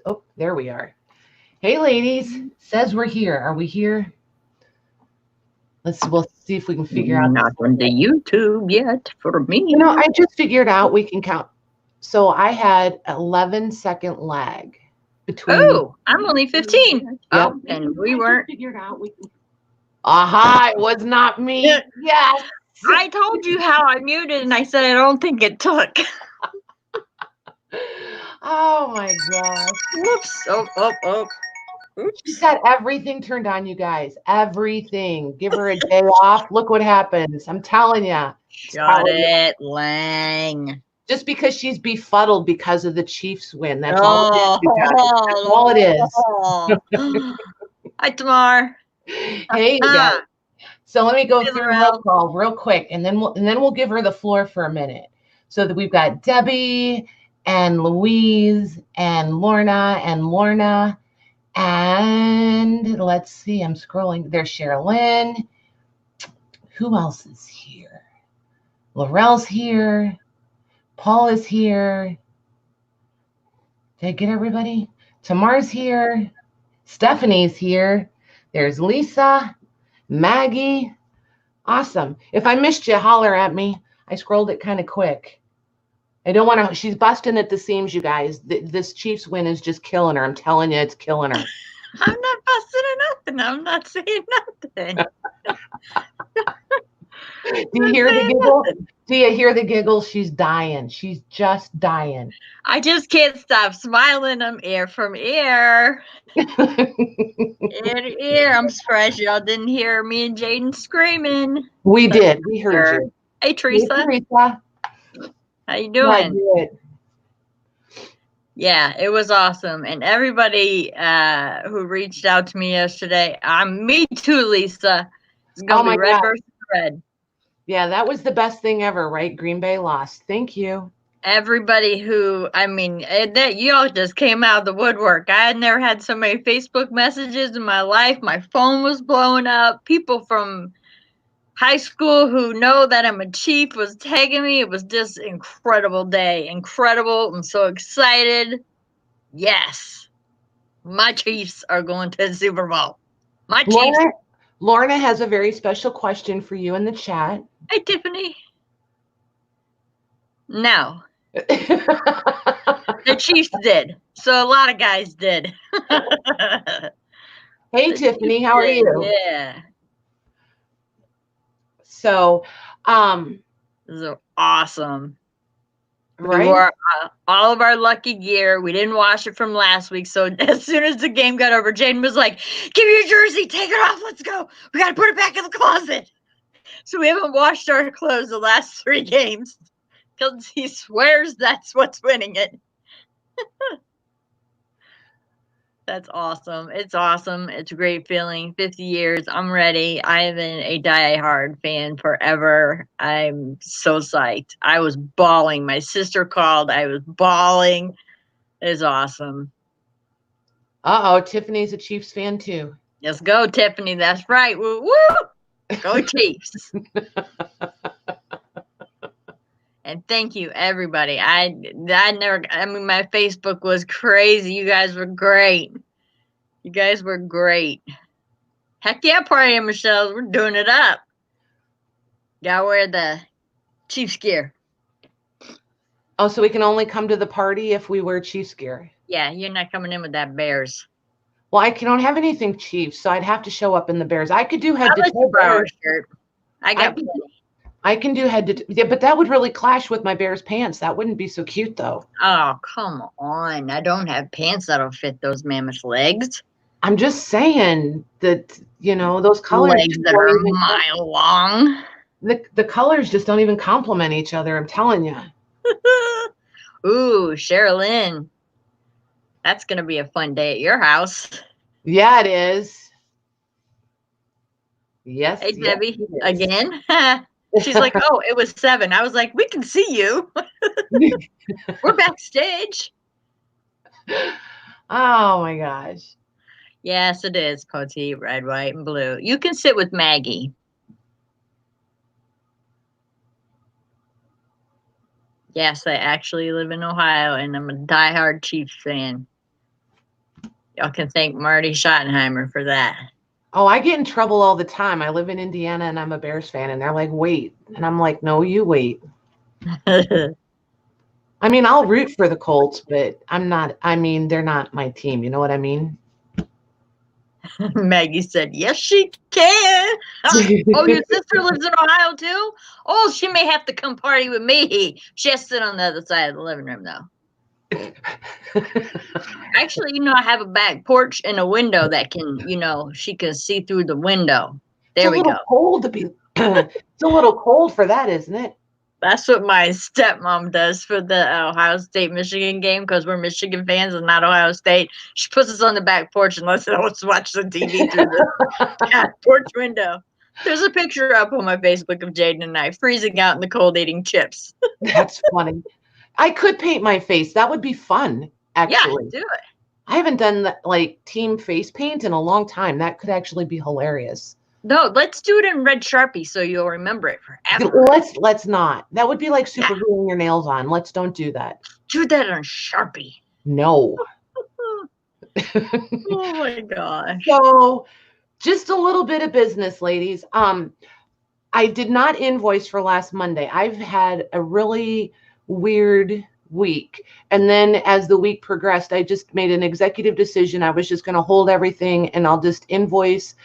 Oh, there we are. Hey, ladies. Says we're here. Are we here? We'll see if we can figure out Not on the YouTube yet for me. I just figured out we can count. So I had 11-second lag between. Oh, I'm only 15. Yep. Oh, and we weren't. Figured out we can. Aha! It was not me. Yes. I told you how I muted, and I said I don't think it took. Oh my gosh. Whoops. Oh. Oops. She's got everything turned on, you guys. Everything. Give her a day off. Look what happens. I'm telling you. Shut it, Lang. Just because she's befuddled because of the Chiefs win. That's all it is, you guys. That's all it is. Hi, Tamar. Hey, you guys. So let me go through roll call real quick, and then we'll give her the floor for a minute. So that we've got Debbie and Louise and Lorna, and let's see. I'm scrolling. There's Sherilyn. Who else is here? Laurel's here. Paul is here. Did I get everybody? Tamar's here. Stephanie's here. There's Lisa. Maggie. Awesome. If I missed you, holler at me. I scrolled it kind of quick. I don't want to. She's busting at the seams, you guys. This Chiefs win is just killing her. I'm telling you, it's killing her. I'm not busting at nothing. I'm not saying nothing. Do you hear the giggle? Do you hear the giggle? She's dying. She's just dying. I just can't stop smiling. I'm ear from ear. Ear to ear. I'm surprised y'all didn't hear me and Jaden screaming. We did. We heard you. Hey, Teresa. Hey, Teresa. How you doing? Yeah, it was awesome. And everybody who reached out to me yesterday, me too, Lisa. It's going to be red versus red. Yeah, that was the best thing ever, right? Green Bay lost. Thank you. Everybody that y'all just came out of the woodwork. I had never had so many Facebook messages in my life. My phone was blowing up. People from high school who know that I'm a Chief was tagging me. It was just incredible day. Incredible. I'm so excited. Yes. My Chiefs are going to the Super Bowl. My Chiefs. Lorna has a very special question for you in the chat. Hey, Tiffany. No. The Chiefs did. So a lot of guys did. Hey, Tiffany, how are you? Yeah. So, this is awesome. Right? We wore all of our lucky gear. We didn't wash it from last week. So as soon as the game got over, Jaden was like, give me your jersey, take it off, let's go. We got to put it back in the closet. So we haven't washed our clothes the last 3 games because he swears that's what's winning it. That's awesome. It's awesome. It's a great feeling. 50 years. I'm ready. I've been a diehard fan forever. I'm so psyched. I was bawling. My sister called. I was bawling. It's awesome. Uh-oh, Tiffany's a Chiefs fan too. Let's go, Tiffany. That's right. Woo woo. Go Chiefs. And thank you, everybody. my Facebook was crazy. You guys were great. Heck yeah, party in Michelle's. We're doing it up. Gotta wear the Chiefs gear. Oh, so we can only come to the party if we wear Chiefs gear? Yeah, you're not coming in with that Bears. Well, I don't have anything Chiefs, so I'd have to show up in the Bears. I could do head-to-toe Bears shirt. I got plenty. I can do yeah, but that would really clash with my Bears pants. That wouldn't be so cute, though. Oh, come on. I don't have pants that'll fit those mammoth legs. I'm just saying that, those colors. Legs that are a mile long. The colors just don't even complement each other, I'm telling you. Ooh, Sherilyn. That's going to be a fun day at your house. Yeah, it is. Yes. Hey, Debbie, again? She's like, oh, it was 7. I was like, we can see you. We're backstage. Oh, my gosh. Yes, it is, Poti, red, white, and blue. You can sit with Maggie. Yes, I actually live in Ohio, and I'm a diehard Chiefs fan. Y'all can thank Marty Schottenheimer for that. Oh, I get in trouble all the time. I live in Indiana and I'm a Bears fan, and they're like, wait. And I'm like, no, you wait. I mean, I'll root for the Colts, but they're not my team. You know what I mean? Maggie said, yes, she can. Oh, your sister lives in Ohio too? Oh, she may have to come party with me. She has to sit on the other side of the living room, though. Actually, I have a back porch and a window that can, she can see through the window. There we go. Cold to be. It's a little cold for that, isn't it? That's what my stepmom does for the Ohio State-Michigan game, because we're Michigan fans and not Ohio State. She puts us on the back porch and lets us watch the TV through the back porch window. There's a picture up on my Facebook of Jaden and I freezing out in the cold eating chips. That's funny. I could paint my face. That would be fun, actually. Yeah, do it. I haven't done that, like, team face paint in a long time. That could actually be hilarious. No, let's do it in red Sharpie so you'll remember it forever. Let's not. That would be like super gluing your nails on. Let's don't do that. Do that on Sharpie. No. Oh my gosh. So just a little bit of business, ladies. I did not invoice for last Monday. I've had a really weird week. And then as the week progressed, I just made an executive decision. I was just going to hold everything and I'll just invoice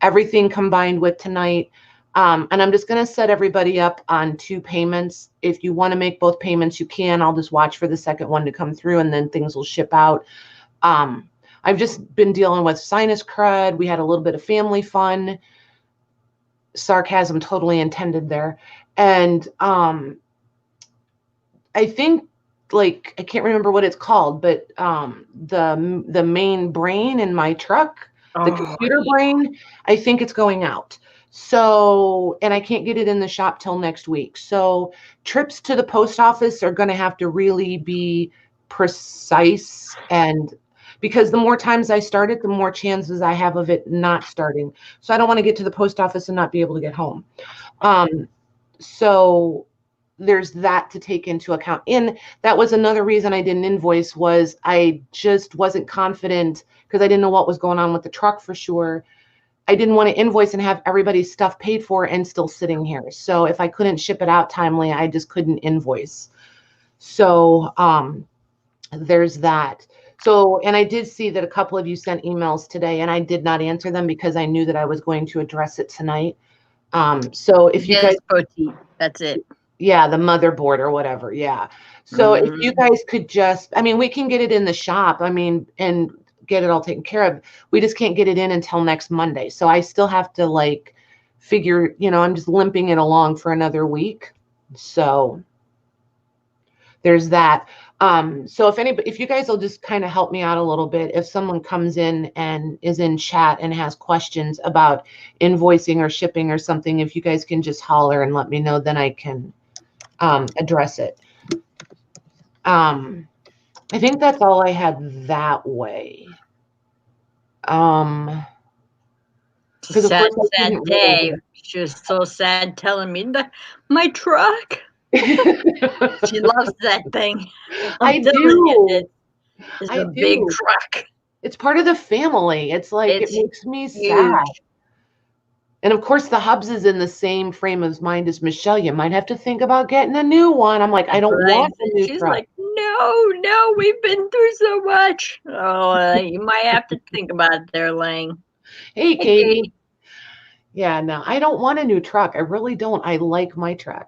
everything combined with tonight. And I'm just going to set everybody up on 2 payments. If you want to make both payments, you can. I'll just watch for the second one to come through and then things will ship out. I've just been dealing with sinus crud. We had a little bit of family fun. Sarcasm totally intended there. And I think, like, I can't remember what it's called, but the main brain in my truck, the computer brain, I think it's going out. So, and I can't get it in the shop till next week. So trips to the post office are going to have to really be precise, and because the more times I start it, the more chances I have of it not starting. So I don't want to get to the post office and not be able to get home. So there's that to take into account. And that was another reason I didn't invoice, was I just wasn't confident because I didn't know what was going on with the truck for sure. I didn't want to invoice and have everybody's stuff paid for and still sitting here. So if I couldn't ship it out timely, I just couldn't invoice. So there's that. So, and I did see that a couple of you sent emails today and I did not answer them because I knew that I was going to address it tonight. So if you guys, that's it. Yeah, the motherboard or whatever. Yeah. So if you guys could just, we can get it in the shop. And get it all taken care of. We just can't get it in until next Monday. So I still have to figure, I'm just limping it along for another week. So there's that. So if you guys will just kind of help me out a little bit, if someone comes in and is in chat and has questions about invoicing or shipping or something, if you guys can just holler and let me know, then I can address it. I think that's all I had that way. Sad day. She was so sad telling me that my truck. She loves that thing. I do. It's a big truck. It's part of the family. It makes me sad. And of course, the Hubs is in the same frame of mind as Michelle. You might have to think about getting a new one. I'm like, I don't want a new truck. She's like, no, we've been through so much. Oh, you might have to think about it there, Lang. Hey, Katie. Yeah, no, I don't want a new truck. I really don't. I like my truck.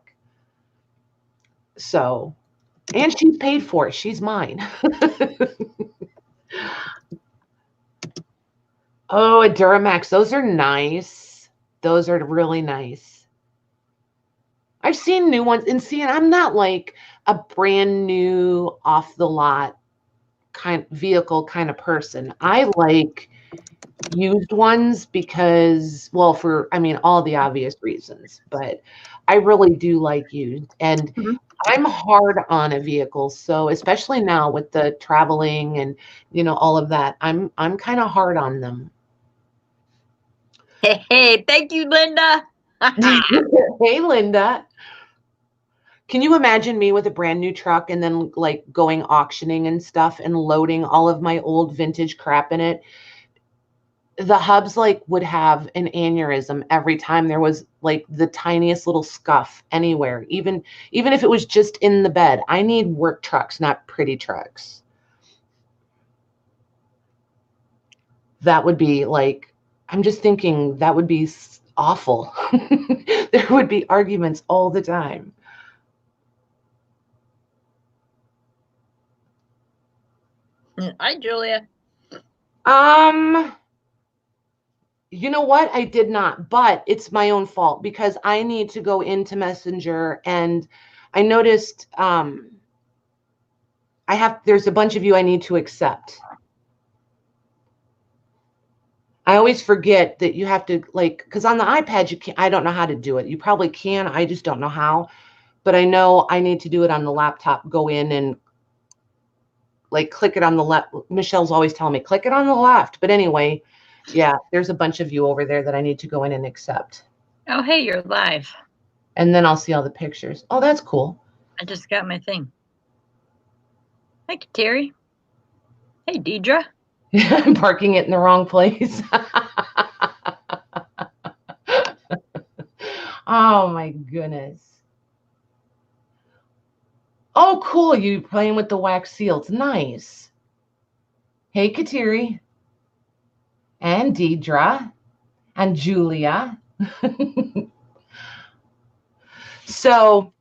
So, and she's paid for it. She's mine. Oh, a Duramax. Those are nice. Those are really nice. I've seen new ones, and I'm not like a brand new off the lot vehicle kind of person. I like used ones because, for all the obvious reasons, but I really do like used. And I'm hard on a vehicle, so especially now with the traveling and all of that, I'm kind of hard on them. Hey, thank you, Linda. Hey, Linda. Can you imagine me with a brand new truck and then like going auctioning and stuff and loading all of my old vintage crap in it? The hubs like would have an aneurysm every time there was like the tiniest little scuff anywhere, even if it was just in the bed. I need work trucks, not pretty trucks. That would be like, I'm just thinking that would be awful. There would be arguments all the time. Hi, Julia. You know what? I did not, but it's my own fault because I need to go into Messenger, and I noticed there's a bunch of you I need to accept. I always forget that you have to, like, because on the iPad you can't. I don't know how to do it. You probably can. I just don't know how. But I know I need to do it on the laptop. Go in and like click it on the left. Michelle's always telling me click it on the left. But anyway, yeah, there's a bunch of you over there that I need to go in and accept. Oh, hey, you're live. And then I'll see all the pictures. Oh, that's cool. I just got my thing. Hi, Terry. Hey, Deidre. I'm parking it in the wrong place. Oh my goodness. Oh, cool. You playing with the wax seals. Nice. Hey, Kateri. And Deidre. And Julia. So,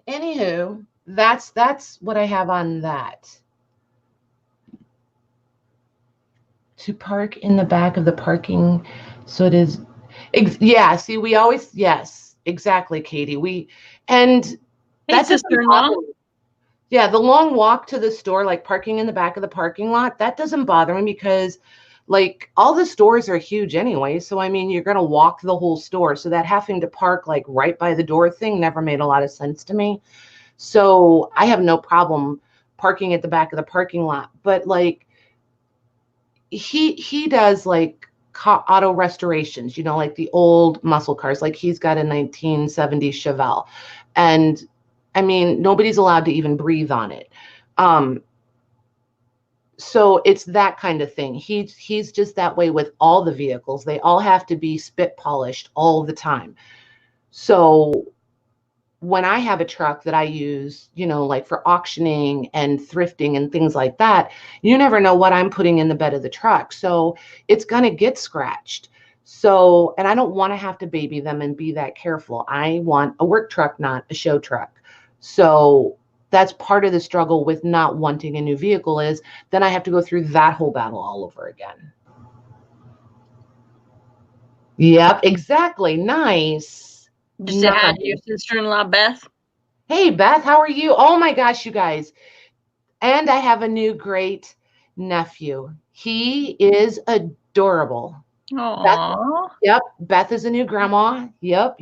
anywho, that's what I have on that. To park in the back of the parking, so it is. Yeah. See, we always, yes, exactly, Katie. And hey, sister-in-law. Yeah, the long walk to the store, like parking in the back of the parking lot, that doesn't bother me because like all the stores are huge anyway. So, I mean, you're going to walk the whole store. So that having to park like right by the door thing never made a lot of sense to me. So I have no problem parking at the back of the parking lot. But like he does like auto restorations, you know, like the old muscle cars. Like he's got a 1970 Chevelle. And I mean, nobody's allowed to even breathe on it. So it's that kind of thing. He's just that way with all the vehicles. They all have to be spit polished all the time. So when I have a truck that I use, you know, like for auctioning and thrifting and things like that, you never know what I'm putting in the bed of the truck. So it's going to get scratched. So, and I don't want to have to baby them and be that careful. I want a work truck, not a show truck. So that's part of the struggle with not wanting a new vehicle is then I have to go through that whole battle all over again. Yep, exactly. Nice. Just to add your sister-in-law, Beth. Hey, Beth, how are you? Oh my gosh, you guys. And I have a new great nephew. He is adorable. Aww. Yep, Beth is a new grandma. Yep.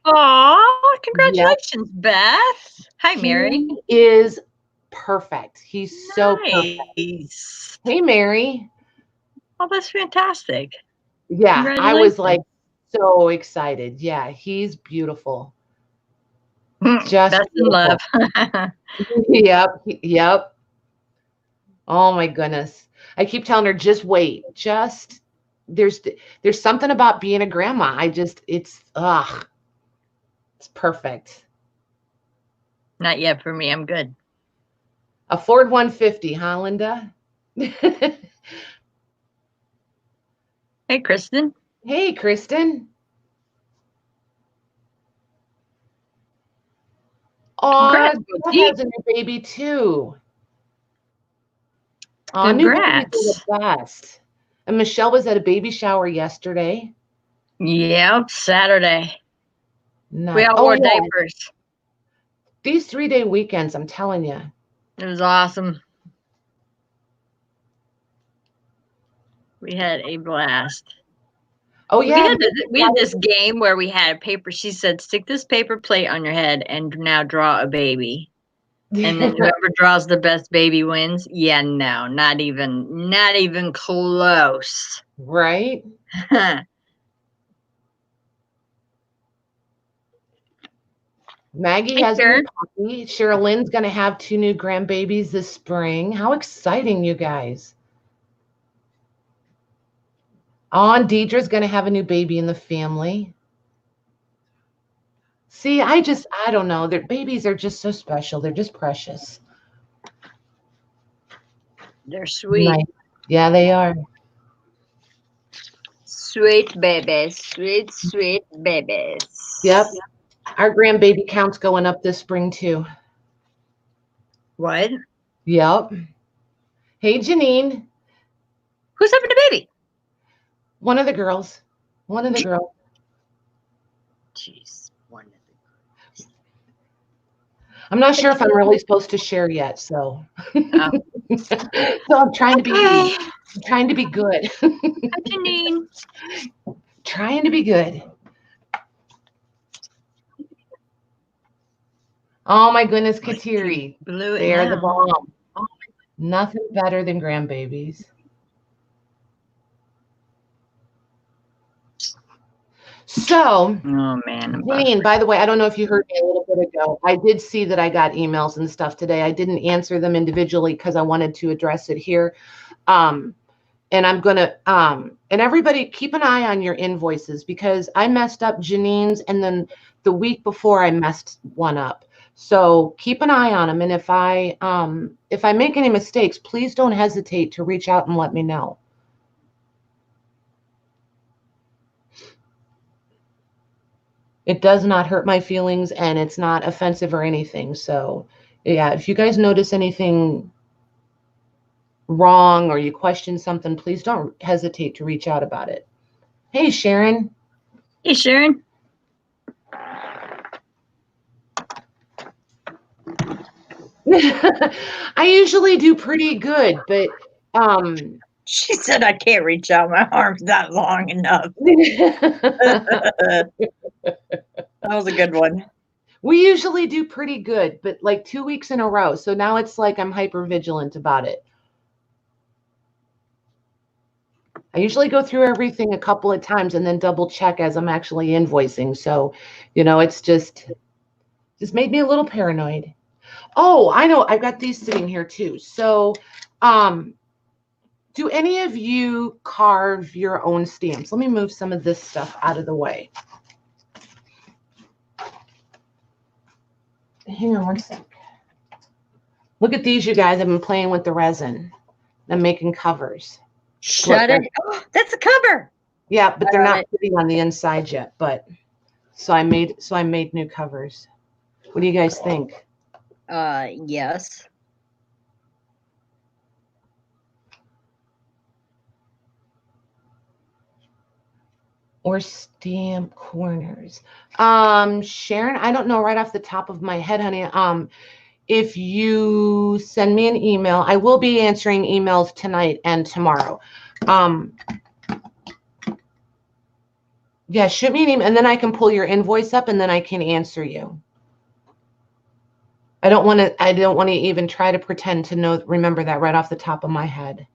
Aww, congratulations, yep. Beth. Hi, Mary. He is perfect. He's so perfect. Hey, Mary. Oh, that's fantastic. Yeah, I was like so excited. Yeah, he's beautiful. Just that's in love. Yep. Oh my goodness. I keep telling her, just wait. There's something about being a grandma. It's perfect. Not yet for me. I'm good. A Ford 150, huh, Linda? Hey, Kristen. Hey, Kristen. Oh, Beth has a new baby too. Oh, new babies are the best. And Michelle was at a baby shower yesterday. Yep, Saturday. Nice. We all wore diapers. These 3-day weekends, I'm telling you. It was awesome. We had a blast. Oh, yeah. We had this game where we had paper. She said, stick this paper plate on your head and now draw a baby. And then whoever draws the best baby wins. Yeah, no, not even close. Maggie has a new puppy. Sherilyn's going to have 2 new grandbabies this spring. How exciting, you guys. Oh, and Deidre's going to have a new baby in the family. See, I don't know. Their babies are just so special. They're just precious. They're sweet. Nice. Yeah, they are. Sweet babies. Sweet, sweet babies. Yep. Our grandbaby count's going up this spring, too. What? Yep. Hey, Janine. Who's having a baby? One of the girls. One of the girls. Jeez. One of the girls. I'm not sure if I'm really supposed to share yet, so. Oh. So I'm trying to be I'm trying to be good. Hi, Janine. Trying to be good. Oh my goodness, Kateri. They are the bomb. Nothing better than grandbabies. So, oh man, Janine, by the way, I don't know if you heard me a little bit ago. I did see that I got emails and stuff today. I didn't answer them individually because I wanted to address it here. And I'm going to, and everybody keep an eye on your invoices because I messed up Janine's and then the week before I messed one up. So keep an eye on them. And if I make any mistakes, please don't hesitate to reach out and let me know. It does not hurt my feelings and it's not offensive or anything. So yeah, if you guys notice anything wrong or you question something, please don't hesitate to reach out about it. Hey, Sharon. Hey, Sharon. I usually do pretty good, but she said I can't reach out. My arm's not long enough. That was a good one. We usually do pretty good, but like 2 weeks in a row. So now it's like I'm hyper vigilant about it. I usually go through everything a couple of times and then double check as I'm actually invoicing. So, it's just made me a little paranoid. Oh, I know. I've got these sitting here too. So, do any of you carve your own stamps? Let me move some of this stuff out of the way. Hang on one sec. Look at these, you guys. I've been playing with the resin. I'm making covers. Shut it. Oh, that's a cover. Yeah, but they're not pretty on the inside yet. But so I made new covers. What do you guys think? Yes. Or stamp corners. Sharon, I don't know right off the top of my head, honey. If you send me an email, I will be answering emails tonight and tomorrow. Yeah, shoot me an email and then I can pull your invoice up and then I can answer you. I don't want to even try to pretend to remember that right off the top of my head.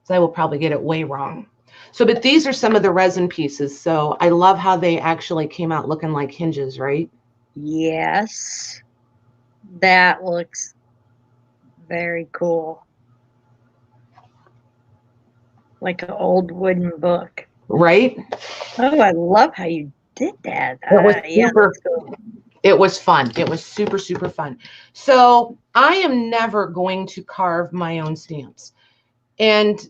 So I will probably get it way wrong. So, but these are some of the resin pieces. So I love how they actually came out looking like hinges, right? Yes. That looks very cool. Like an old wooden book. Right? Oh, I love how you did that. It was fun. It was super, super fun. So I am never going to carve my own stamps. And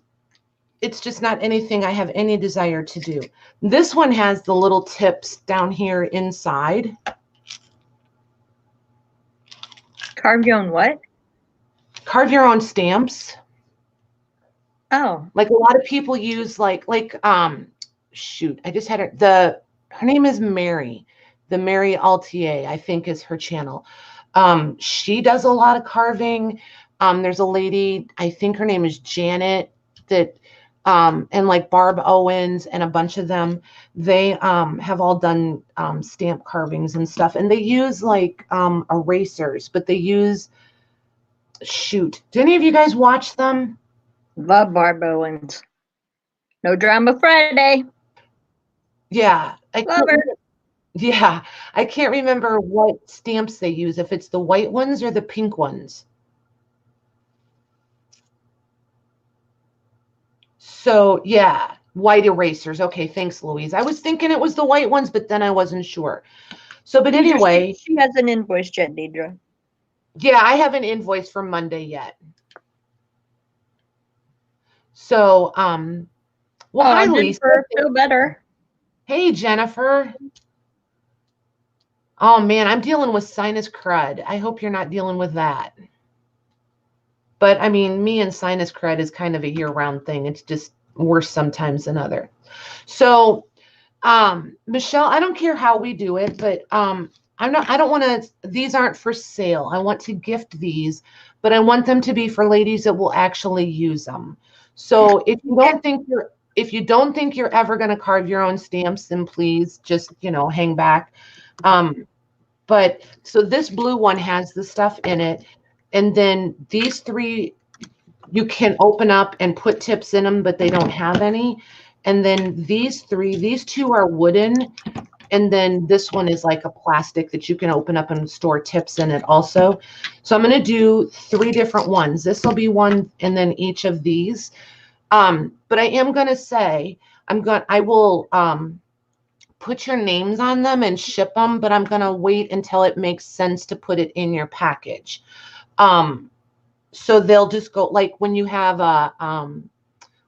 it's just not anything I have any desire to do. This one has the little tips down here inside. Carve your own what? Carve your own stamps. Oh. Like a lot of people use shoot, I just had her name is Mary. The Mary Altier, I think is her channel. She does a lot of carving. There's a lady, I think her name is Janet, that and like Barb Owens and a bunch of them, they have all done stamp carvings and stuff. And they use like erasers, but they use, shoot. Do any of you guys watch them? Love Barb Owens. No Drama Friday. Yeah. Love her. Yeah, I can't remember what stamps they use, if it's the white ones or the pink ones. So yeah, white erasers. Okay, thanks, Louise. I was thinking it was the white ones, but then I wasn't sure. So, but Deidre, anyway. she has an invoice yet, Deidre. Yeah, I haven't invoiced for Monday yet. So, well, hi, Lisa. Jennifer, feel better. Hey, Jennifer. Oh, man, I'm dealing with sinus crud. I hope you're not dealing with that. But, I mean, me and sinus crud is kind of a year-round thing. It's just worse sometimes than other. So, Michelle, I don't care how we do it, but I don't want to, these aren't for sale. I want to gift these, but I want them to be for ladies that will actually use them. So if you don't think you're ever going to carve your own stamps, then please just, hang back. But so this blue one has the stuff in it. And then these three, you can open up and put tips in them, but they don't have any. And then these two are wooden. And then this one is like a plastic that you can open up and store tips in it also. So I'm going to do 3 different ones. This will be one, and then each of these. But I am going to say, I will put your names on them and ship them, but I'm going to wait until it makes sense to put it in your package. So they'll just go, like when you have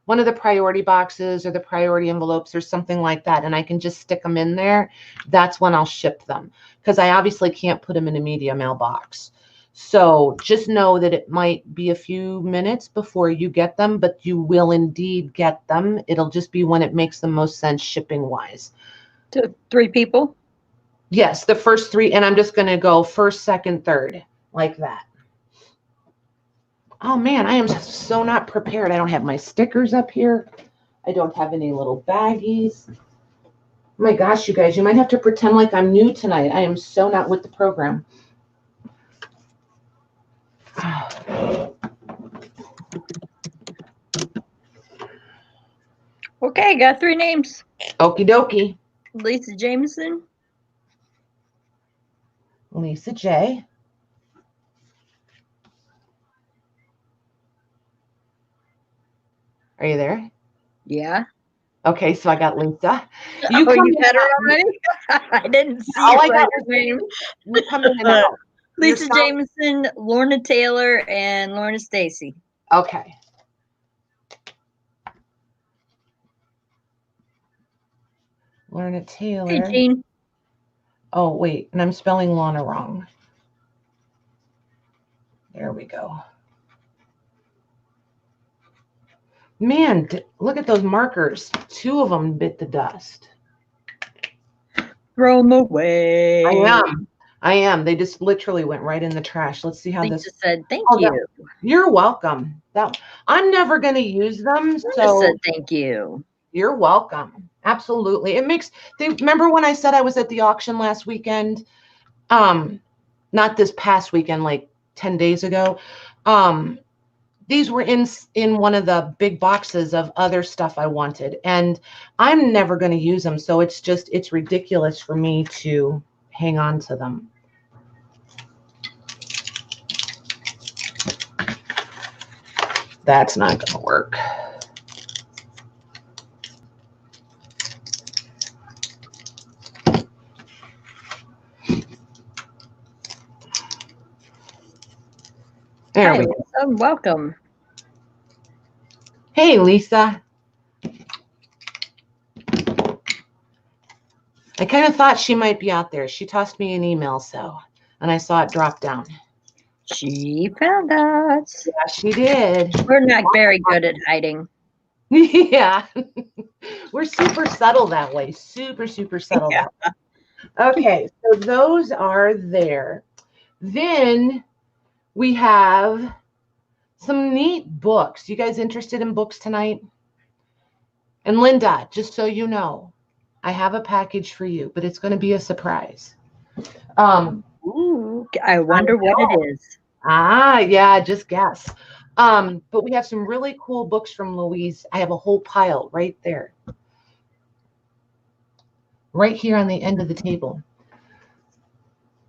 one of the priority boxes or the priority envelopes or something like that, and I can just stick them in there, that's when I'll ship them, because I obviously can't put them in a media mailbox. So just know that it might be a few minutes before you get them, but you will indeed get them. It'll just be when it makes the most sense shipping wise. To 3 people? Yes, the first 3, and I'm just going to go first, second, third, like that. Oh man, I am so not prepared. I don't have my stickers up here. I don't have any little baggies. Oh my gosh, you guys, you might have to pretend like I'm new tonight. I am so not with the program. Okay, got 3 names. Okie dokie. Lisa Jameson. Lisa J. Are you there? Yeah. Okay, so I got Lisa. You got her already? I didn't see all I got was name. You come in and out. Lisa Jameson, Lorna Taylor, and Lorna Stacy. Okay. Lorna Taylor. Hey, Jean. Oh, wait, and I'm spelling Lorna wrong. There we go. Man, look at those markers. 2 of them bit the dust. Throw them away. I am. They just literally went right in the trash. Let's see how Lisa this said, thank you. You're welcome. I'm never going to use them. So said, thank you. You're welcome. Absolutely. Remember when I said I was at the auction last weekend? Not this past weekend, like 10 days ago. These were in one of the big boxes of other stuff I wanted, and I'm never going to use them. So it's ridiculous for me to hang on to them. That's not going to work. There we go. Welcome. Hey, Lisa. I kind of thought she might be out there. She tossed me an email, and I saw it drop down. She found us. Yeah, she did. We're not very good at hiding. Yeah. We're super subtle that way. Super, super subtle. Yeah. That way. Okay, so those are there. Then we have some neat books. You guys interested in books tonight? And Linda, just so you know, I have a package for you, but it's going to be a surprise. Ooh, I wonder what it is. Yeah, just guess. But we have some really cool books from Louise. I have a whole pile right there. right here on the end of the table.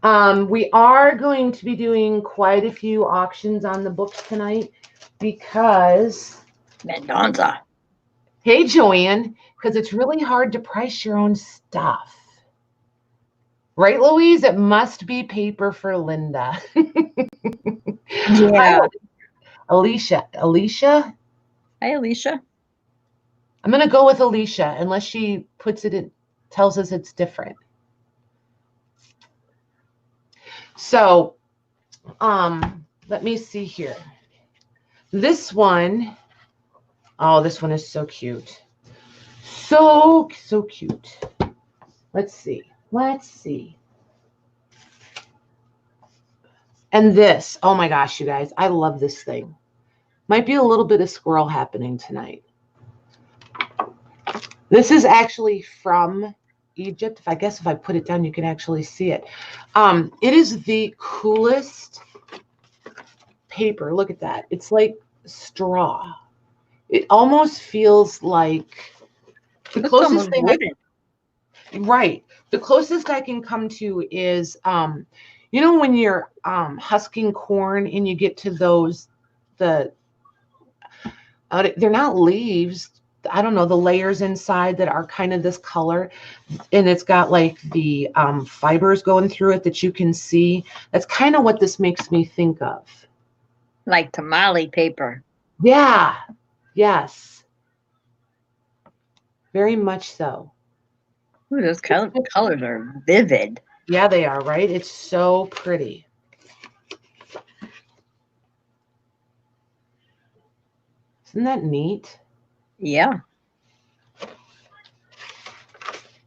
We are going to be doing quite a few auctions on the books tonight because Mendoza. Hey, Joanne, because it's really hard to price your own stuff. Right, Louise? It must be paper for Linda. Yeah. Hi, Alicia. Alicia? Hi, Alicia. I'm going to go with Alicia unless she puts it in, tells us it's different. So, let me see here. This one, oh, this one is so cute. So cute. Let's see. And this, oh my gosh, you guys, I love this thing. Might be a little bit of squirrel happening tonight. This is actually from Egypt. If I put it down, you can actually see it. It is the coolest paper. Look at that. It's like straw. It almost feels like the closest thing right. The closest I can come to is you know when you're husking corn and you get to those they're not leaves. I don't know, the layers inside that are kind of this color, and it's got like the fibers going through it that you can see. That's kind of what this makes me think of. Like tamale paper. Yeah. Yes. Very much so. Ooh, those colors are vivid. Yeah, they are, right? It's so pretty. Isn't that neat? Yeah.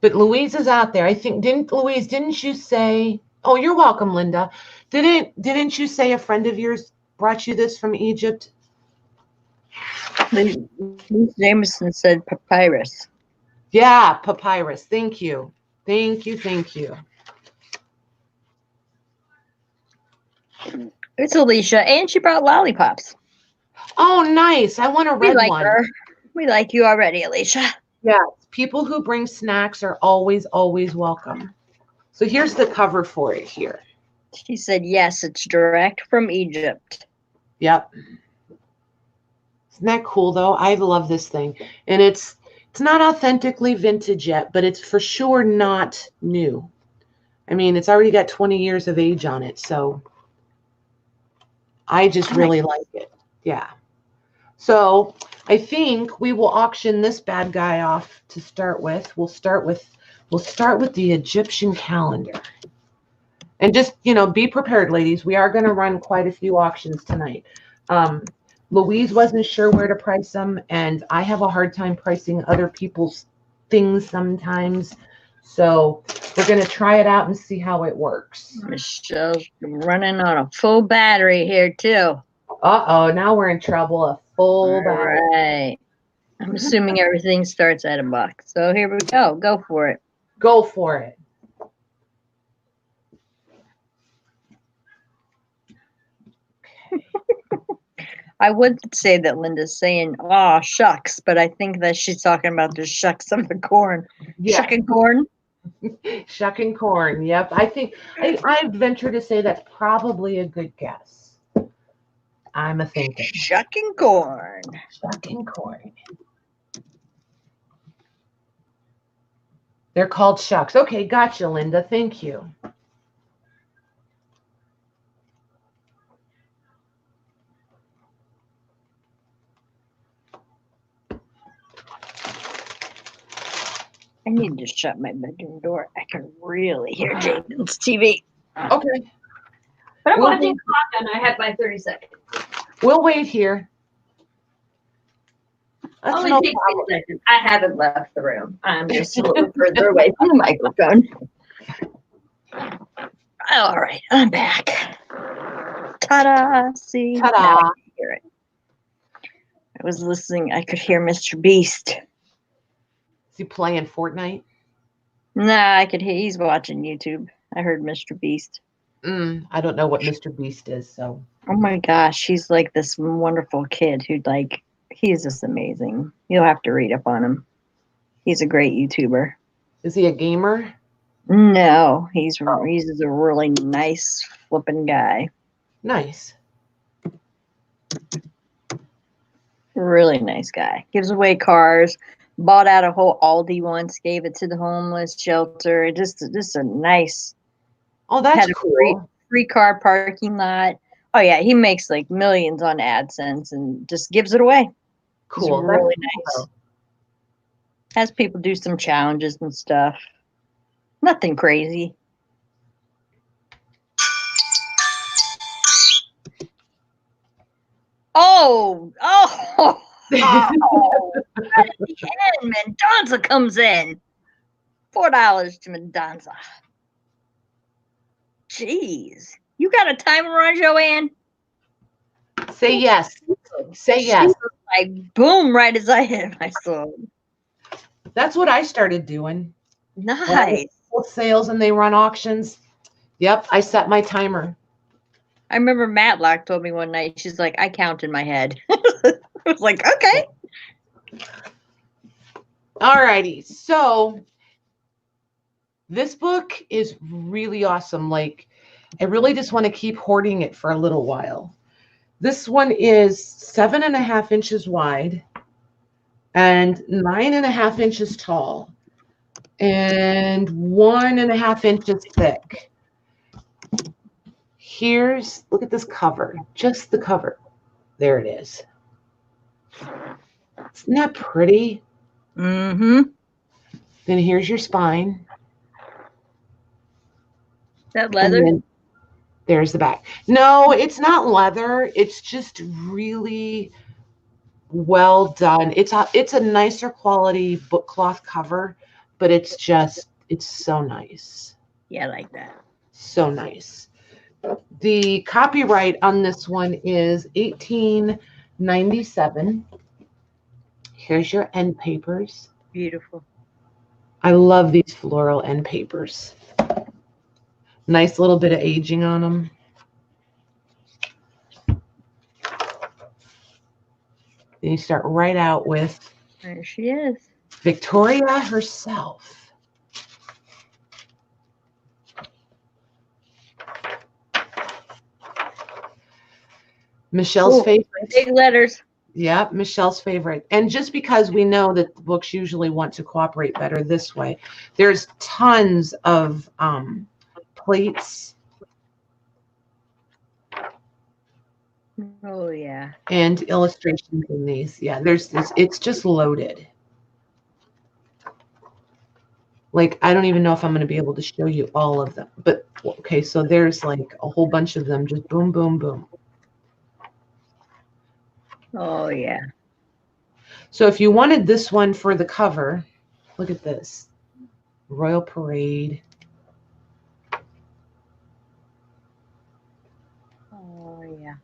But Louise is out there. I think didn't you say, oh, you're welcome, Linda. Didn't you say a friend of yours brought you this from Egypt? Louise Jameson said papyrus. Yeah, papyrus. Thank you. Thank you. It's Alicia, and she brought lollipops. Oh, nice. I want a red one. We like her. We like you already, Alicia. Yeah, people who bring snacks are always welcome. So here's the cover for it here. She said, yes, it's direct from Egypt. Yep. Isn't that cool, though? I love this thing. And it's not authentically vintage yet, but it's for sure not new. I mean, it's already got 20 years of age on it, so I just really like it. Yeah. So I think we will auction this bad guy off to start with. We'll start with the Egyptian calendar. And just, be prepared, ladies. We are going to run quite a few auctions tonight. Louise wasn't sure where to price them, and I have a hard time pricing other people's things sometimes. So we're going to try it out and see how it works. Michelle's running on a full battery here, too. Uh-oh, now we're in trouble. A full battery. Right. I'm assuming everything starts at $1. So here we go. Go for it. Go for it. I would say that Linda's saying, oh, shucks, but I think that she's talking about the shucks of the corn. Yeah. Shucking corn? Shucking corn, yep. I think, I venture to say that's probably a good guess. I'm a thinker. Shucking corn. Shucking corn. They're called shucks. Okay, gotcha, Linda. Thank you. I need to shut my bedroom door. I can really hear Jaden's TV. Okay. But I'm watching clock and I have my 30 seconds. We'll wait here. That's only takes 30 seconds. I haven't left the room. I'm just a little further away from the microphone. All right, I'm back. Ta-da! See? Ta-da! Now I can hear it. I was listening. I could hear Mr. Beast. Is he playing Fortnite? Nah, I could hear. He's watching YouTube. I heard Mr. Beast. I don't know what Mr. Beast is, so. Oh my gosh, he's like this wonderful kid who he's just amazing. You'll have to read up on him. He's a great YouTuber. Is he a gamer? No, he's a really nice flipping guy. Nice. Really nice guy. Gives away cars. Bought out a whole Aldi once. Gave it to the homeless shelter. Just a nice. Oh, that's had a cool. free car parking lot. Oh yeah, he makes like millions on AdSense and just gives it away. Cool. He's really nice. Has people do some challenges and stuff. Nothing crazy. Oh, right at the end, Mendoza comes in. $4 to Mendoza. Jeez. You got a timer on, Joanne? Say yes. Say yes. She was like, boom, right as I hit my phone. That's what I started doing. Nice. Sales and they run auctions. Yep, I set my timer. I remember Matlock told me one night, she's like, I count in my head. I was like, okay. Alrighty, so this book is really awesome. Like, I really just want to keep hoarding it for a little while. This one is 7.5 inches wide and 9.5 inches tall and 1.5 inches thick. Look at this cover, just the cover. There it is. Isn't that pretty? Mm-hmm. Then here's your spine. Is that leather? There's the back. No, it's not leather. It's just really well done. It's a nicer quality book cloth cover, but it's so nice. Yeah, I like that. So nice. The copyright on this one is 1897. Here's your end papers. Beautiful. I love these floral end papers. Nice little bit of aging on them. Then you start right out with There she is. Victoria herself. Michelle's favorite. Big letters. Yeah, Michelle's favorite. And just because we know that the books usually want to cooperate better this way, there's tons of plates. Oh, yeah. And illustrations in these. Yeah, it's just loaded. Like, I don't even know if I'm going to be able to show you all of them. But, okay, so there's like a whole bunch of them. Just boom, boom, boom. Oh, yeah. So if you wanted this one for the cover, look at this. Royal Parade. Oh, yeah.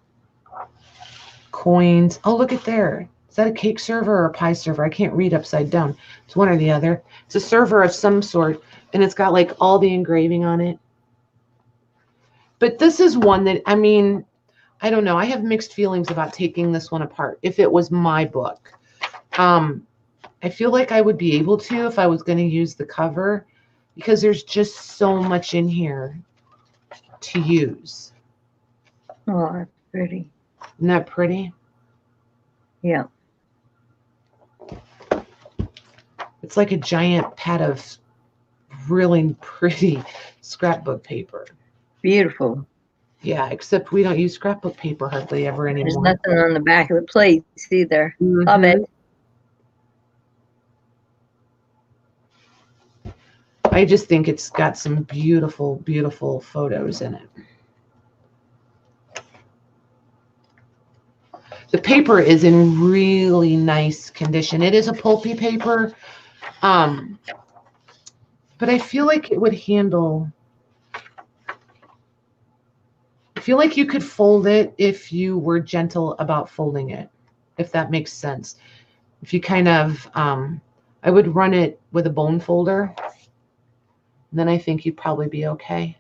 Coins. Oh, look at there. Is that a cake server or a pie server? I can't read upside down. It's one or the other. It's a server of some sort, and it's got like all the engraving on it. But this is one that, I mean, I don't know. I have mixed feelings about taking this one apart. If it was my book, I feel like I would be able to if I was going to use the cover, because there's just so much in here to use. Oh, that's pretty. Isn't that pretty? Yeah. It's like a giant pad of really pretty scrapbook paper. Beautiful. Yeah, except we don't use scrapbook paper hardly ever anymore. There's nothing on the back of the plates either. Mm-hmm. Love it. I just think it's got some beautiful, beautiful photos in it. The paper is in really nice condition. It is a pulpy paper, but I feel like it would handle. I feel like you could fold it if you were gentle about folding it, if that makes sense. If you kind of, I would run it with a bone folder, then I think you'd probably be okay.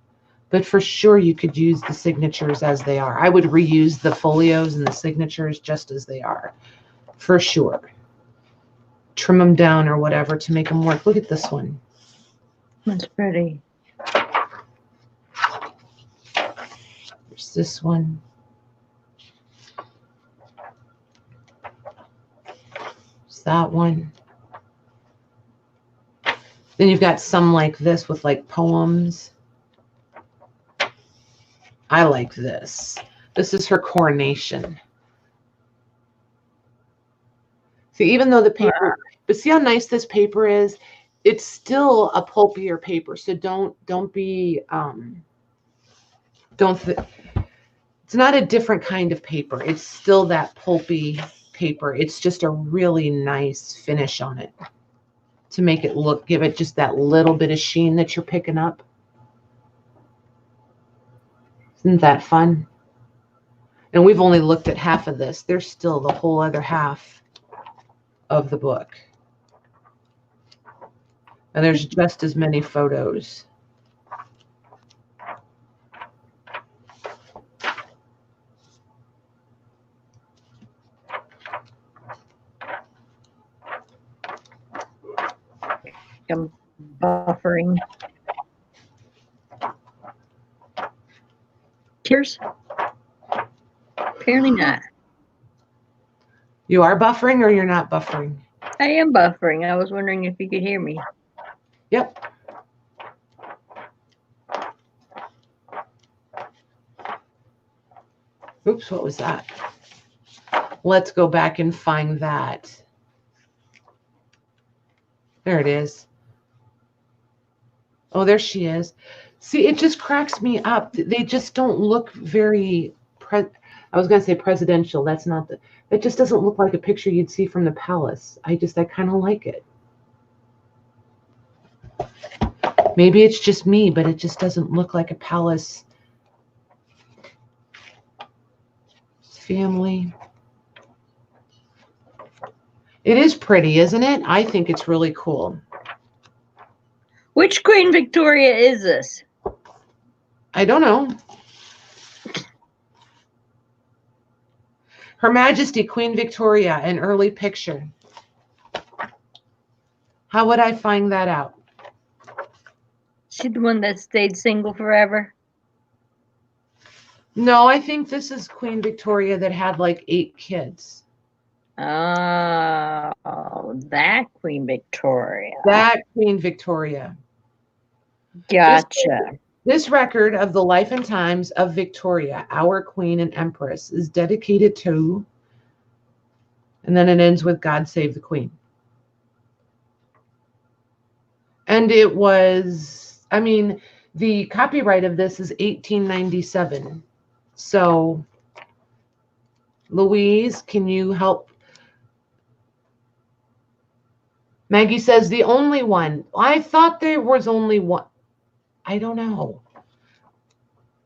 But for sure, you could use the signatures as they are. I would reuse the folios and the signatures just as they are, for sure. Trim them down or whatever to make them work. Look at this one. That's pretty. There's this one. There's that one. Then you've got some like this with like poems. I like this. This is her coronation. See, even though the paper, but see how nice this paper is? It's still a pulpier paper. So don't be, it's not a different kind of paper. It's still that pulpy paper. It's just a really nice finish on it to make it look, give it just that little bit of sheen that you're picking up. Isn't that fun? And we've only looked at half of this. There's still the whole other half of the book. And there's just as many photos. I'm buffering. Tears? Apparently not. You are buffering or you're not buffering? I am buffering. I was wondering if you could hear me. Yep. Oops, what was that? Let's go back and find that. There it is. Oh, there she is. See, it just cracks me up. They just don't look very, I was going to say presidential. That's not the, it just doesn't look like a picture you'd see from the palace. I kind of like it. Maybe it's just me, but it just doesn't look like a palace family. It is pretty, isn't it? I think it's really cool. Which Queen Victoria is this? I don't know. Her Majesty Queen Victoria, an early picture. How would I find that out? She's the one that stayed single forever? No, I think this is Queen Victoria that had like 8 kids. Oh, that Queen Victoria. That Queen Victoria. Gotcha. This record of the life and times of Victoria, our Queen and Empress, is dedicated to, and then it ends with God Save the Queen. And it was, I mean, the copyright of this is 1897. So, Louise, can you help? Maggie says the only one. I thought there was only one. I don't know.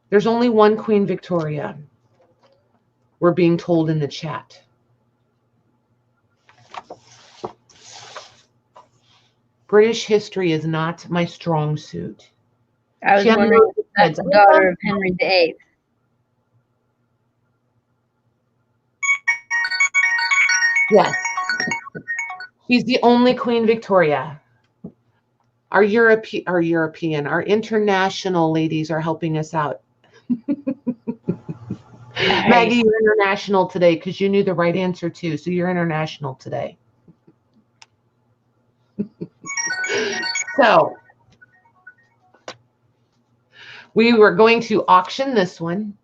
There's only one Queen Victoria. We're being told in the chat. British history is not my strong suit. I was wondering if that's the daughter of Henry VIII. Yes. She's the only Queen Victoria. Our international ladies are helping us out. Maggie, you're international today because you knew the right answer too. So you're international today. So we were going to auction this one.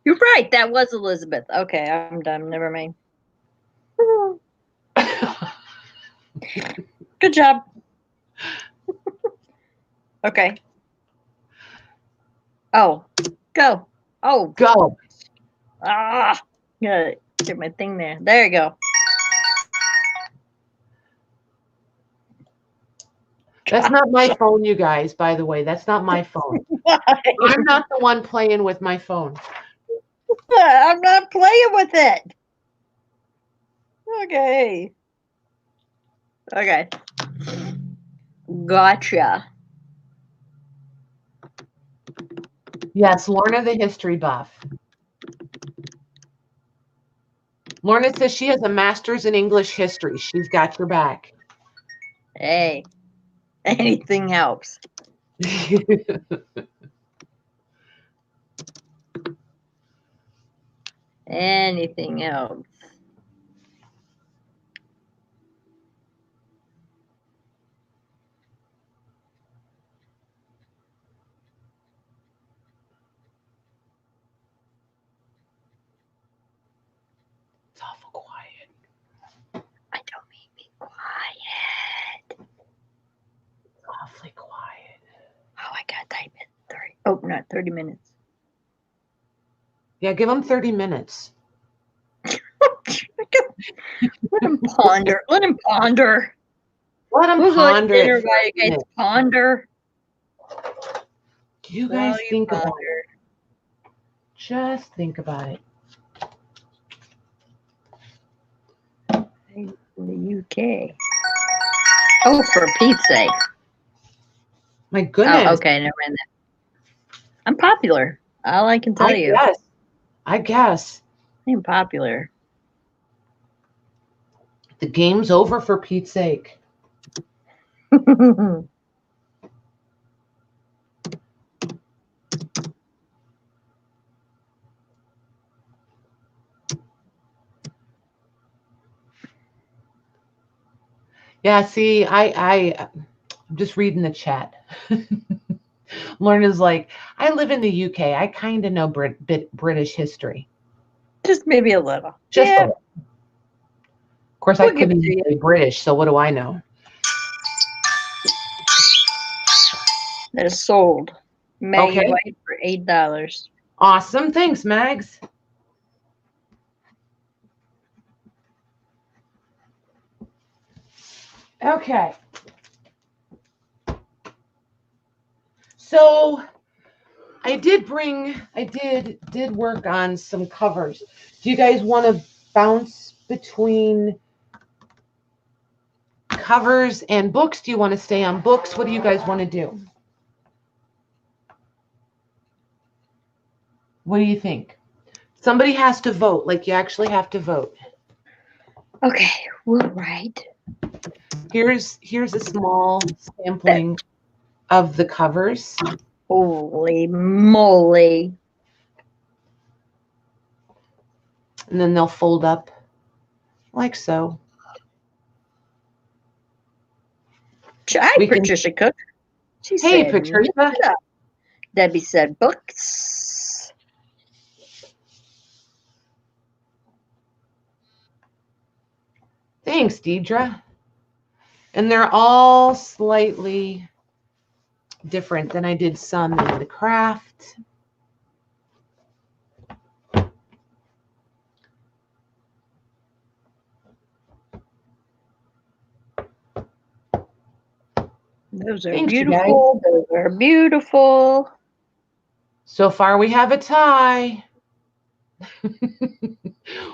You're right. That was Elizabeth. Okay, I'm done. Never mind. Good job. Okay. Oh, go. Oh, go. Ah, gotta get my thing there. There you go. That's not my phone, you guys, by the way. That's not my phone. I'm not the one playing with my phone. I'm not playing with it. Okay. Okay. Gotcha. Yes, Lorna the history buff. Lorna says she has a master's in English history. She's got your back. Hey, anything helps. Anything else? It's awful quiet. I don't mean be quiet. It's awfully quiet. Oh, I got type in 30. Oh, not 30 minutes. Yeah, give them 30 minutes. Let him ponder. Let him ponder. Let them We'll ponder go to dinner it. while you guys ponder. You guys While think you about ponder. it. Just think about it. In the UK. Oh, for Pete's sake. My goodness. Oh, okay, never mind that. I'm popular. All I can tell you. I guess. I'm popular. The game's over for Pete's sake. Yeah, see, I'm just reading the chat. Lorna's like, I live in the UK. I kind of know British history. Just maybe a little. Just yeah. a little. Of course, I couldn't be British, so what do I know? That is sold. Maggie White for $8. Awesome. Thanks, Mags. Okay. So I did work on some covers. Do you guys want to bounce between covers and books? Do you want to stay on books? What do you guys want to do? What do you think? Somebody has to vote. Like, you actually have to vote. Okay, we'll write. Here's a small sampling of the covers. Holy moly. And then they'll fold up like so. Hi, Patricia Cook. She said, Patricia. Debbie said, books. Thanks, Deidre. And they're all slightly different than I did some in the craft. Those are beautiful. Those are beautiful. So far, we have a tie.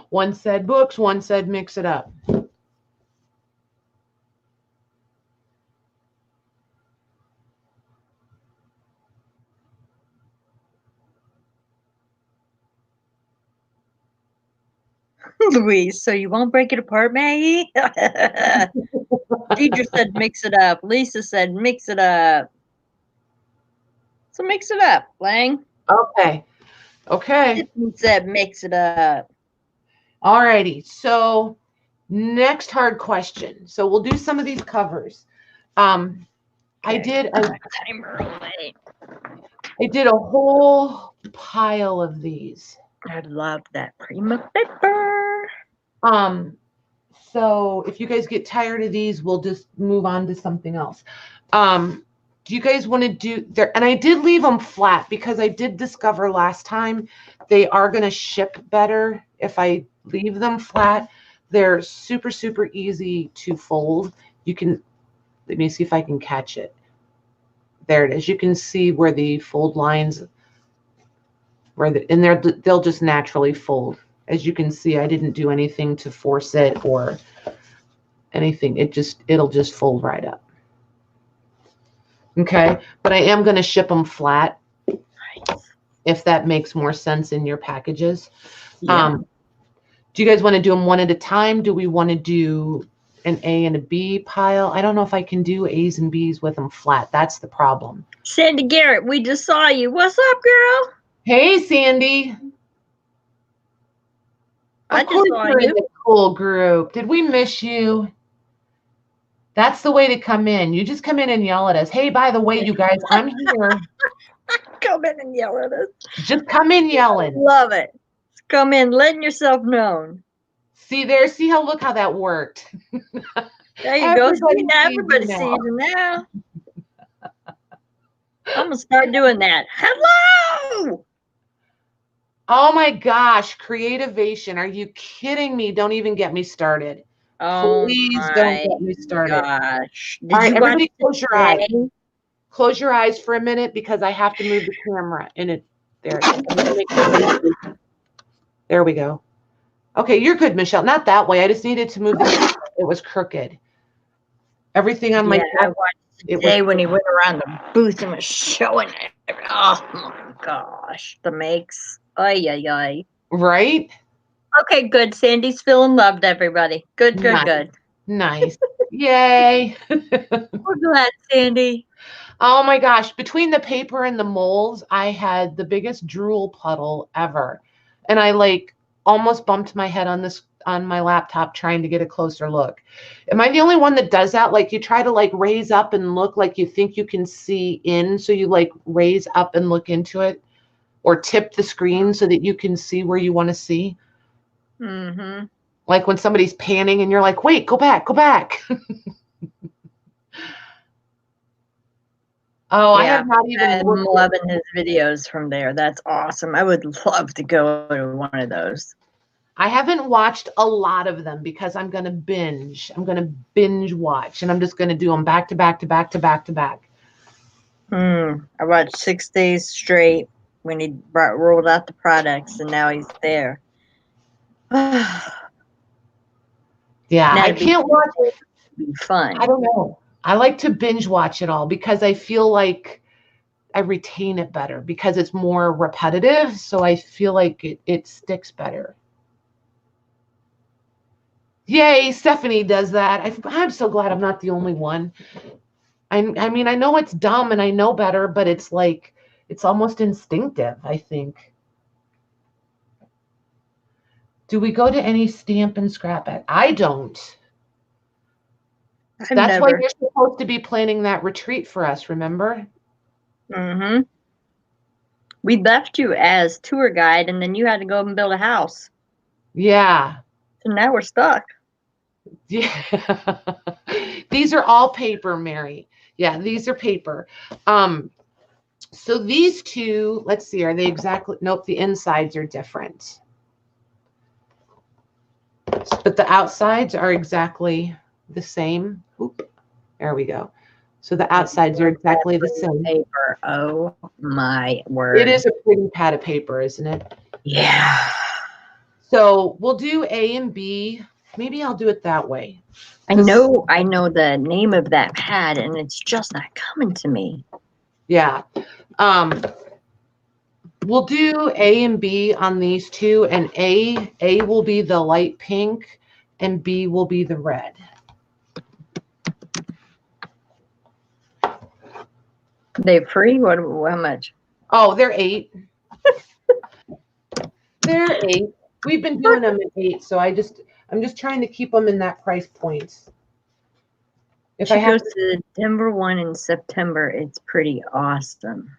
One said books, one said mix it up. Louise, so you won't break it apart, Maggie? Deidre said mix it up. Lisa said mix it up. So mix it up, Lang. Okay. Tiffany said mix it up. All righty. So next hard question. So we'll do some of these covers. I did a whole pile of these. I love that Prima paper. So if you guys get tired of these, we'll just move on to something else. Do you guys want to do there? And I did leave them flat because I did discover last time they are going to ship better if I leave them flat. They're super, super easy to fold. You can, let me see if I can catch it. There it is. You can see where the fold lines, they'll just naturally fold. As you can see, I didn't do anything to force it or anything. It'll just fold right up. Okay, but I am going to ship them flat, if that makes more sense in your packages. Yeah. Do you guys want to do them one at a time? Do we want to do an A and a B pile? I don't know if I can do A's and B's with them flat. That's the problem. Sandy Garrett, we just saw you. What's up, girl? Hey, Sandy. I Of just course saw you're in you. the cool group. Did we miss you? That's the way to come in. You just come in and yell at us. Hey, by the way, you guys, I'm here. Come in and yell at us. Just come in yelling. Love it. Come in, letting yourself known. See there? See how, look how that worked. There you go. See, now sees everybody you now. sees you now. I'm going to start doing that. Hello! Oh my gosh, Creativation. Are you kidding me? Don't even get me started. Oh Please don't get me started. gosh. All right, Did you everybody watch close your eyes. today? Close your eyes for a minute because I have to move the camera. And it, there it is. I'm gonna make everybody see. There we go. Okay, you're good, Michelle. Not that way. I just needed to move the camera. It was crooked. Everything on my I watched today when he went around the booth and was showing it. Oh my gosh. The makes. Ay, ay, ay. Right? Okay, good. Sandy's feeling loved, everybody. Good, good, Nice. good. Nice. Yay. We're glad, Sandy. Oh my gosh. Between the paper and the molds, I had the biggest drool puddle ever. And I like almost bumped my head on this on my laptop trying to get a closer look. Am I the only one that does that? Like you try to like raise up and look like you think you can see in. So you like raise up and look into it or tip the screen so that you can see where you want to see. Mm-hmm. Like when somebody's panning and you're like, wait, go back, go back. Oh, I have not even I'm looked. loving his videos from there. That's awesome. I would love to go to one of those. I haven't watched a lot of them because I'm going to binge. I'm going to binge watch, and I'm just going to do them back to back to back to back to back. I watched 6 days straight when he rolled out the products, and now he's there. Yeah, I can't watch it. Be fun. I don't know. I like to binge watch it all because I feel like I retain it better because it's more repetitive. So I feel like it sticks better. Yay, Stephanie does that. I'm so glad I'm not the only one. I mean, I know it's dumb and I know better, but it's like, it's almost instinctive, I think. Do we go to any stamp and scrap it? I don't. That's why you're supposed to be planning that retreat for us, remember? Mm-hmm. We left you as tour guide, and then you had to go and build a house. Yeah. So now we're stuck. Yeah. These are all paper, Mary. Yeah, these are paper. So these two, let's see, are they exactly? Nope, the insides are different. But the outsides are exactly the same. Oop, there we go. So the outsides are exactly the same. Paper. Oh my word. It is a pretty pad of paper, isn't it? Yeah. So we'll do A and B. Maybe I'll do it that way. I know the name of that pad, and it's just not coming to me. Yeah. We'll do A and B on these two, and A will be the light pink, and B will be the red. They're free? How much? Oh, they're $8. They're $8. We've been doing them at $8, so I'm just trying to keep them in that price point. If she I have goes to the Denver one in September, it's pretty awesome.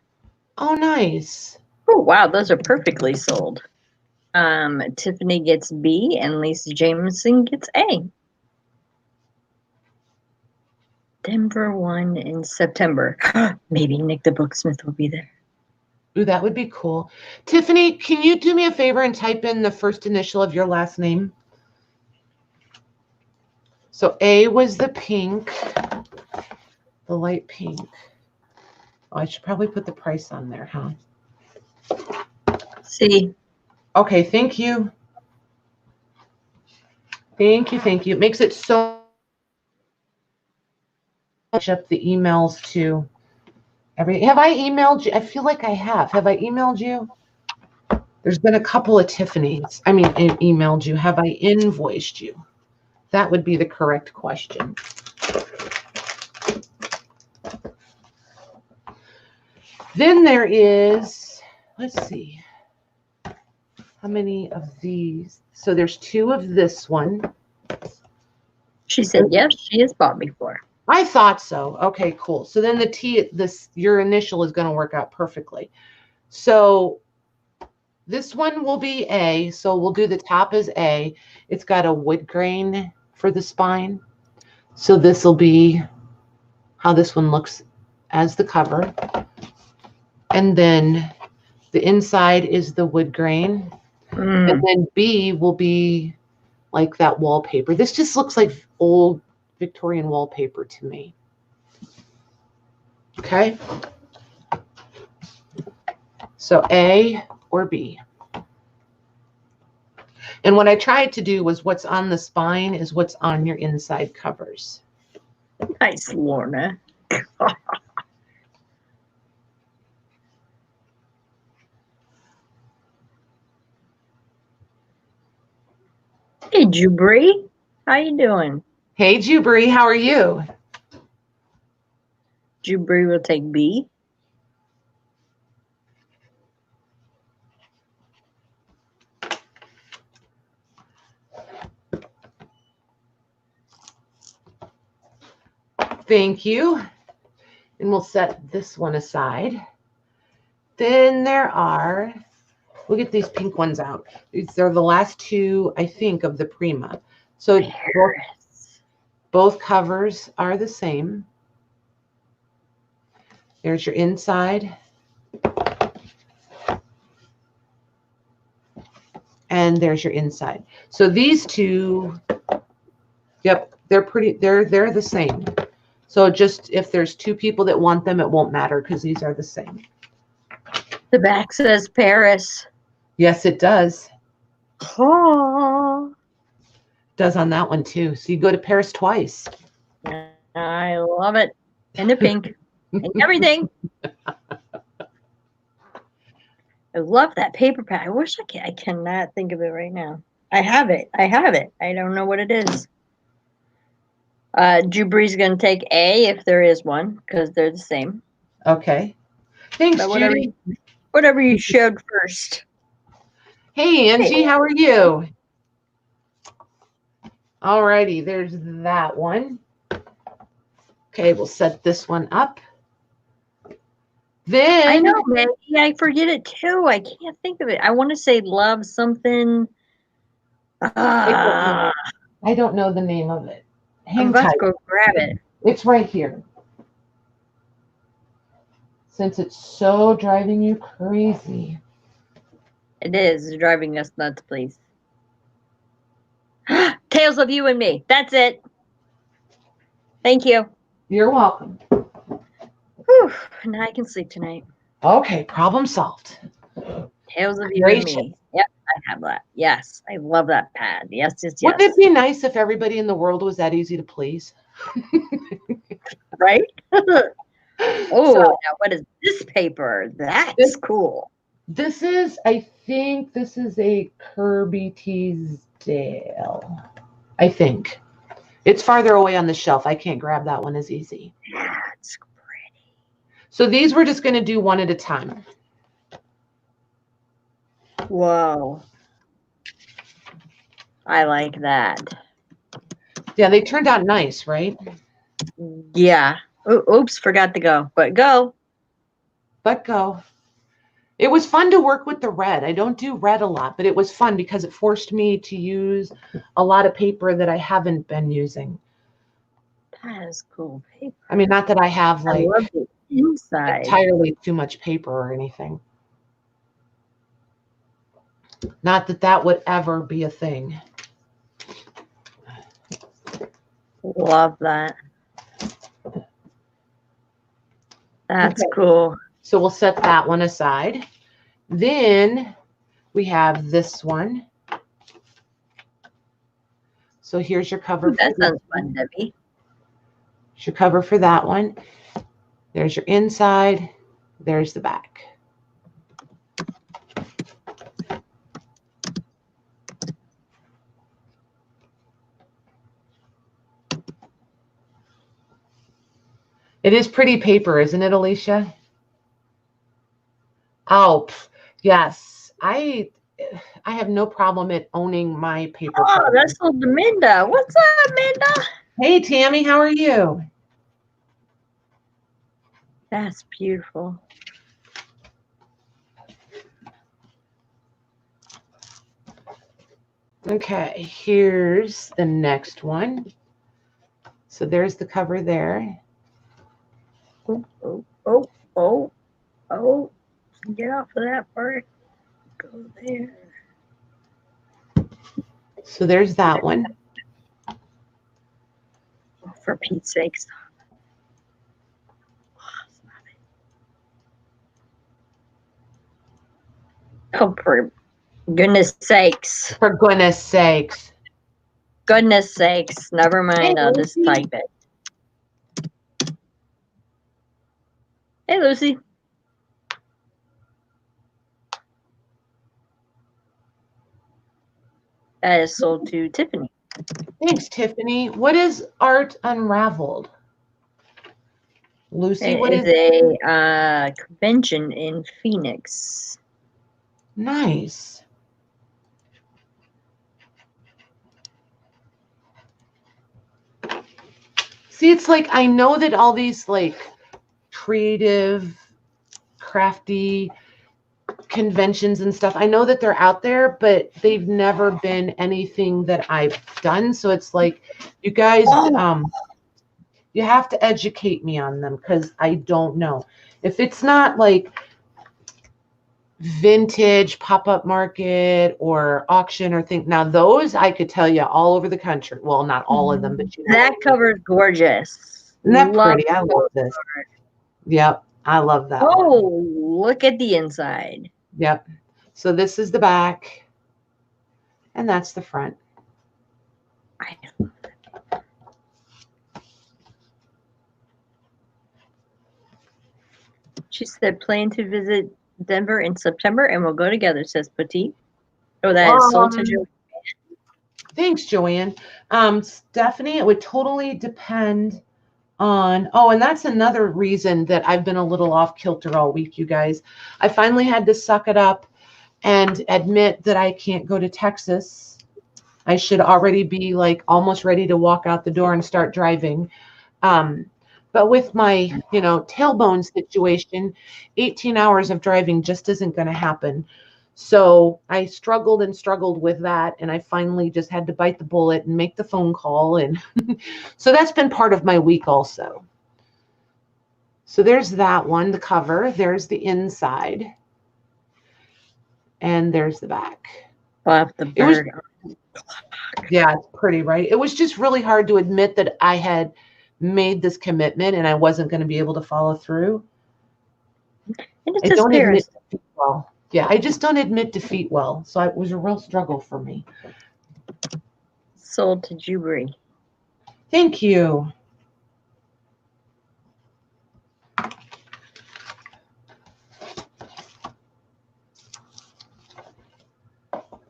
Oh, nice. Oh wow, those are perfectly sold. Tiffany gets B and Lisa Jameson gets A. Denver one in September. Maybe Nick the Booksmith will be there. Ooh, that would be cool. Tiffany, can you do me a favor and type in the first initial of your last name? So A was the pink, the light pink. Oh, I should probably put the price on there, huh? C. Okay, thank you. Thank you. It makes it so much up the emails to every. Have I emailed you? I feel like I have. Have I emailed you? There's been a couple of Tiffany's. I mean, emailed you. Have I invoiced you? That would be the correct question. Then there is, let's see, how many of these? So there's 2 of this one. She said, yes, she has bought before. I thought so. Okay, cool. So then your initial is going to work out perfectly. So this one will be A. So we'll do the top as A. It's got a wood grain for the spine. So this will be how this one looks as the cover. And then the inside is the wood grain. And then B will be like that wallpaper. This just looks like old Victorian wallpaper to me. Okay. So A or B. And what I tried to do was what's on the spine is what's on your inside covers. Nice, Lorna. Hey, Jubri. How you doing? Hey, Jubri, how are you? Jubri will take B. Thank you. And we'll set this one aside. Then we'll get these pink ones out. These are the last 2, I think, of the Prima. So both covers are the same. There's your inside. And there's your inside. So these 2, yep, they're the same. So just if there's 2 people that want them, it won't matter because these are the same. The back says Paris. Yes, it does. Oh. Does on that one too. So you go to Paris twice. I love it. And the pink. And everything. I love that paper pad. I wish I cannot think of it right now. I have it. I don't know what it is. Jubri's going to take A if there is one, because they're the same. Okay. Thanks, Judy. Whatever you showed first. Hey, Angie, how are you? All righty, there's that one. Okay, we'll set this one up. Then I know, Maggie. I forget it too. I can't think of it. I want to say love something. I don't know the name of it. I'm about to go grab it. It's right here. Since it's so driving you crazy. It is driving us nuts, please. Tales of You and Me. That's it. Thank you. You're welcome. Whew, now I can sleep tonight. Okay, problem solved. Tales of You and Me. Yep, I have that. Yes, I love that pad. Yes. Wouldn't it be nice if everybody in the world was that easy to please? Right? Now what is this paper? That's cool. I think this is a Kirby Teasdale. I think. It's farther away on the shelf. I can't grab that one as easy. That's pretty. So these we're just going to do one at a time. Whoa. I like that. Yeah, they turned out nice, right? Yeah. Oops, forgot to go. But go. It was fun to work with the red. I don't do red a lot, but it was fun because it forced me to use a lot of paper that I haven't been using. That is cool paper. I mean, not that I have like I love the inside. entirely too much paper or anything. Not that that would ever be a thing. Love that. That's cool. So we'll set that one aside. Then we have this one. So here's your cover. That sounds fun, Debbie. Here's your cover for that one. There's your inside. There's the back. It is pretty paper, isn't it, Alicia? Oh, yes. I have no problem at owning my paper. Oh, that's old Minda. What's up, Minda? Hey, Tammy, how are you? That's beautiful. Okay, here's the next one. So there's the cover there. Oh. Get off of that part. Go there. So there's that one. Oh, for Pete's sakes. Oh, for goodness sakes. For goodness sakes. Goodness sakes. Never mind. Hey, I'll just type it. Hey, Lucy. That is sold to Tiffany. Thanks, Tiffany. What is Art Unraveled? Lucy, what is it? A convention in Phoenix. Nice. See, it's like I know that all these like creative, crafty conventions and stuff, I know that they're out there, but they've never been anything that I've done. So it's like, you guys, you have to educate me on them because I don't know. If it's not like vintage pop-up market or auction or thing, now those I could tell you all over the country. Well, not all of them, but you know that cover is gorgeous. Isn't that pretty? I love this. Yep, I love that. Oh, look at the inside. Yep. So this is the back, and that's the front. I love it. She said, plan to visit Denver in September, and we'll go together, says Petite. Oh, that is sold to Joanne. Thanks, Joanne. Stephanie, it would totally depend on, and that's another reason that I've been a little off kilter all week, you guys. I finally had to suck it up and admit that I can't go to Texas. I should already be like almost ready to walk out the door and start driving. But with my, tailbone situation, 18 hours of driving just isn't going to happen. So I struggled with that. And I finally just had to bite the bullet and make the phone call. And so that's been part of my week also. So there's that one, the cover. There's the inside. And there's the back. The bird. Yeah, it's pretty, right? It was just really hard to admit that I had made this commitment and I wasn't going to be able to follow through. I don't admit defeat well. Yeah, I just don't admit defeat well. So it was a real struggle for me. Sold to Jubary. Thank you.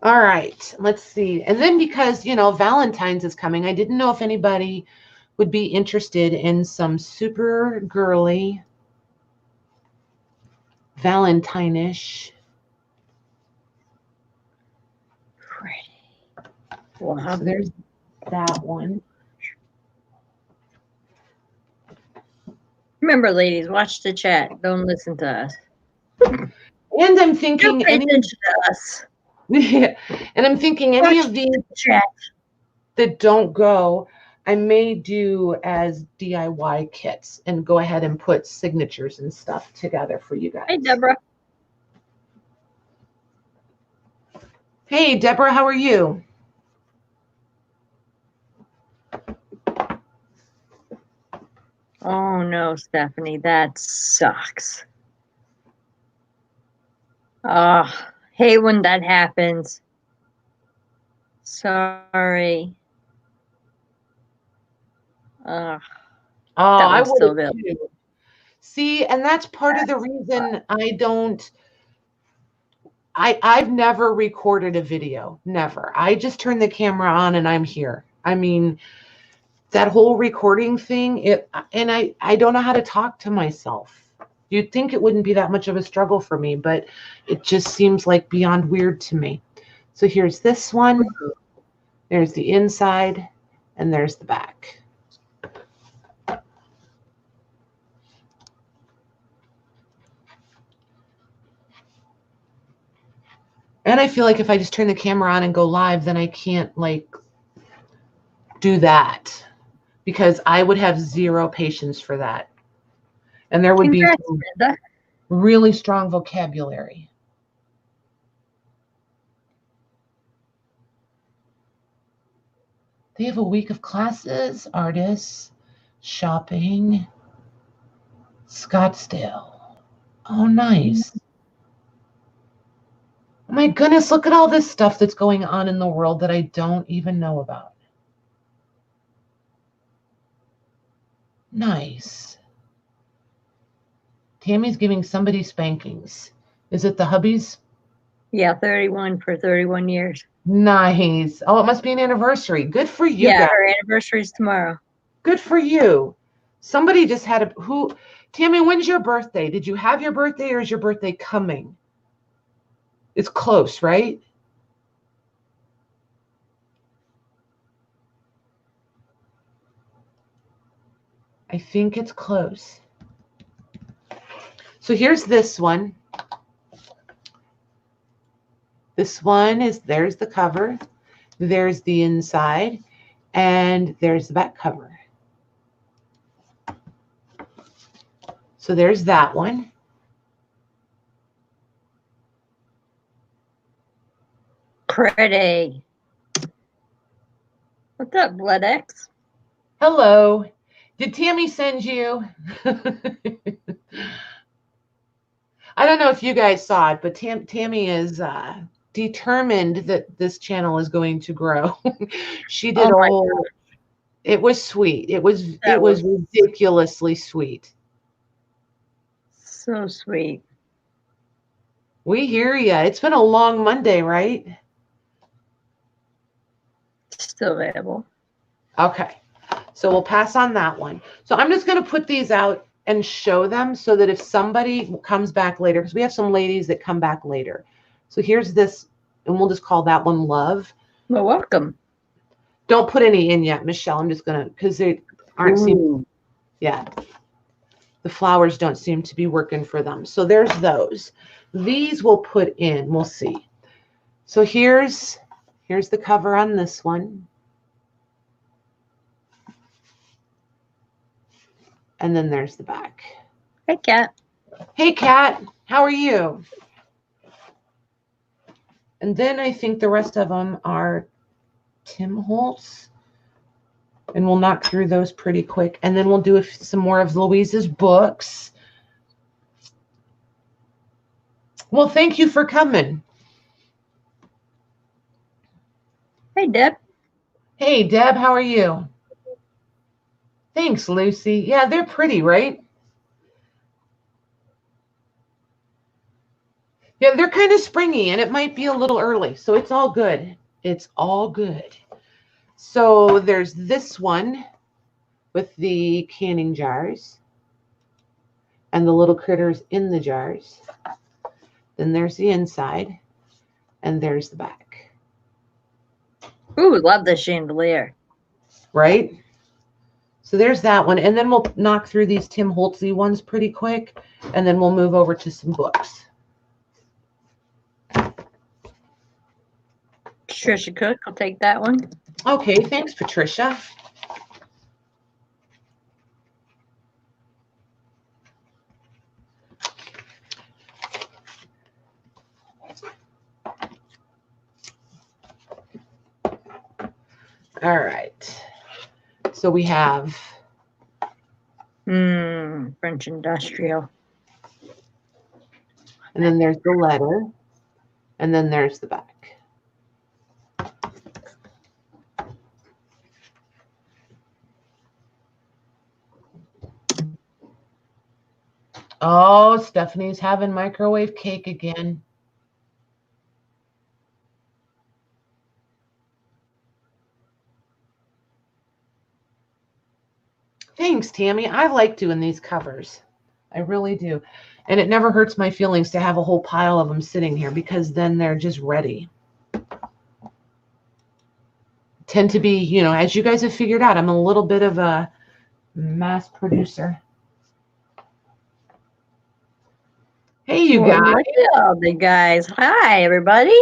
All right, let's see. And then because, Valentine's is coming, I didn't know if anybody would be interested in some super girly Valentine-ish. Pretty. Wow. So there's that one. Remember, ladies, watch the chat. Don't listen to us. And I'm thinking Don't pay attention to us. Yeah. And I'm thinking any of these that don't go, I may do as DIY kits and go ahead and put signatures and stuff together for you guys. Hey, Deborah. Hey, Deborah, how are you? Oh, no, Stephanie, that sucks. Oh, hate when that happens. Sorry. I would too. See, and that's part of the reason I've never recorded a video. Never. I just turn the camera on and I'm here. I mean, that whole recording thing, I don't know how to talk to myself. You'd think it wouldn't be that much of a struggle for me, but it just seems like beyond weird to me. So here's this one. There's the inside, and there's the back. And I feel like if I just turn the camera on and go live, then I can't like do that because I would have zero patience for that. And there would be really strong vocabulary. They have a week of classes, artists, shopping, Scottsdale. Oh, nice. Oh my goodness, look at all this stuff that's going on in the world that I don't even know about. Nice. Tammy's giving somebody spankings. Is it the hubbies? Yeah, 31 for 31 years. Nice. Oh, it must be an anniversary. Good for you guys. Her anniversary is tomorrow. Good for you. Somebody just had Tammy, when's your birthday? Did you have your birthday or is your birthday coming? It's close, right? I think it's close. So here's this one. This one there's the cover, there's the inside, and there's the back cover. So there's that one. Pretty. What's up, Blood X? Hello. Did Tammy send you? I don't know if you guys saw it, but Tammy is determined that this channel is going to grow. She did a whole. It was sweet. It was ridiculously sweet. So sweet. We hear you. It's been a long Monday, right? Still available. Okay. So we'll pass on that one. So I'm just going to put these out and show them so that if somebody comes back later, because we have some ladies that come back later. So here's this, and we'll just call that one Love. Well, welcome. Don't put any in yet, Michelle. I'm just going to, because they aren't seeing, yeah. The flowers don't seem to be working for them. So there's those. These we'll put in. We'll see. So here's the cover on this one. And then there's the back. Hey, Kat. Hey, Kat. How are you? And then I think the rest of them are Tim Holtz. And we'll knock through those pretty quick. And then we'll do some more of Louise's books. Well, thank you for coming. Hey, Deb. Hey, Deb. How are you? Thanks, Lucy. Yeah, they're pretty, right? Yeah, they're kind of springy, and it might be a little early, so it's all good. It's all good. So there's this one with the canning jars and the little critters in the jars. Then there's the inside, and there's the back. Ooh, love the chandelier. Right? So there's that one. And then we'll knock through these Tim Holtzy ones pretty quick, and then we'll move over to some books. Patricia Cook, I'll take that one. Okay, thanks, Patricia. All right. So we have French Industrial. And then there's the letter. And then there's the back. Oh, Stephanie's having microwave cake again. Thanks, Tammy. I like doing these covers. I really do. And it never hurts my feelings to have a whole pile of them sitting here because then they're just ready. Tend to be, you know, as you guys have figured out, I'm a little bit of a mass producer. Hey, you guys. Hello, the guys. Hi, everybody.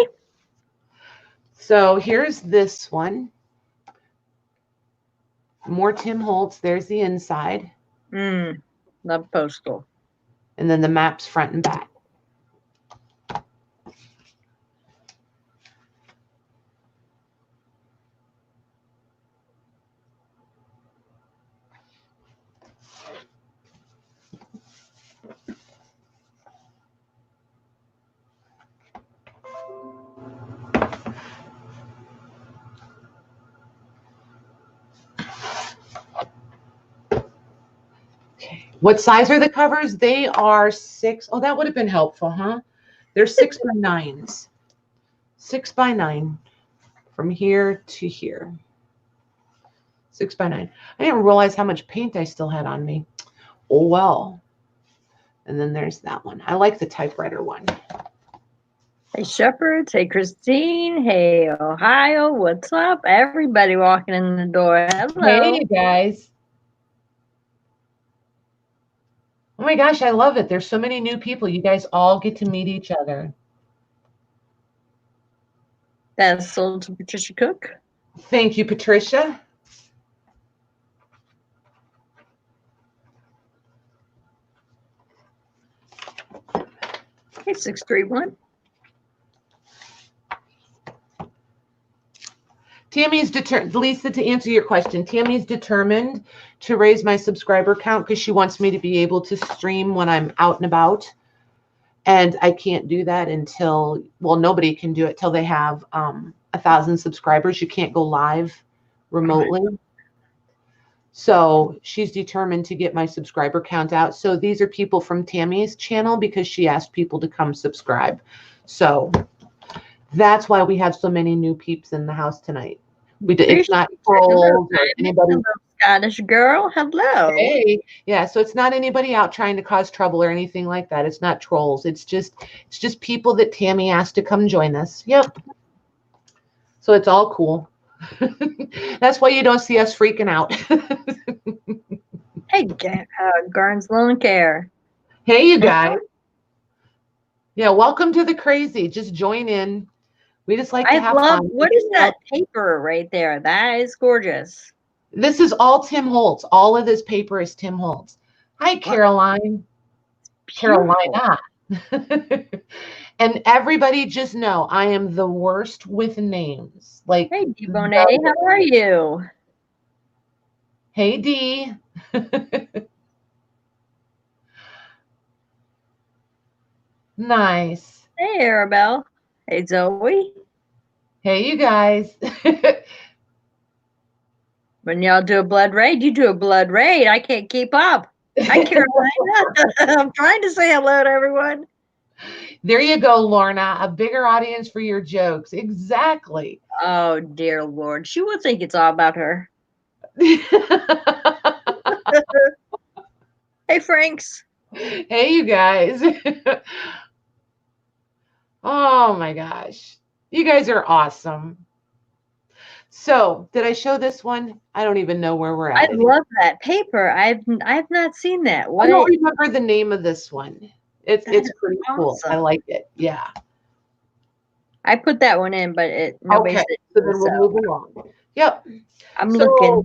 So here's this one. More Tim Holtz. There's the inside. Love postal. And then the maps front and back. What size are the covers? They are 6. Oh, that would have been helpful, huh? They're 6 by 9s. 6 by 9 from here to here. 6 by 9. I didn't realize how much paint I still had on me. Oh, well. And then there's that one. I like the typewriter one. Hey, Shepherds. Hey, Christine. Hey, Ohio. What's up? Everybody walking in the door. Hello. Hey, guys. Oh my gosh, I love it. There's so many new people. You guys all get to meet each other. That's sold to Patricia Cook. Thank you, Patricia. Hey, 631. Tammy's determined, Lisa, to answer your question, Tammy's determined to raise my subscriber count because she wants me to be able to stream when I'm out and about. And I can't do that until, well, nobody can do it till they have 1,000 subscribers. You can't go live remotely. Right. So she's determined to get my subscriber count out. So these are people from Tammy's channel because she asked people to come subscribe. So that's why we have so many new peeps in the house tonight. It's not trolls or anybody. Scottish girl, hello. Hey, yeah. So it's not anybody out trying to cause trouble or anything like that. It's not trolls. It's just people that Tammy asked to come join us. Yep. So it's all cool. That's why you don't see us freaking out. Hey, Garn's Lawn Care. Hey, you guys. Yeah, welcome to the crazy. Just join in. We just like to have fun. What is that paper right there? That is gorgeous. This is all Tim Holtz. All of this paper is Tim Holtz. Hi, Caroline. Carolina. And everybody just know I am the worst with names. Like, hey, Debonet, how are you? Hey, Dee. Nice. Hey, Arabelle. Hey, Zoe. Hey, you guys. When y'all do a blood raid, you do a blood raid. I can't keep up. Hi, Carolina. I'm trying to say hello to everyone. There you go, Lorna. A bigger audience for your jokes. Exactly. Oh, dear Lord. She would think it's all about her. Hey, Franks. Hey, you guys. Oh, my gosh. You guys are awesome. So, did I show this one? I don't even know where we're at. I love that paper. I've not seen that. I don't remember the name of this one. It's pretty cool. Awesome. I like it. Yeah. I put that one in, but nobody said so then we'll move along. Yep. I'm looking.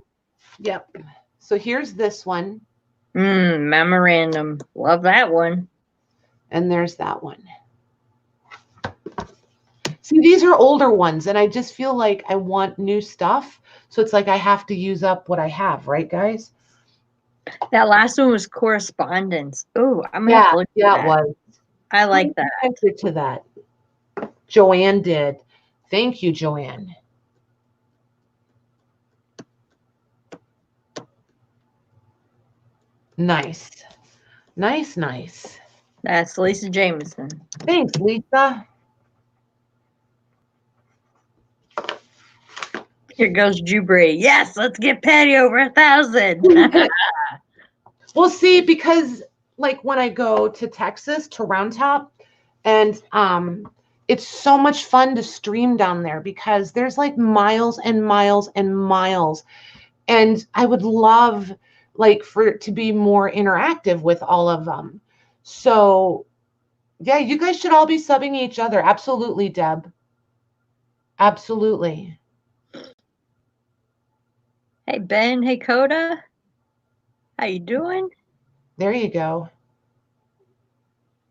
Yep. So here's this one. Memorandum. Love that one. And there's that one. See, these are older ones, and I just feel like I want new stuff. So it's like I have to use up what I have, right, guys? That last one was correspondence. Oh, I'm gonna have to look at that. It was. I like that. Answer to that. Joanne did. Thank you, Joanne. Nice. Nice, nice. That's Lisa Jameson. Thanks, Lisa. Here goes Jubray. Yes, let's get Patty over 1,000. Well, see, because like when I go to Texas, to Round Top, and it's so much fun to stream down there because there's like miles and miles and miles. And I would love like for it to be more interactive with all of them. So yeah, you guys should all be subbing each other. Absolutely, Deb. Absolutely. Hey, Ben. Hey, Coda. How you doing? There you go.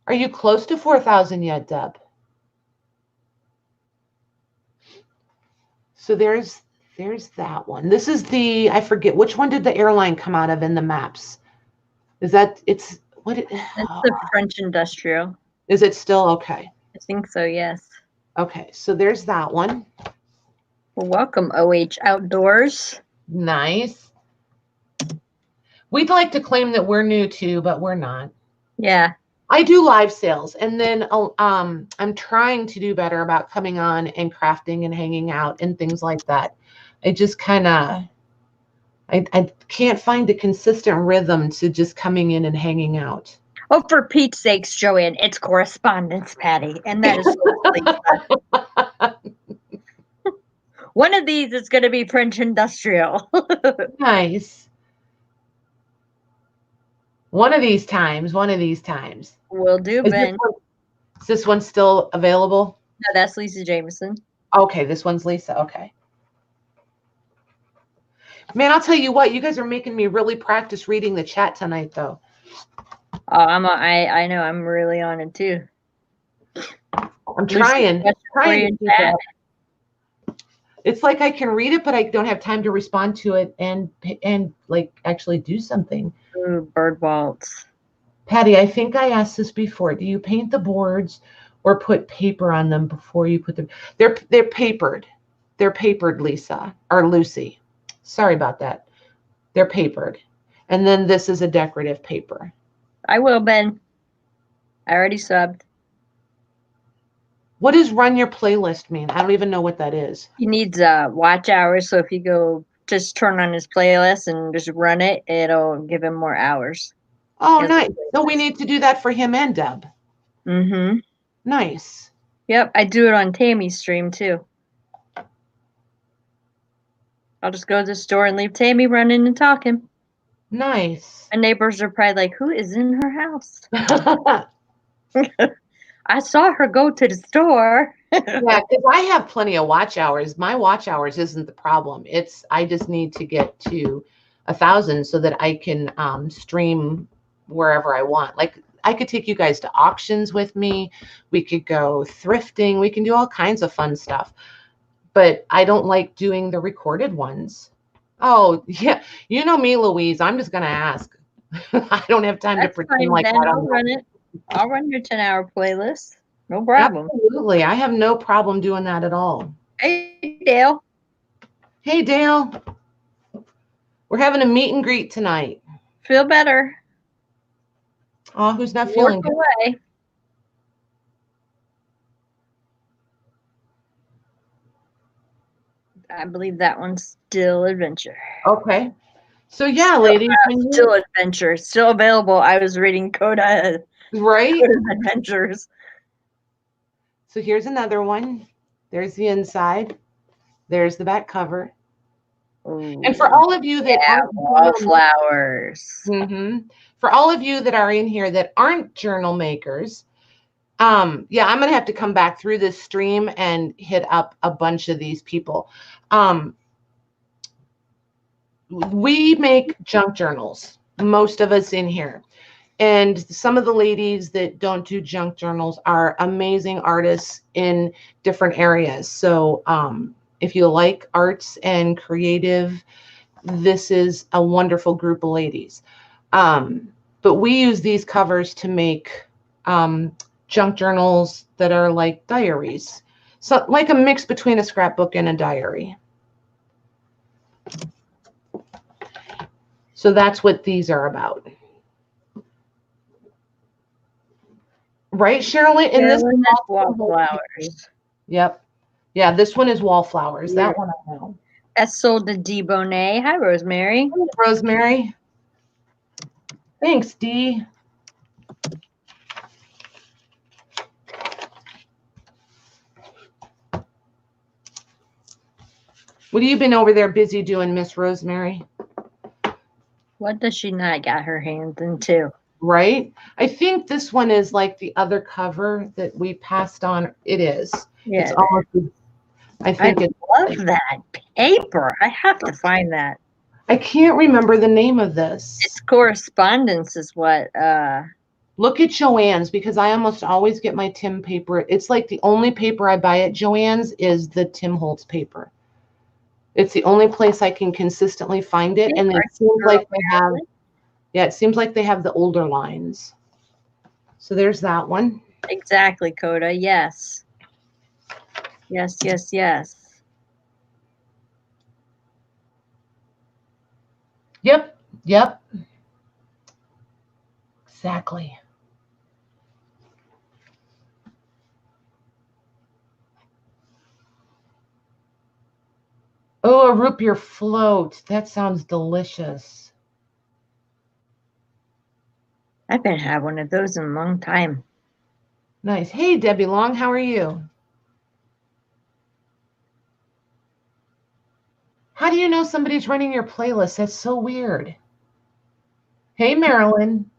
Are you close to 4,000 yet, Deb? So there's that one. This is the, I forget, which one did the airline come out of in the maps? Is that, it's, what? It's the French Industrial. Is it still? Okay. I think so, yes. Okay, so there's that one. Well, welcome, OH Outdoors. Nice. We'd like to claim that we're new too, but we're not. Yeah. I do live sales, and then I'm trying to do better about coming on and crafting and hanging out and things like that. I just kind of, I can't find a consistent rhythm to just coming in and hanging out. Oh, for Pete's sakes, Joanne, it's correspondence, Patty, and that is so one of these is going to be French Industrial. Nice. One of these times. Will do, Ben. Is this one still available? No, that's Lisa Jameson. Okay, this one's Lisa. Okay. Man, I'll tell you what, you guys are making me really practice reading the chat tonight, though. Oh, I know, I'm really on it too. I'm trying to do that. It's like I can read it, but I don't have time to respond to it and like actually do something. Ooh, bird waltz. Patty, I think I asked this before. Do you paint the boards or put paper on them before you put them? They're papered. They're papered, Lisa or Lucy. Sorry about that. They're papered. And then this is a decorative paper. I will, Ben. I already subbed. What does run your playlist mean? I don't even know what that is. He needs watch hours, so if you go just turn on his playlist and just run it, it'll give him more hours. Oh, nice. So we need to do that for him and Deb. Mm-hmm. Nice. Yep, I do it on Tammy's stream too. I'll just go to the store and leave Tammy running and talking. Nice. My neighbors are probably like, who is in her house? I saw her go to the store. Yeah, because I have plenty of watch hours. My watch hours isn't the problem. I just need to get to 1,000 so that I can stream wherever I want. Like I could take you guys to auctions with me. We could go thrifting. We can do all kinds of fun stuff. But I don't like doing the recorded ones. Oh, yeah. You know me, Louise. I'm just going to ask. I don't have time to pretend like that. I'll run it. I'll run your 10-hour playlist. No problem. Absolutely. I have no problem doing that at all. Hey, Dale. Hey, Dale. We're having a meet and greet tonight. Feel better. Oh, who's not feeling good? Away. I believe that one's still Adventure. Okay. So yeah, ladies. Still Adventure. Still available. I was reading Coda. Right? Coda's Adventures. So here's another one. There's the inside. There's the back cover. Ooh. And for all of you that aren't wallflowers. For all of you that are in here that aren't journal makers, yeah, I'm gonna have to come back through this stream and hit up a bunch of these people. We make junk journals, most of us in here. And some of the ladies that don't do junk journals are amazing artists in different areas. So if you like arts and creative, this is a wonderful group of ladies. But we use these covers to make junk journals that are like diaries. So like a mix between a scrapbook and a diary. So that's what these are about. Right, Sherilyn? And this is wallflowers. Yep. Yeah, this one is wallflowers. Yeah. That one I know. Essel de Debonet. Hi, Rosemary. Hey, Rosemary. Thanks, Dee. What have you been over there busy doing, Miss Rosemary? What does she not got her hands into? Right? I think this one is like the other cover that we passed on. It is. Yeah, it's almost. I think I love that paper. I have to find that. I can't remember the name of this. It's correspondence is what. Look at Joann's, because I almost always get my Tim paper. It's like the only paper I buy at Joann's is the Tim Holtz paper. It's the only place I can consistently find it, and it seems like they have. Yeah, it seems like they have the older lines. So there's that one. Exactly, Coda. Yes. Yes, yes, yes. Yep, yep. Exactly. Oh, a root beer float. That sounds delicious. I haven't had one of those in a long time. Nice. Hey, Debbie Long, how are you? How do you know somebody's running your playlist? That's so weird. Hey, Marilyn.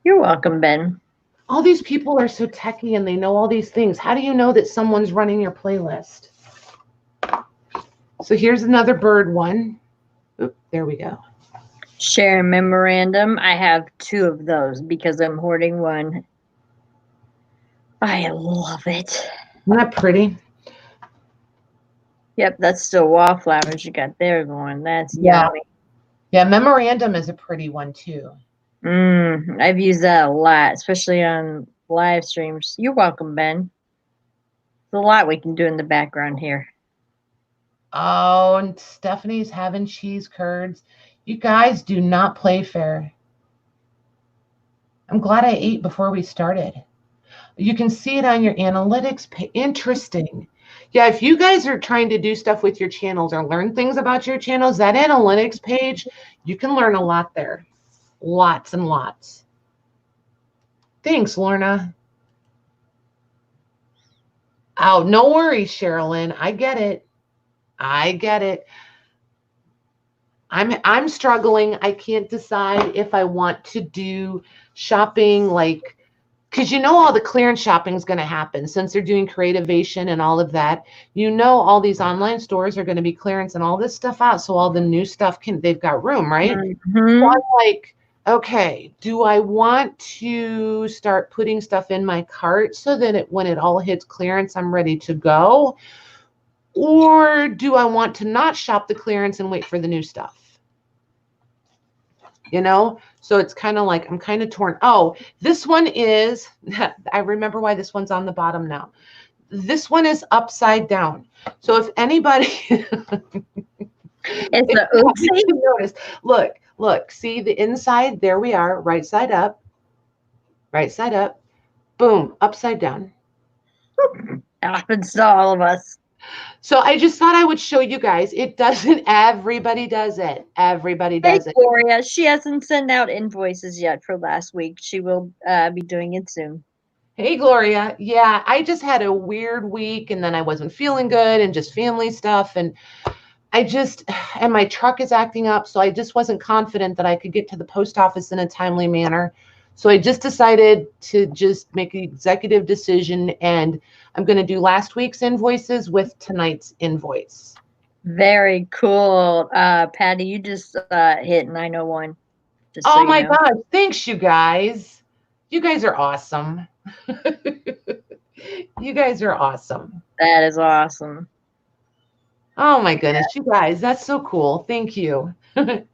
You're welcome, Ben. All these people are so techie and they know all these things. How do you know that someone's running your playlist? So here's another bird one. Oop, there we go. Share memorandum. I have 2 of those because I'm hoarding one. I love it. Isn't that pretty? Yep, that's still wallflowers you got there going. That's yummy. Yeah, memorandum is a pretty one too. I've used that a lot, especially on live streams. You're welcome, Ben. There's a lot we can do in the background here. Oh, and Stephanie's having cheese curds. You guys do not play fair. I'm glad I ate before we started. You can see it on your analytics page. Interesting. Yeah, if you guys are trying to do stuff with your channels or learn things about your channels, that analytics page, you can learn a lot there. Lots and lots. Thanks, Lorna. Oh, no worries, Sherilyn. I get it. I get it. I'm struggling. I can't decide if I want to do shopping like, because you know all the clearance shopping is going to happen since they're doing creativation and all of that. You know all these online stores are going to be clearance and all this stuff out, so all the new stuff they've got room, right? Mm-hmm. So I'm like, okay, do I want to start putting stuff in my cart so that when it all hits clearance, I'm ready to go? Or do I want to not shop the clearance and wait for the new stuff? You know, so it's kind of like I'm kind of torn. Oh, this one is, I remember why this one's on the bottom now. This one is upside down. So if anybody, it's a oopsie. Notice, look, see the inside, there we are, right side up, boom, upside down. Happens to all of us. So I just thought I would show you guys. It doesn't, everybody does it. Everybody does it. Gloria, she hasn't sent out invoices yet for last week. She will be doing it soon. Hey, Gloria. Yeah, I just had a weird week and then I wasn't feeling good and just family stuff. And and my truck is acting up. So I just wasn't confident that I could get to the post office in a timely manner. So I just decided to just make an executive decision, and I'm going to do last week's invoices with tonight's invoice. Very cool. Patty, you just hit 901. Oh my God. Thanks, you guys. You guys are awesome. You guys are awesome. That is awesome. Oh my goodness, you guys, that's so cool. Thank you.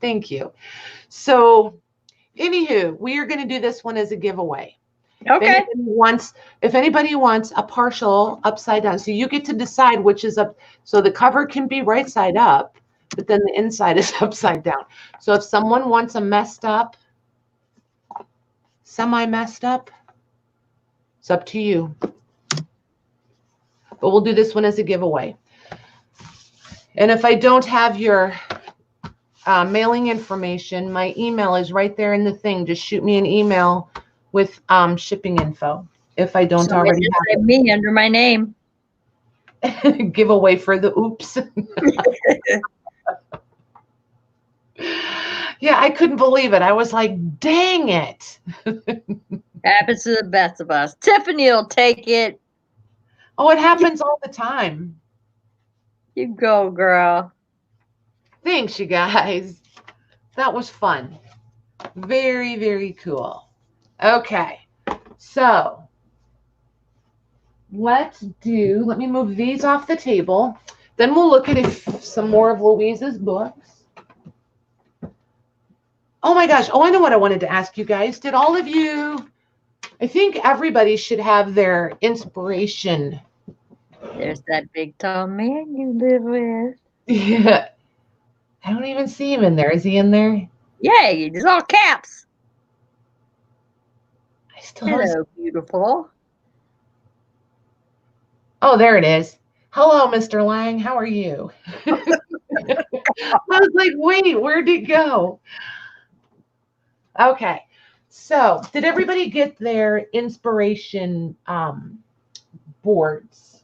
Thank you. So anywho, we are going to do this one as a giveaway. Okay. If anybody wants a partial upside down, so you get to decide which is up. So the cover can be right side up, but then the inside is upside down. So if someone wants a messed up, semi-messed up, it's up to you. But we'll do this one as a giveaway. And if I don't have your mailing information, my email is right there in the thing. Just shoot me an email with shipping info if I don't already have it. Me under my name. Giveaway for the oops. Yeah, I couldn't believe it. I was like, dang it. Happens to the best of us. Tiffany will take it. Oh, it happens all the time. You go, girl. Thanks, you guys. That was fun. Very, very cool. Okay, so let me move these off the table. Then we'll look at some more of Louise's books. Oh my gosh. Oh, I know what I wanted to ask you guys. Did all of you, I think everybody should have their inspiration. There's that big tall man you live with. Yeah. I don't even see him in there. Is he in there? Yay, it's all caps. I still don't Hello, beautiful. Oh, there it is. Hello, Mr. Lang. How are you? I was like, wait, where'd it go? Okay. So did everybody get their inspiration boards?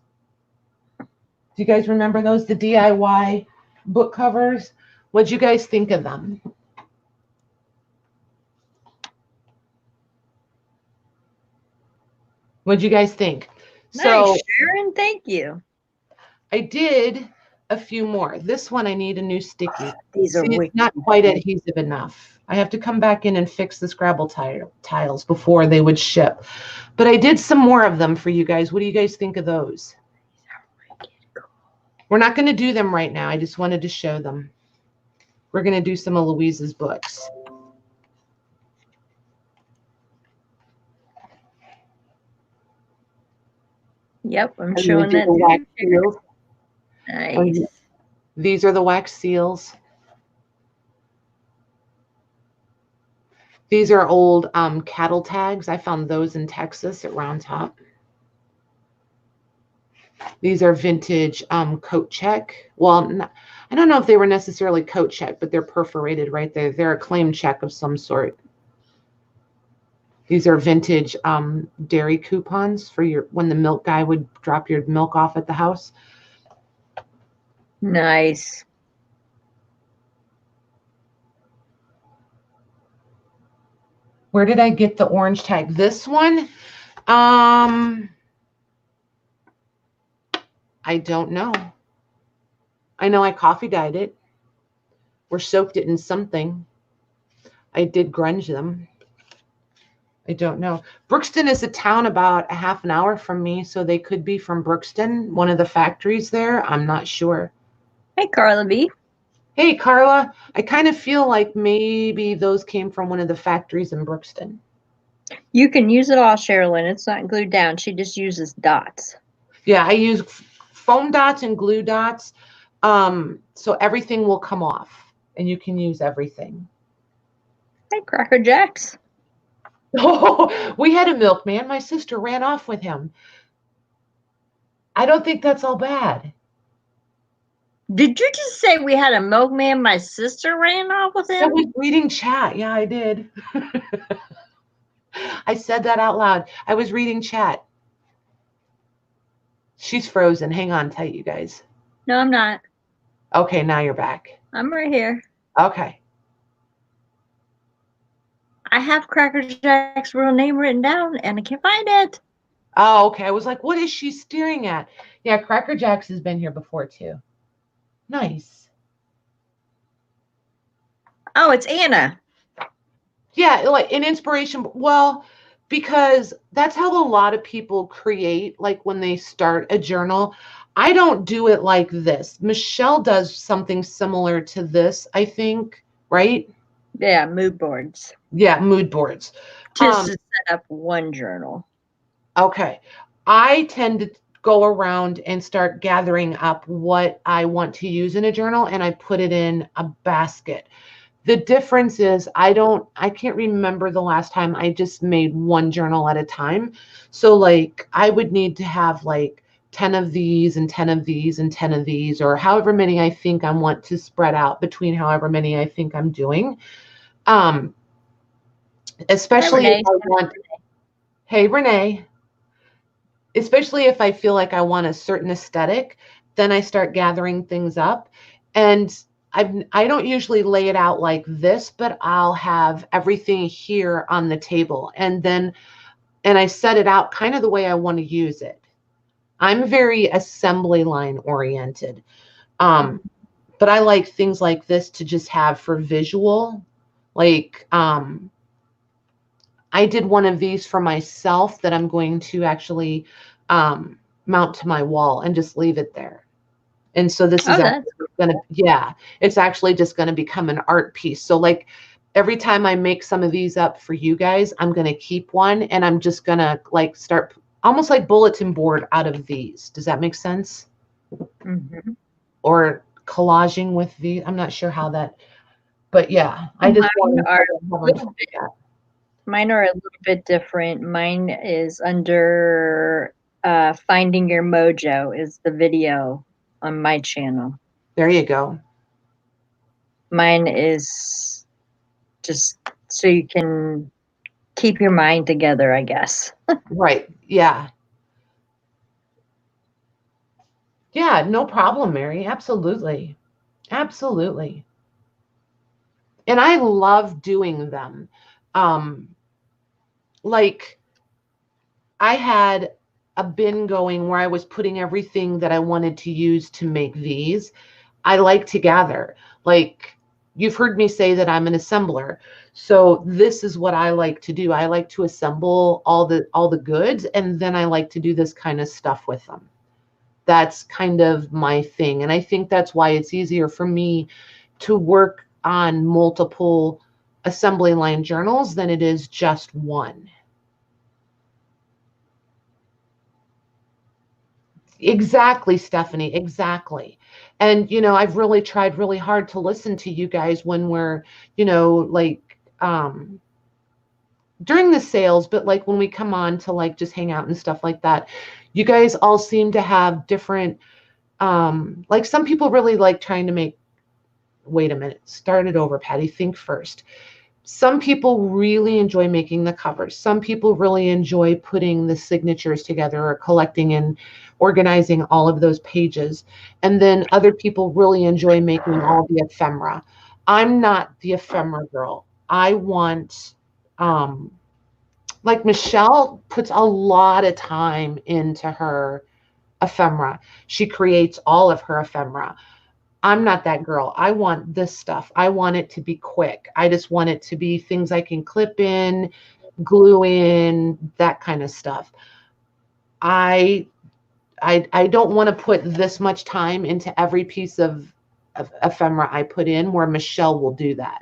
Do you guys remember those? The DIY book covers? What'd you guys think of them? What'd you guys think? Nice, So Sharon. Thank you. I did a few more. This one I need a new sticky. These are it's not quite adhesive enough. I have to come back in and fix the Scrabble tiles before they would ship. But I did some more of them for you guys. What do you guys think of those? We're not going to do them right now. I just wanted to show them. We're going to do some of Louise's books. Yep, I'm showing that. The wax seals. Nice. These are the wax seals. These are old cattle tags. I found those in Texas at Round Top. These are vintage coat check. Well, I don't know if they were necessarily coat check, but they're perforated right there. They're a claim check of some sort. These are vintage dairy coupons for when the milk guy would drop your milk off at the house. Nice. Where did I get the orange tag? This one? I don't know. I know I coffee dyed it or soaked it in something. I did grunge them. I don't know. Brookston is a town about a half an hour from me, so they could be from Brookston, one of the factories there. I'm not sure. Hey, Carla B. Hey, Carla. I kind of feel like maybe those came from one of the factories in Brookston. You can use it all, Sherilyn. It's not glued down. She just uses dots. Yeah, I use foam dots and glue dots, so everything will come off, and you can use everything. Hey, Cracker Jacks. Oh, we had a milkman. My sister ran off with him. I don't think that's all bad. Did you just say we had a milkman? My sister ran off with him? I was reading chat. Yeah, I did. I said that out loud. I was reading chat. She's frozen. Hang on tight, you guys. No, I'm not. Okay, now you're back. I'm right here. Okay. I have Cracker Jack's real name written down, and I can't find it. Oh, okay. I was like, what is she staring at? Yeah, Cracker Jacks has been here before, too. Nice. Oh, it's Anna. Yeah, like an inspiration. Well, because that's how a lot of people create, like when they start a journal. I don't do it like this. Michelle does something similar to this, I think, right? Yeah, mood boards. Yeah, mood boards. Just to set up one journal. Okay. I tend to go around and start gathering up what I want to use in a journal, and I put it in a basket. The difference is I can't remember the last time I just made one journal at a time. So like I would need to have like 10 of these and 10 of these and 10 of these, or however many I think I want to spread out between however many I think I'm doing. Especially if I want, hey, Renee. especially if I feel like I want a certain aesthetic, then I start gathering things up. And I don't usually lay it out like this, but I'll have everything here on the table. And I set it out kind of the way I want to use it. I'm very assembly line oriented. But I like things like this to just have for visual. Like, I did one of these for myself that I'm going to actually mount to my wall and just leave it there. And so this is actually going to, yeah, it's actually just going to become an art piece. So like every time I make some of these up for you guys, I'm going to keep one and I'm just going to like start almost like bulletin board out of these. Does that make sense? Mm-hmm. Or collaging with these. I'm not sure how that, but yeah, I just want to have them do that. Mine are a little bit different. Mine is under Finding Your Mojo is the video on my channel. There you go. Mine is just so you can keep your mind together, I guess. Right. Yeah. Yeah, no problem, Mary. Absolutely. Absolutely. And I love doing them. Like I had a bin going where I was putting everything that I wanted to use to make these. I like to gather. Like you've heard me say that I'm an assembler. So this is what I like to do. I like to assemble all the goods and then I like to do this kind of stuff with them. That's kind of my thing. And I think that's why it's easier for me to work on multiple assembly line journals than it is just one. Exactly, Stephanie, exactly. And, I've really tried really hard to listen to you guys when we're, like, during the sales, but like when we come on to like just hang out and stuff like that, you guys all seem to have different, like some people really like trying to make, wait a minute, start it over, Patty, think first. Some people really enjoy making the covers. Some people really enjoy putting the signatures together or collecting and organizing all of those pages. And then other people really enjoy making all the ephemera. I'm not the ephemera girl. I want, like Michelle puts a lot of time into her ephemera. She creates all of her ephemera. I'm not that girl. I want this stuff. I want it to be quick. I just want it to be things I can clip in, glue in, that kind of stuff. I don't want to put this much time into every piece of ephemera I put in where Michelle will do that.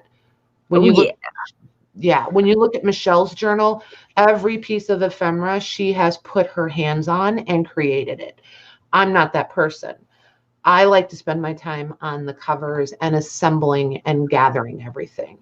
When you look, yeah, when you look at Michelle's journal, every piece of ephemera she has put her hands on and created it. I'm not that person. I like to spend my time on the covers and assembling and gathering everything.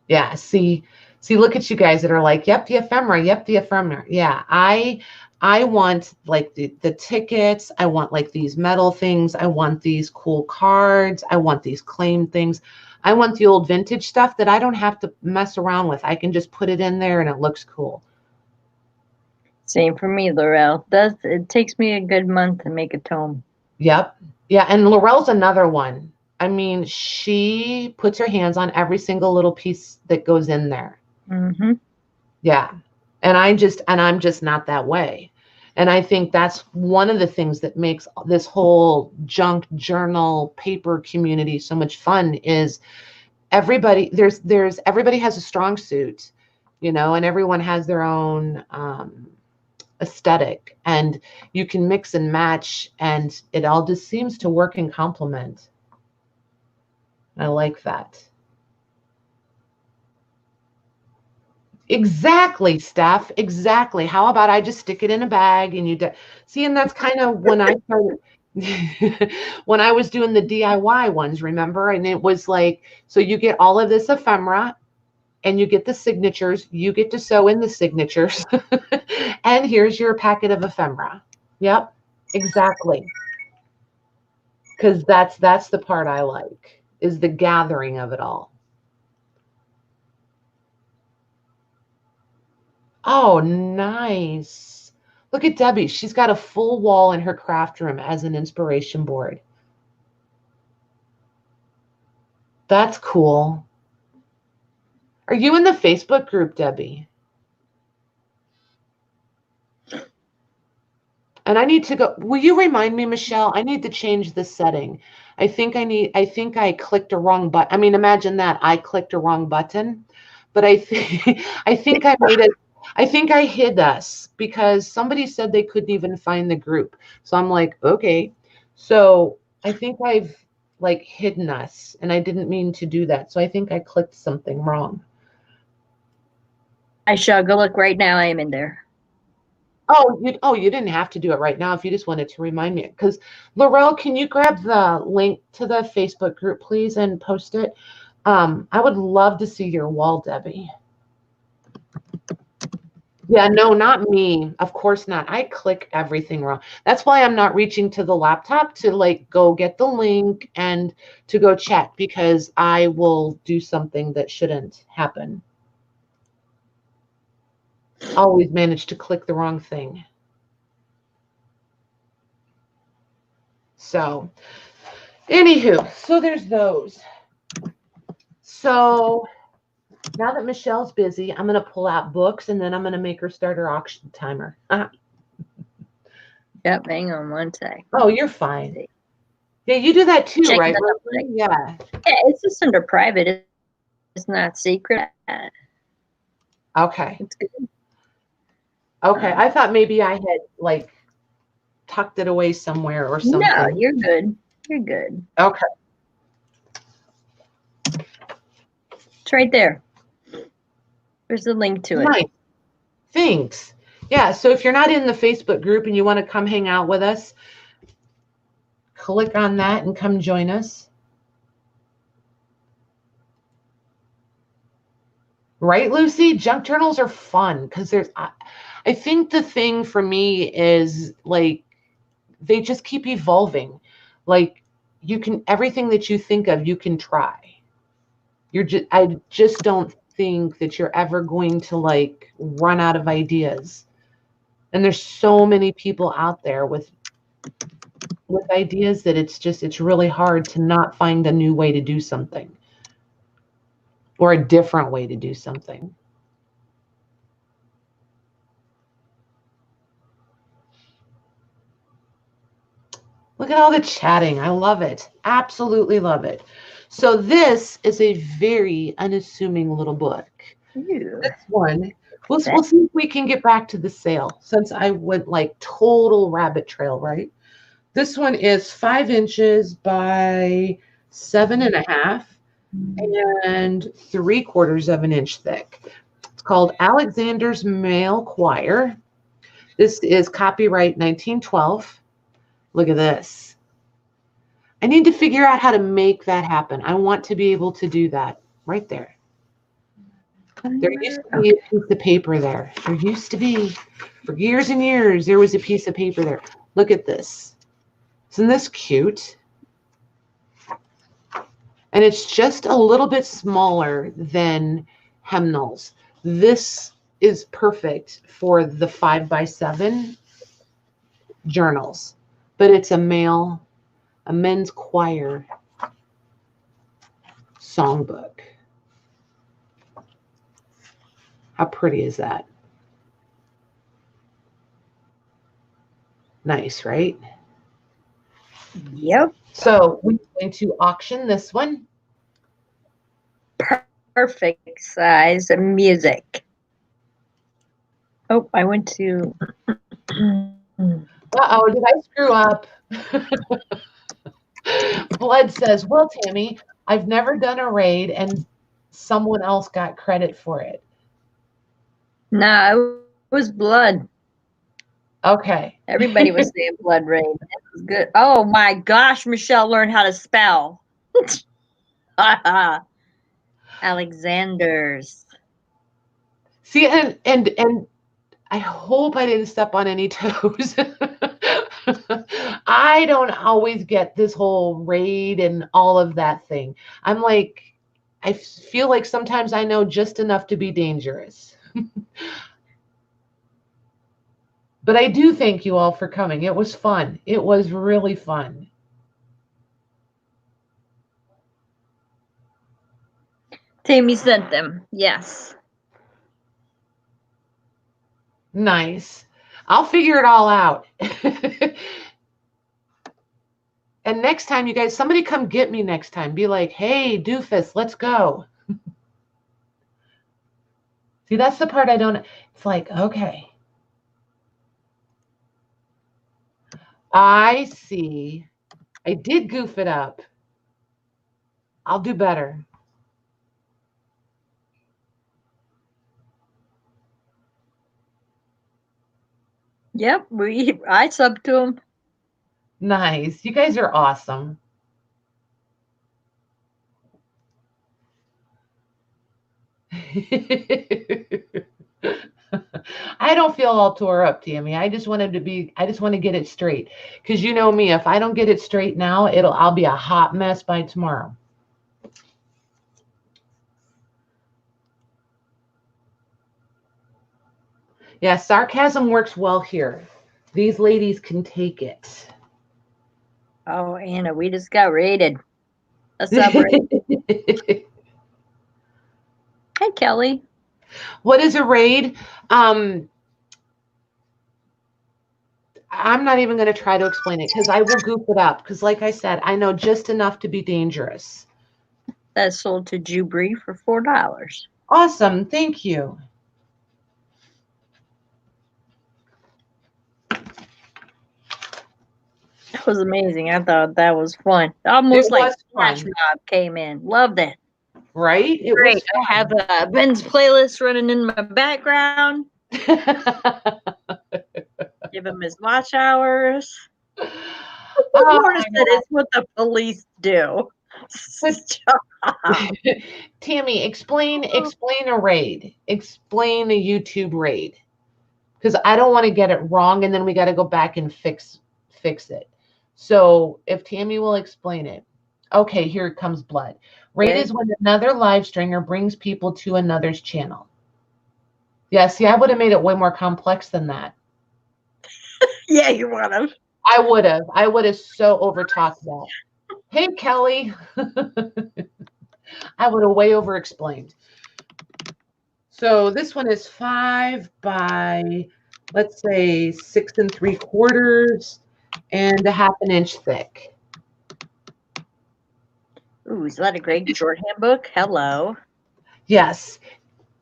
Yeah, see, look at you guys that are like, yep, the ephemera, yep, the ephemera. Yeah, I want like the tickets. I want like these metal things. I want these cool cards. I want these claim things. I want the old vintage stuff that I don't have to mess around with. I can just put it in there and it looks cool. Same for me, Laurel. It takes me a good month to make a tome. Yep. Yeah, and Laurel's another one. I mean, she puts her hands on every single little piece that goes in there. Mm-hmm. Yeah. And I'm just not that way. And I think that's one of the things that makes this whole junk journal paper community so much fun is everybody everybody has a strong suit, and everyone has their own aesthetic, and you can mix and match and it all just seems to work and complement. I like that. Exactly, Steph. Exactly. How about I just stick it in a bag and see, and that's kind of when I started when I was doing the DIY ones, remember? And it was like, so you get all of this ephemera and you get the signatures, you get to sew in the signatures, and here's your packet of ephemera. Yep, exactly. Because that's the part I like, is the gathering of it all. Oh, nice. Look at Debbie. She's got a full wall in her craft room as an inspiration board. That's cool. Are you in the Facebook group, Debbie? And I need to go. Will you remind me, Michelle? I need to change the setting. I think I clicked a wrong button. I mean, imagine that. I clicked a wrong button. But I think I think I hid us because somebody said they couldn't even find the group. So I'm like, okay. So I think I've like hidden us and I didn't mean to do that. So I think I clicked something wrong. I shall go look right now. I am in there. You didn't have to do it right now if you just wanted to remind me. Because Laurel, can you grab the link to the Facebook group, please, and post it? I would love to see your wall, Debbie. Yeah, no, not me. Of course not. I click everything wrong. That's why I'm not reaching to the laptop to like go get the link and to go check because I will do something that shouldn't happen. Always manage to click the wrong thing. So, anywho, so there's those. So now that Michelle's busy, I'm going to pull out books and then I'm going to make her start her auction timer. Yep, hang on one sec. Oh, you're fine. Yeah, you do that too, right? Yeah. Yeah, it's just under private. It's not secret. Okay. It's good. Okay, I thought maybe I had like tucked it away somewhere or something. No, you're good. You're good. Okay. It's right there. There's a link to it. Nice. Thanks. Yeah, so if you're not in the Facebook group and you want to come hang out with us, click on that and come join us. Right, Lucy? Junk journals are fun because I think the thing for me is like they just keep evolving. Like everything that you think of, you can try. I just don't think that you're ever going to like run out of ideas. And there's so many people out there with ideas that it's really hard to not find a new way to do something or a different way to do something. Look at all the chatting. I love it. Absolutely love it. So this is a very unassuming little book. Ew. This one, we'll see if we can get back to the sale since I went like total rabbit trail, right? This one is 5 inches by 7.5 and 3/4 of an inch thick. It's called Alexander's Male Choir. This is copyright 1912. Look at this. I need to figure out how to make that happen. I want to be able to do that right there. There used to be a piece of paper there. There used to be. For years and years, there was a piece of paper there. Look at this. Isn't this cute? And it's just a little bit smaller than hymnals. This is perfect for the 5x7 journals, but it's a men's choir songbook. How pretty is that? Nice, right? Yep. So we're going to auction this one. Perfect size music. Oh, I went to. Uh-oh, did I screw up? Blood says, well, Tammy, I've never done a raid and someone else got credit for it. No, it was blood. Okay. Everybody was saying blood raid. That was good. Oh my gosh, Michelle learned how to spell. Alexander's. See, and I hope I didn't step on any toes. I don't always get this whole raid and all of that thing. I'm like, I feel like sometimes I know just enough to be dangerous. But I do thank you all for coming. It was fun. It was really fun. Tammy sent them. Yes. Nice. I'll figure it all out. And next time, you guys, somebody come get me next time. Be like, hey, doofus, let's go. See, that's the part I don't. It's like, okay. I see. I did goof it up. I'll do better. Yep, I subbed to him. Nice. You guys are awesome. I don't feel all tore up, Tammy. I just want to get it straight. Because you know me, if I don't get it straight now, I'll be a hot mess by tomorrow. Yeah, sarcasm works well here. These ladies can take it. Oh, Anna, we just got raided. A sub-raid. Hi, Kelly. What is a raid? I'm not even going to try to explain it because I will goof it up. Because like I said, I know just enough to be dangerous. That's sold to Jubri for $4. Awesome. Thank you. That was amazing. I thought that was fun. Almost like Flash Mob came in. Loved it. Right? It Great. was fun. I have Ben's playlist running in my background. Give him his watch hours. Laura said it's what the police do. Tammy, explain a raid. Explain a YouTube raid. Because I don't want to get it wrong and then we got to go back and fix it. So if Tammy will explain it. Okay, here comes blood. Raid is when another live streamer brings people to another's channel. Yeah, see, I would have made it way more complex than that. Yeah, you would have. I would have so overtalked that. Hey, Kelly. I would have way over explained. So this one is 5 by, let's say, 6 3/4 and a 1/2 inch thick. Ooh, is that a great shorthand book? Hello. Yes.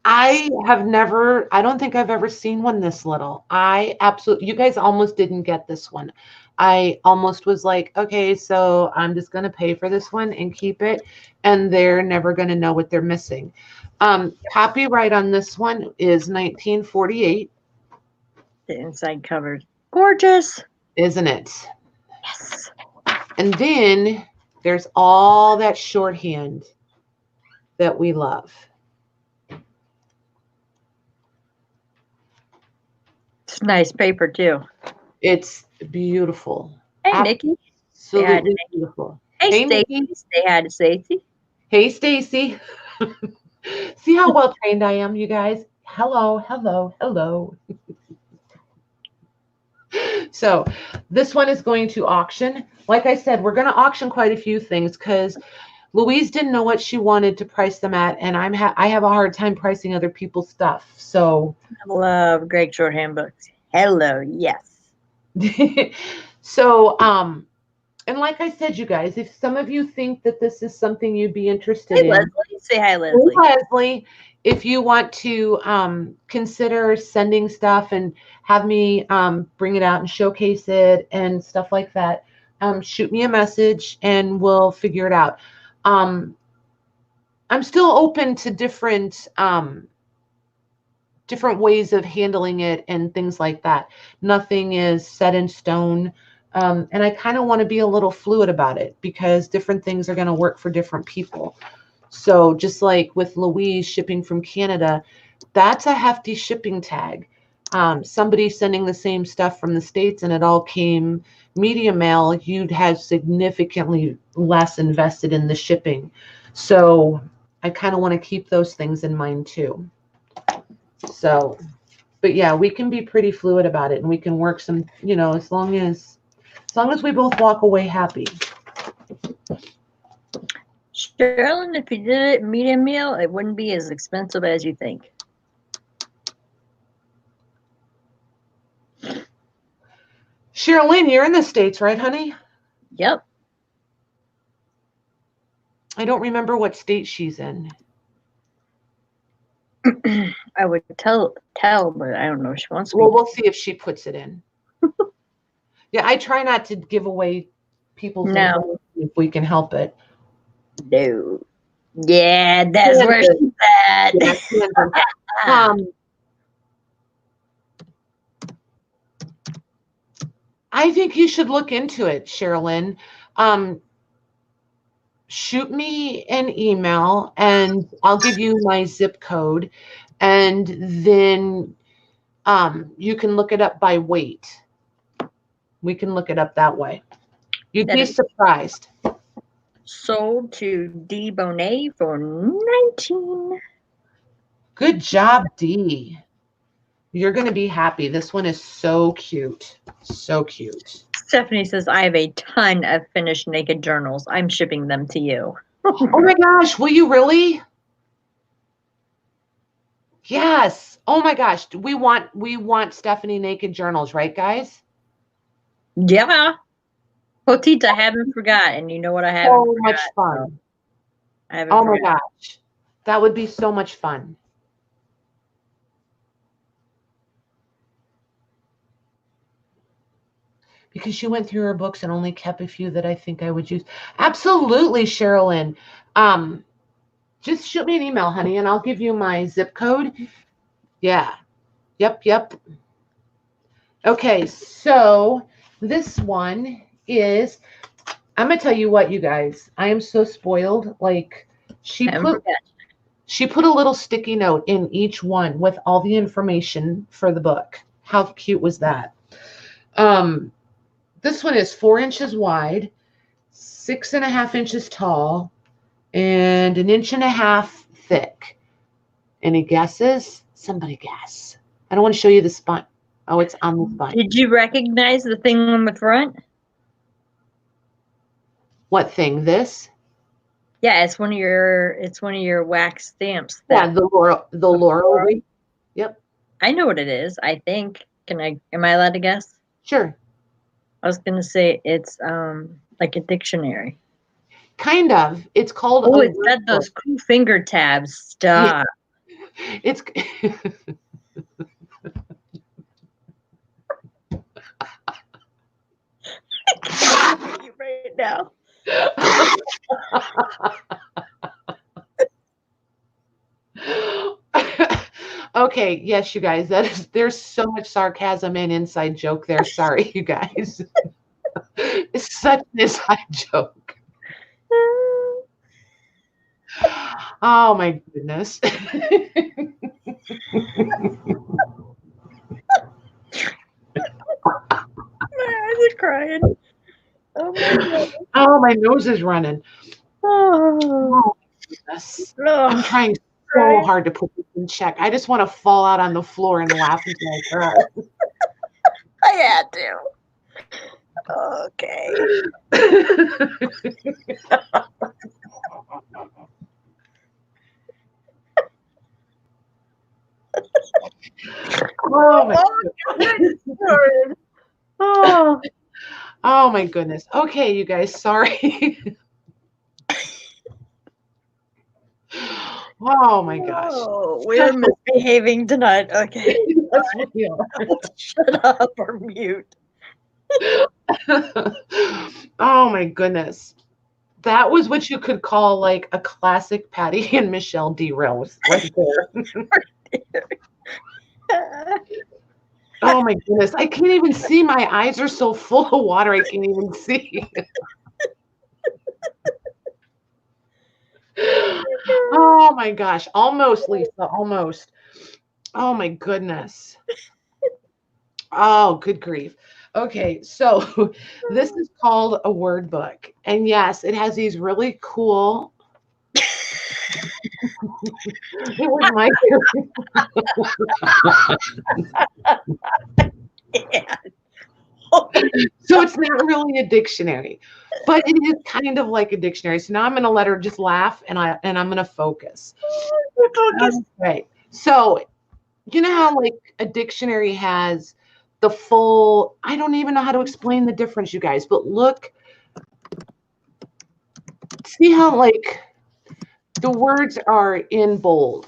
I don't think I've ever seen one this little. You guys almost didn't get this one. I almost was like, okay, so I'm just going to pay for this one and keep it. And they're never going to know what they're missing. Copyright on this one is 1948. The inside cover. Gorgeous. Isn't it? Yes. And then there's all that shorthand that we love. It's nice paper too. It's beautiful. Hey, Nikki. Absolutely beautiful. Hey, Stacy. Say hi to Stacy. Hey, Stacy. See how well trained I am, you guys? Hello, hello, hello. So this one is going to auction. Like I said, we're going to auction quite a few things because Louise didn't know what she wanted to price them at, and I have a hard time pricing other people's stuff. So I love great shorthand books. Hello, yes. So, and like I said, you guys, if some of you think that this is something you'd be interested in, Leslie, say hi, Leslie. Hey, Leslie, if you want to consider sending stuff and have me bring it out and showcase it and stuff like that, shoot me a message and we'll figure it out. I'm still open to different ways of handling it and things like that. Nothing is set in stone. And I kind of want to be a little fluid about it because different things are going to work for different people. So just like with Louise shipping from Canada, that's a hefty shipping tag. Somebody sending the same stuff from the States and it all came media mail, you'd have significantly less invested in the shipping. So I kind of want to keep those things in mind too. So But yeah, we can be pretty fluid about it, and we can work some, you know, as long as we both walk away happy. Sherilyn, if you did it medium meal, it wouldn't be as expensive as you think. Sherilyn, you're in the States, right, honey? Yep. I don't remember what state she's in. I would tell, but I don't know if she wants to. Well, we'll see if she puts it in. Yeah, I try not to give away people's information if we can help it. No. Yeah, that's where she's at. Yeah, I think you should look into it, Sherilyn. Shoot me an email and I'll give you my zip code, and then you can look it up by weight. We can look it up that way. You'd be surprised. Sold to D. Bonet for $19. Good job, D. You're going to be happy. This one is so cute. So cute. Stephanie says, I have a ton of finished naked journals. I'm shipping them to you. Oh my gosh. Will you really? Yes. Oh my gosh. We want Stephanie naked journals, right, guys? Yeah. Potita, I haven't forgotten. You know what I haven't So much fun. Oh my gosh. That would be so much fun. Because she went through her books and only kept a few that I think I would use. Absolutely, Sherilyn. Just shoot me an email, honey, and I'll give you my zip code. Yeah. Yep. Okay, so this one is, I'm going to tell you what, you guys. I am so spoiled. Like, she put a little sticky note in each one with all the information for the book. How cute was that? This one is 4 inches wide, 6.5 inches tall, and 1.5 inches thick. Any guesses? Somebody guess. I don't want to show you the spine. Oh, it's on the spine. Did you recognize the thing on the front? What thing? This? Yeah, it's one of your wax stamps. Yeah, the Laurel. Yep. I know what it is, I think. Am I allowed to guess? Sure. I was gonna say it's like a dictionary. Kind of. It's called. Oh, it's got those cool finger tabs. Stop. Yeah. It's. Right now. Okay, yes, you guys. There's so much sarcasm and inside joke there. Sorry, you guys. It's such an inside joke. Oh my goodness. My eyes are crying. Oh my God. Oh, my nose is running. Oh my goodness. I'm trying so hard to put this in check. I just want to fall out on the floor and laugh until I cry. I had to. Okay. Oh my goodness. Oh my goodness. Okay, you guys, sorry. Oh my gosh. Oh, we're misbehaving tonight. Okay. Yes, we are. Shut up or mute. Oh my goodness. That was what you could call like a classic Patty and Michelle derail right there. Oh my goodness. I can't even see. My eyes are so full of water I can't even see. Oh my gosh. Almost, Lisa. Almost. Oh my goodness. Oh, good grief. Okay, so this is called a word book. And yes, it has these really cool It was my Yeah. So it's not really a dictionary, but it is kind of like a dictionary. So now I'm going to let her just laugh, and I'm going to focus. Focus. Right. So you know how like a dictionary has the full, I don't even know how to explain the difference, you guys, but look, see how like the words are in bold.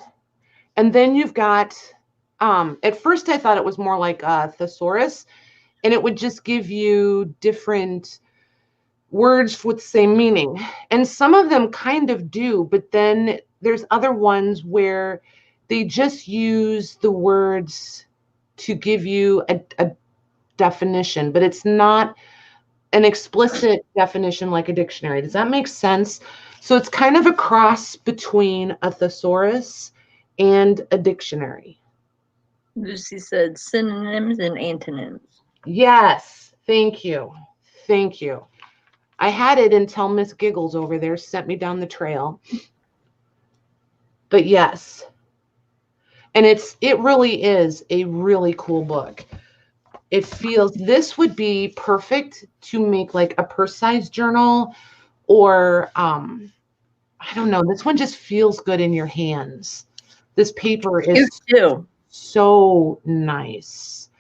And then you've got, at first I thought it was more like a thesaurus, and it would just give you different words with the same meaning. And some of them kind of do, but then there's other ones where they just use the words to give you a definition, but it's not an explicit definition like a dictionary. Does that make sense? So it's kind of a cross between a thesaurus and a dictionary. Lucy said synonyms and antonyms. Yes, thank you. Thank you. I had it until Miss Giggles over there sent me down the trail. But yes. And it really is a really cool book. It feels, this would be perfect to make like a purse-sized journal, or I don't know, this one just feels good in your hands. This paper is so nice.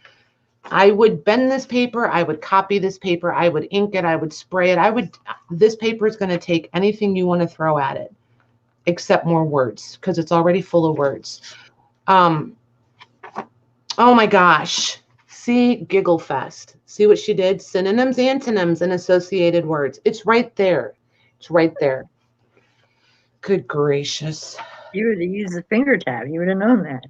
I would bend this paper, I would copy this paper, I would ink it, I would spray it. This paper is going to take anything you want to throw at it, except more words, because it's already full of words. Oh my gosh. See, Giggle Fest. See what she did? Synonyms, antonyms, and associated words. It's right there. It's right there. Good gracious. You would have used the finger tab. You would have known that.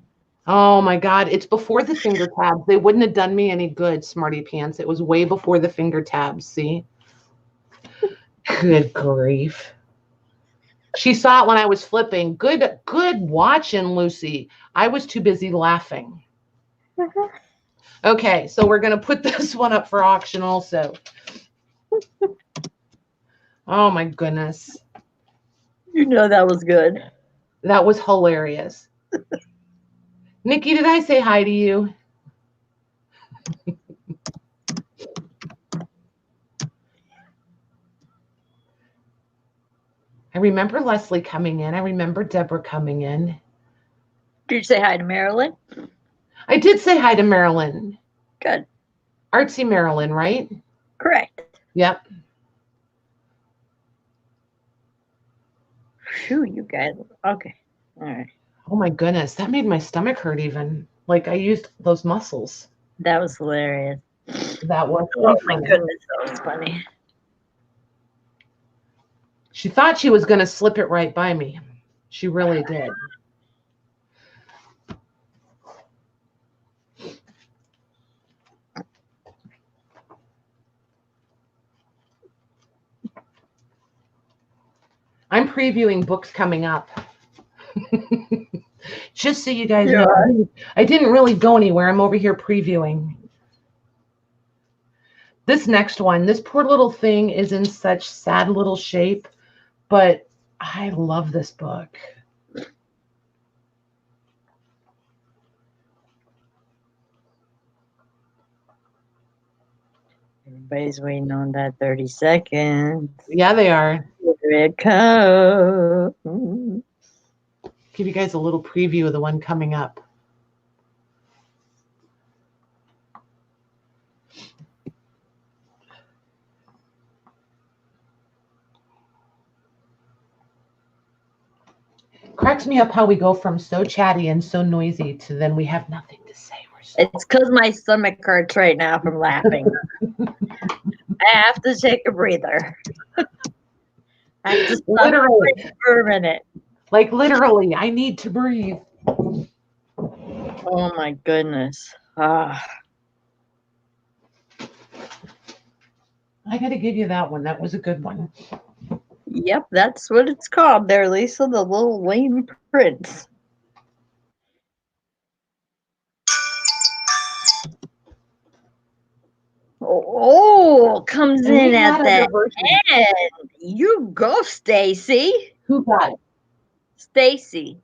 Oh my God. It's before the finger tabs. They wouldn't have done me any good, smarty pants. It was way before the finger tabs. See? Good grief. She saw it when I was flipping. Good watching, Lucy. I was too busy laughing. Okay, so we're going to put this one up for auction also. Oh my goodness. You know that was good. That was hilarious. Nikki, did I say hi to you? I remember Leslie coming in. I remember Deborah coming in. Did you say hi to Marilyn? I did say hi to Marilyn. Good. Artsy Marilyn, right? Correct. Yep. Phew, you guys. Okay. All right. Oh my goodness. That made my stomach hurt even. Like I used those muscles. That was hilarious. That was oh my goodness, that was funny. She thought she was going to slip it right by me. She really did. I'm previewing books coming up. Just so you guys know, I didn't really go anywhere. I'm over here previewing. This next one, this poor little thing is in such sad little shape, but I love this book. Everybody's waiting on that 30 seconds. Yeah, they are. Here it comes. Give you guys a little preview of the one coming up. Cracks me up how we go from so chatty and so noisy to then we have nothing to say. It's because my stomach hurts right now from laughing. I have to take a breather. I have to stop literally for a minute. Like literally, I need to breathe. Oh my goodness. Ah. I got to give you that one. That was a good one. Yep, that's what it's called there, Lisa, the little lame prince. Oh, comes in at the end. You go, Stacy. Who got it? Stacy.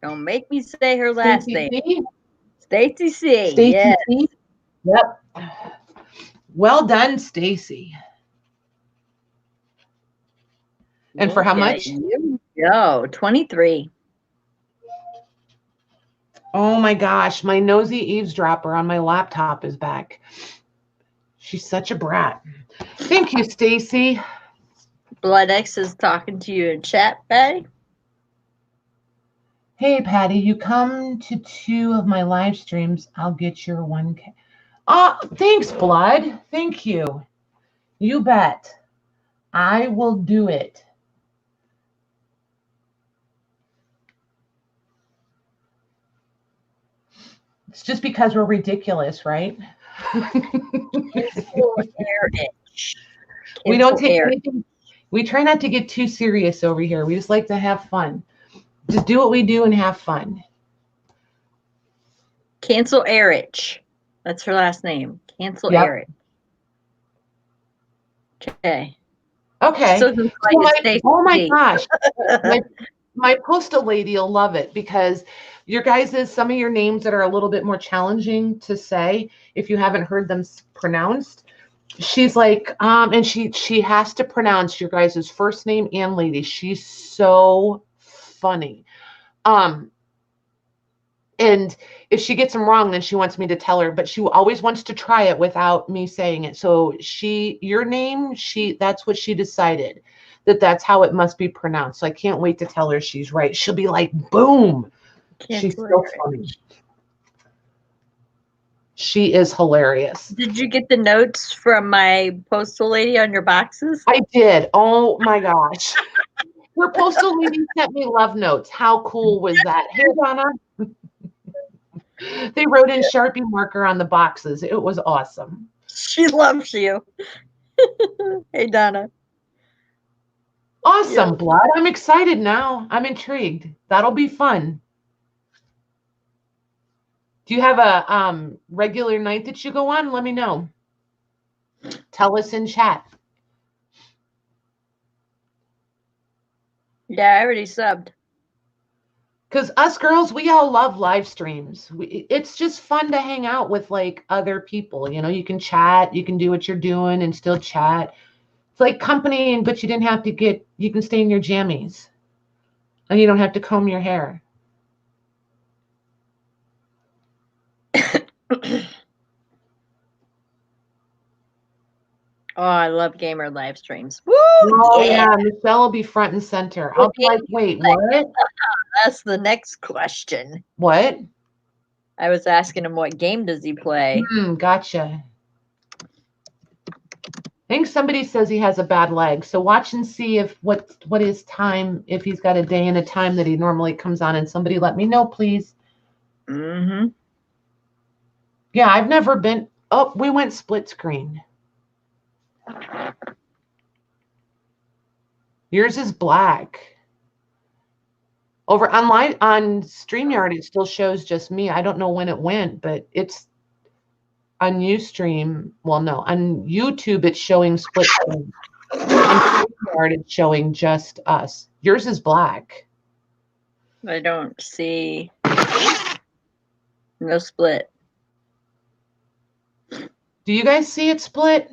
Don't make me say her last Stacy name. C? Stacy C. Stacy Yes. C? Yep. Well done, Stacy. And for how much? Yo, 23. Oh my gosh, my nosy eavesdropper on my laptop is back. She's such a brat. Thank you, Stacy. Blood X is talking to you in chat, Patty. Hey, Patty, you come to 2 of my live streams, I'll get your 1K. Oh, thanks, Blood. Thank you. You bet. I will do it. It's just because we're ridiculous, right? We don't take anything. We try not to get too serious over here. We just like to have fun. Just do what we do and have fun. Cancel Erich. That's her last name. Cancel Erich. Okay. Okay. Oh my gosh. My postal lady will love it because your guys' some of your names that are a little bit more challenging to say if you haven't heard them pronounced. She's like, and she has to pronounce your guys' first name and lady. She's so funny. And if she gets them wrong, then she wants me to tell her, but she always wants to try it without me saying it. So your name, that's what she decided, that's how it must be pronounced. So I can't wait to tell her she's right. She'll be like, boom. She's so funny. She is hilarious. Did you get the notes from my postal lady on your boxes? I did. Oh my gosh. Her postal lady sent me love notes. How cool was that? Hey, Donna. They wrote in Sharpie marker on the boxes. It was awesome. She loves you. Hey, Donna. Awesome, Blood. I'm excited now. I'm intrigued. That'll be fun. Do you have a regular night that you go on? Let me know. Tell us in chat. Yeah, I already subbed. Because us girls, we all love live streams. It's just fun to hang out with like other people. You know, you can chat, you can do what you're doing and still chat. It's like company, but you can stay in your jammies. And you don't have to comb your hair. Oh, I love gamer live streams. Woo! Oh, yeah. Michelle will be front and center. I'll be like, wait, what? That's the next question. What? I was asking him what game does he play. Gotcha. I think somebody says he has a bad leg. So watch and see if what his time, if he's got a day and a time that he normally comes on, and somebody let me know, please. Mm-hmm. Yeah, I've never been. Oh, we went split screen. Yours is black. Over online on StreamYard, it still shows just me. I don't know when it went, but it's on Ustream. Well, no, on YouTube, it's showing split screen. On StreamYard, it's showing just us. Yours is black. I don't see no split. Do you guys see it split?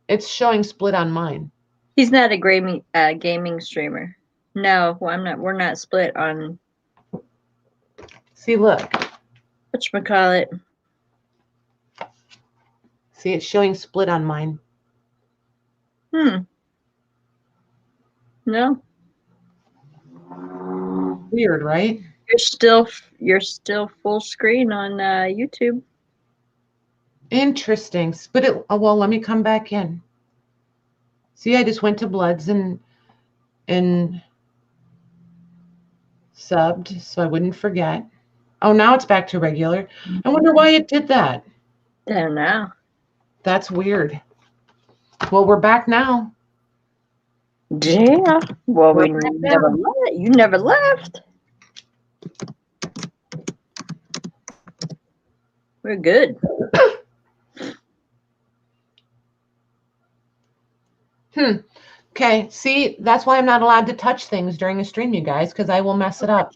It's showing split on mine. He's not a gaming streamer. No, I'm not. We're not split on. See, look. Whatchamacallit? See, it's showing split on mine. No. Weird, right? You're still full screen on YouTube. Interesting. But well, let me come back in. See, I just went to Bloods and subbed, so I wouldn't forget. Oh, now it's back to regular. I wonder why it did that. I don't know. That's weird. Well, we're back now. Yeah. Well, you never left. We're good. Okay, see, that's why I'm not allowed to touch things during a stream, you guys, because I will mess it up.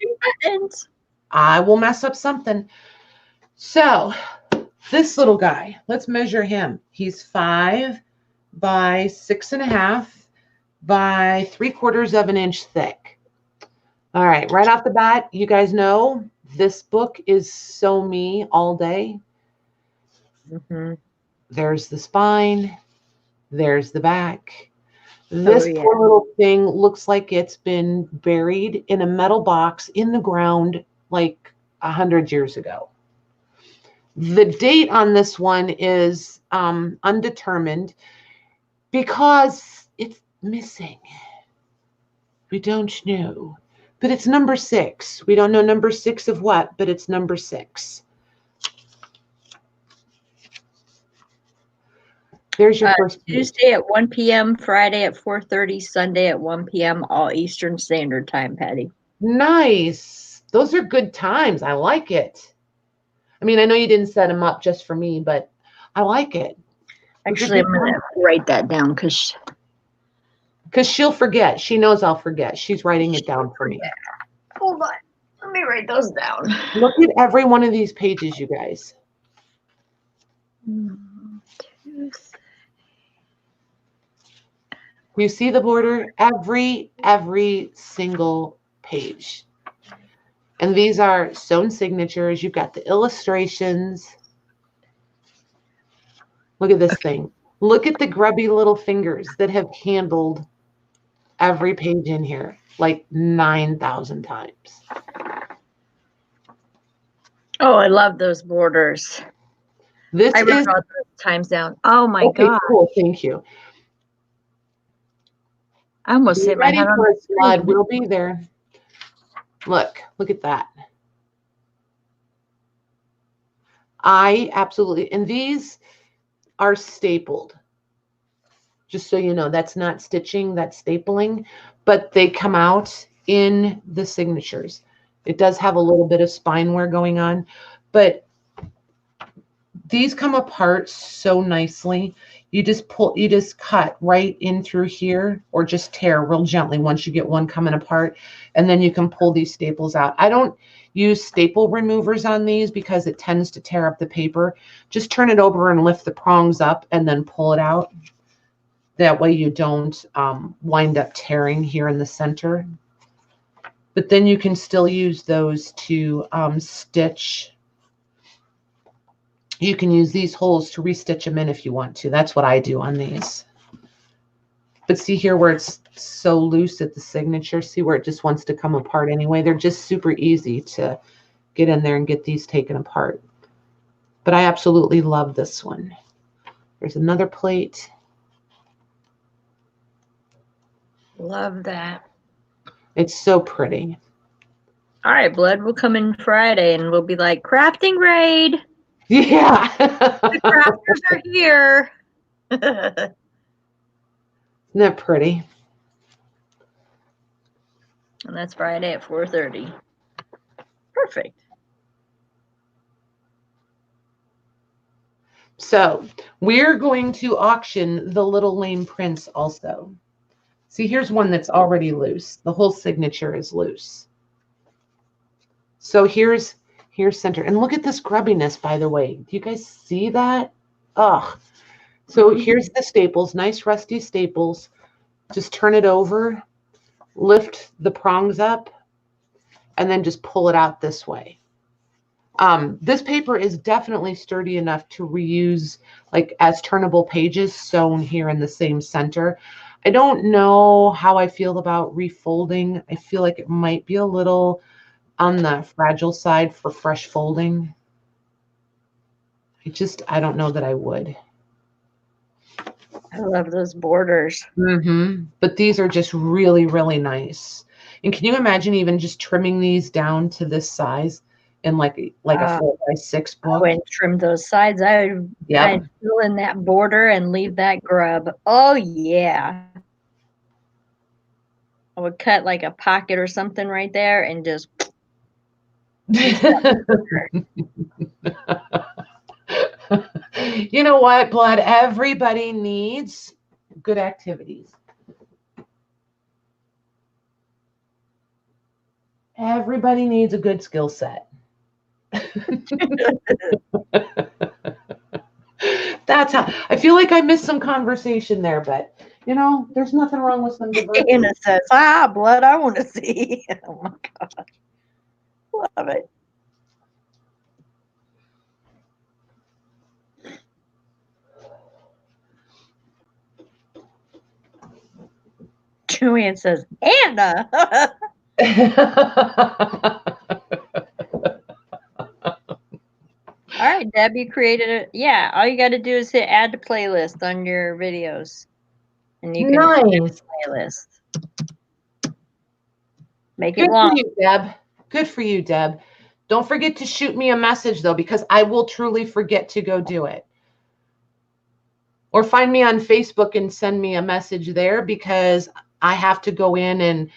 I will mess up something. So this little guy, let's measure him. He's 5 by 6.5 by 3/4 of an inch thick. All right, right off the bat, you guys know this book is so me all day. There's the spine. There's the back. This poor little thing looks like it's been buried in a metal box in the ground like 100 years ago. The date on this one is undetermined because it's missing. We don't know. But it's number 6. We don't know number 6 of what, but it's number 6. There's your first page. Tuesday at 1 p.m., Friday at 4:30, Sunday at 1 p.m., all Eastern Standard Time, Patty. Nice. Those are good times. I like it. I mean, I know you didn't set them up just for me, but I like it. Actually, I'm going to write that down because she'll forget. She knows I'll forget. She's writing it down for me. Hold on. Let me write those down. Look at every one of these pages, you guys. You see the border? Every single page. And these are sewn signatures. You've got the illustrations. Look at this thing. Look at the grubby little fingers that have handled every page in here like 9,000 times. Oh, I love those borders. I wrote all those times down. Oh my God. Cool. Thank you. I almost hit my head on the slide. We'll be there. Look at that. I absolutely, and these are stapled. Just so you know, that's not stitching, that's stapling, but they come out in the signatures. It does have a little bit of spine wear going on, but these come apart so nicely. You just cut right in through here or just tear real gently once you get one coming apart, and then you can pull these staples out. I don't use staple removers on these because it tends to tear up the paper. Just turn it over and lift the prongs up and then pull it out. That way you don't wind up tearing here in the center. But then you can still use those to stitch. You can use these holes to restitch them in if you want to. That's what I do on these. But see here where it's so loose at the signature? See where it just wants to come apart anyway? They're just super easy to get in there and get these taken apart. But I absolutely love this one. There's another plate. Love that. It's so pretty. All right, Blood, we'll come in Friday and we'll be like, crafting raid. Yeah. The crafters are here. Isn't that pretty? And that's Friday at 4:30. Perfect. So we're going to auction the little lame prints also. See, here's one that's already loose. The whole signature is loose. So here's center. And look at this grubbiness, by the way. Do you guys see that? Ugh. So here's the staples, nice rusty staples. Just turn it over, lift the prongs up, and then just pull it out this way. This paper is definitely sturdy enough to reuse like as turnable pages sewn here in the same center. I don't know how I feel about refolding. I feel like it might be a little on the fragile side for fresh folding. I don't know that I would. I love those borders. But these are just really, really nice. And can you imagine even just trimming these down to this size in like a 4x6 book? I wouldn't trim those sides. I'd fill in that border and leave that grub. Oh, yeah. I would cut like a pocket or something right there and just... You know what, Blood? Everybody needs good activities. Everybody needs a good skill set. That's how I feel like I missed some conversation there, but there's nothing wrong with some diversity. Anna says, blood I want to see. Oh my God. Love it. Joanne says, Anna. All right, Deb, you created it. Yeah, all you got to do is hit add to playlist on your videos. And you can add to playlist. Make it long. Good for you, Deb. Good for you, Deb. Don't forget to shoot me a message, though, because I will truly forget to go do it. Or find me on Facebook and send me a message there, because I have to go in and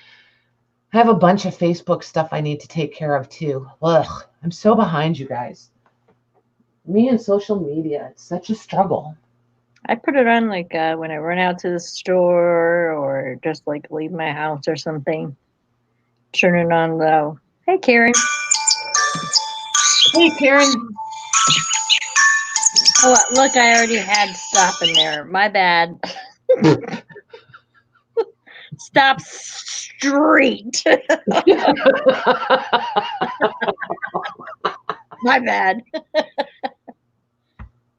I have a bunch of Facebook stuff I need to take care of, too. Ugh, I'm so behind, you guys. Me and social media, it's such a struggle. I put it on like when I run out to the store or just like leave my house or something. Turn it on low. Hey, Karen. Hey, Karen. Oh, look, I already had stop in there. My bad. Stop street. My bad.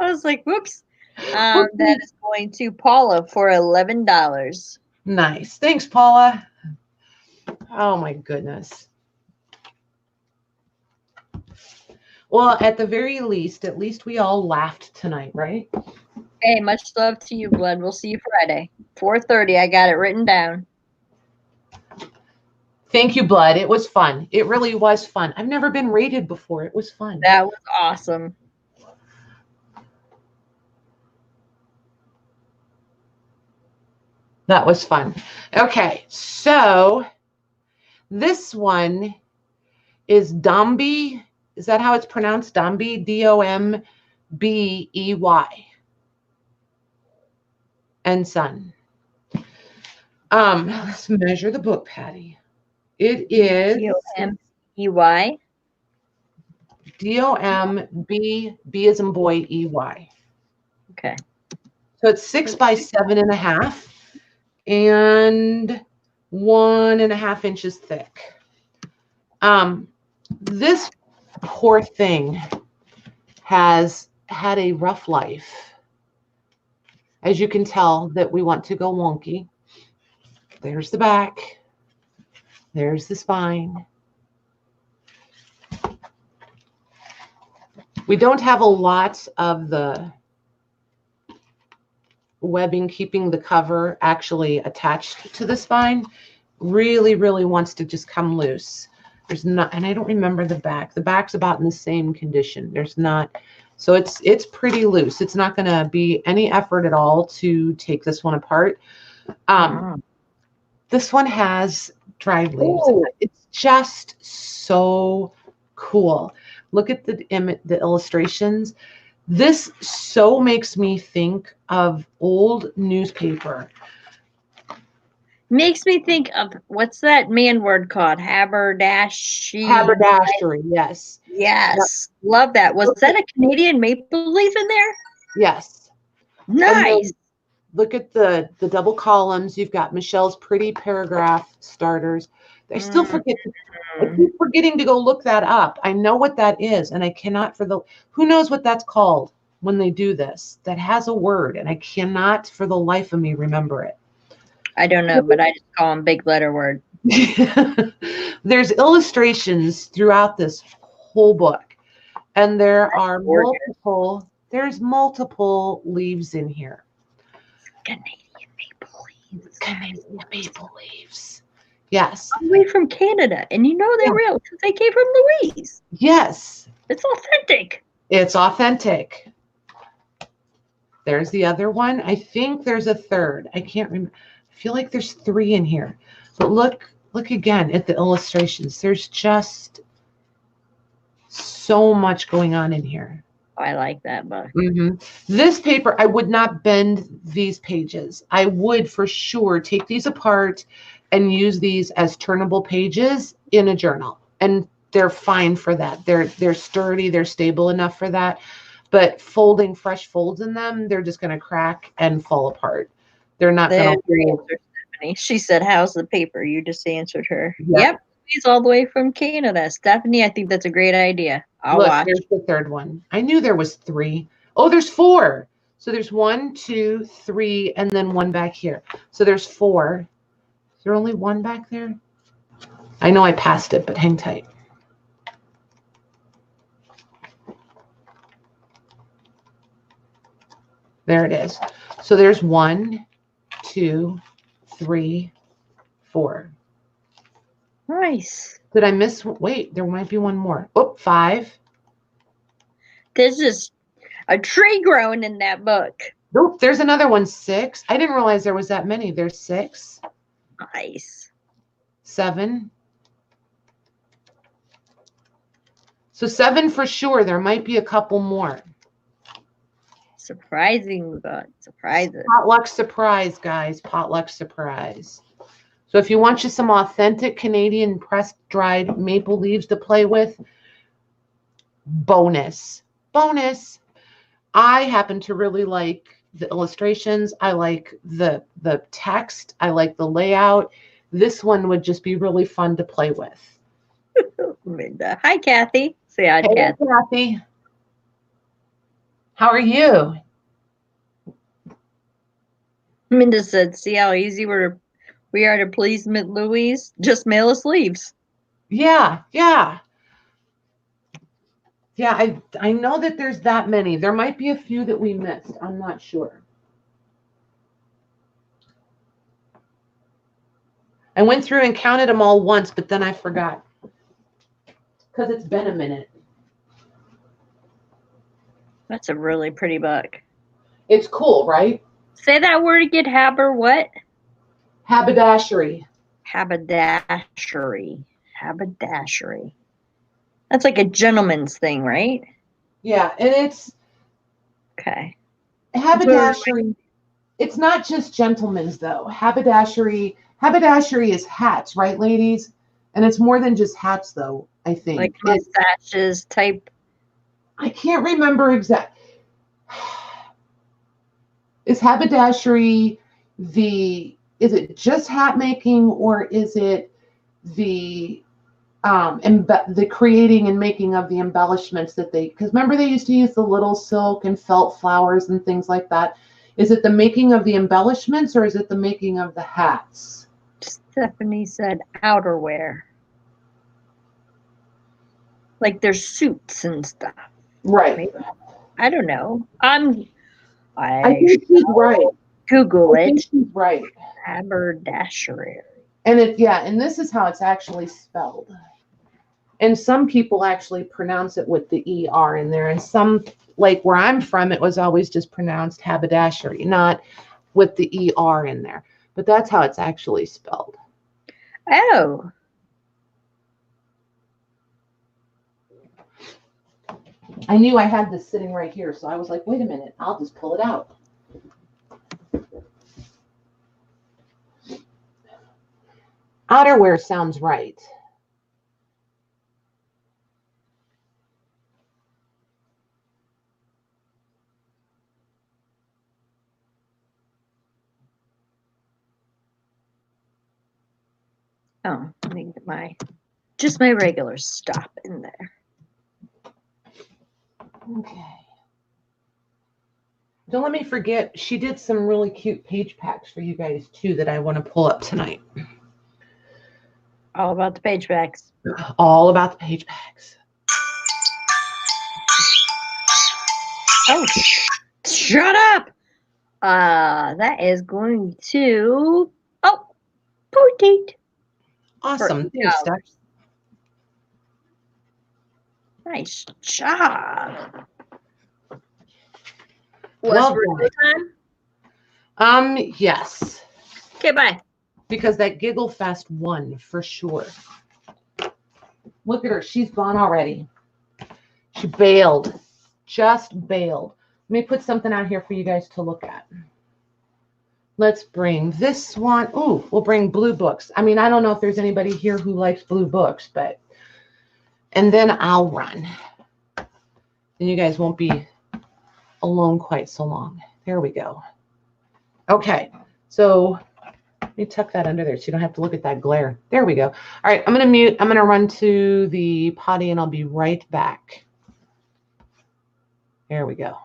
I was like, whoops. That is going to Paula for $11. Nice. Thanks, Paula. Oh, my goodness. Well, at the very least, at least we all laughed tonight, right? Hey, much love to you, Blood. We'll see you Friday. 4:30. I got it written down. Thank you, Blood. It was fun. It really was fun. I've never been rated before. It was fun. That was awesome. That was fun. Okay, so this one is Dombey. Is that how it's pronounced? Dombey, Dombey. And Son. Let's measure the book, Patty. It is Dombey. Dombey, B as in boy, EY. Okay. So it's 6 by 7.5 and 1.5 inches thick. This poor thing has had a rough life. As you can tell that we want to go wonky. There's the back. There's the spine. We don't have a lot of the webbing keeping the cover actually attached to the spine. Really, really wants to just come loose. There's not, and I don't remember the back. The back's about in the same condition. There's not, so it's pretty loose. It's not going to be any effort at all to take this one apart. This one has dried leaves. Ooh. It's just so cool. Look at the illustrations. This so makes me think of old newspaper. Makes me think of, what's that man word called? Haberdashery. Haberdashery, yes. Yes. Yep. Love that. Was that a Canadian maple leaf in there? Yes. Nice. Look at the double columns. You've got Michelle's pretty paragraph starters. I still forget. I keep forgetting to go look that up. I know what that is, and I cannot who knows what that's called when they do this. That has a word, and I cannot for the life of me remember it. I don't know, but I just call them big letter word. There's illustrations throughout this whole book, and there are multiple leaves in here. Canadian maple leaves. Canadian maple leaves. Yes. All the way from Canada, and you know they're real because they came from Louise. Yes. It's authentic. It's authentic. There's the other one. I think there's a third. I can't remember. I feel like there's 3 in here. But look again at the illustrations. There's just so much going on in here. I like that book. Mm-hmm. This paper, I would not bend these pages. I would for sure take these apart and use these as turnable pages in a journal, and they're fine for that. They're sturdy, they're stable enough for that. But folding fresh folds in them, they're just going to crack and fall apart. They're not going to hold. Stephanie. She said, "How's the paper?" You just answered her. Yep. Yep. He's all the way from Canada. Stephanie, I think that's a great idea. I'll Look, watch. there's the third one. I knew there was 3. Oh, there's 4. So there's 1, 2, 3, and then 1 back here. So there's 4. Is there only 1 back there? I know I passed it, but hang tight. There it is. So there's 1, 2, 3, 4. Nice. Did I miss? Wait, there might be 1 more. Oh, 5. There's just a tree growing in that book. Nope, there's another one. 6. I didn't realize there was that many. There's 6. Nice. 7. So 7 for sure. There might be a couple more. Surprising, but surprises. Potluck surprise, guys. Potluck surprise. So if you want you some authentic Canadian pressed dried maple leaves to play with, bonus. Bonus. I happen to really like the illustrations. I like the text. I like the layout. This one would just be really fun to play with. Hi, Kathy. Say hi, Hey, Kathy. How are you? Minda said, "See how easy we are to please Louise? Just mail us leaves." Yeah. I know that there's that many. There might be a few that we missed. I'm not sure. I went through and counted them all once, but then I forgot. Because it's been a minute. That's a really pretty book. It's cool, right? Say that word again, what? Haberdashery. Haberdashery. That's like a gentleman's thing, right? Yeah, and it's okay. Haberdashery. It's not just gentlemen's though. Haberdashery is hats, right, ladies? And it's more than just hats, though. I think like mustaches type. I can't remember exact. Is haberdashery is it just hat making, or is it the creating and making of the embellishments that because remember they used to use the little silk and felt flowers and things like that. Is it the making of the embellishments, or is it the making of the hats? Stephanie said outerwear. Like their suits and stuff. Right. Maybe. I don't know. I think she's right. Google it. I think she's right. Haberdashery. And and this is how it's actually spelled. And some people actually pronounce it with the ER in there. And some, like where I'm from, it was always just pronounced haberdashery, not with the ER in there. But that's how it's actually spelled. Oh. I knew I had this sitting right here, so I was like, wait a minute, I'll just pull it out. Outerwear sounds right. Oh, let me get just my regular stop in there. Okay. Don't let me forget, she did some really cute page packs for you guys too that I want to pull up tonight. All about the page packs. All about the page packs. Oh, shut up. That is going to $14. Awesome. Thanks, Steph. Nice job. Well time? Yes. Okay, bye. Because that Giggle Fest won for sure. Look at her. She's gone already. She bailed. Just bailed. Let me put something out here for you guys to look at. Let's bring this one. Ooh, we'll bring blue books. I mean, I don't know if there's anybody here who likes blue books, but, and then I'll run. And you guys won't be alone quite so long. There we go. Okay, so let me tuck that under there so you don't have to look at that glare. There we go. All right, I'm going to mute. I'm going to run to the potty and I'll be right back. There we go.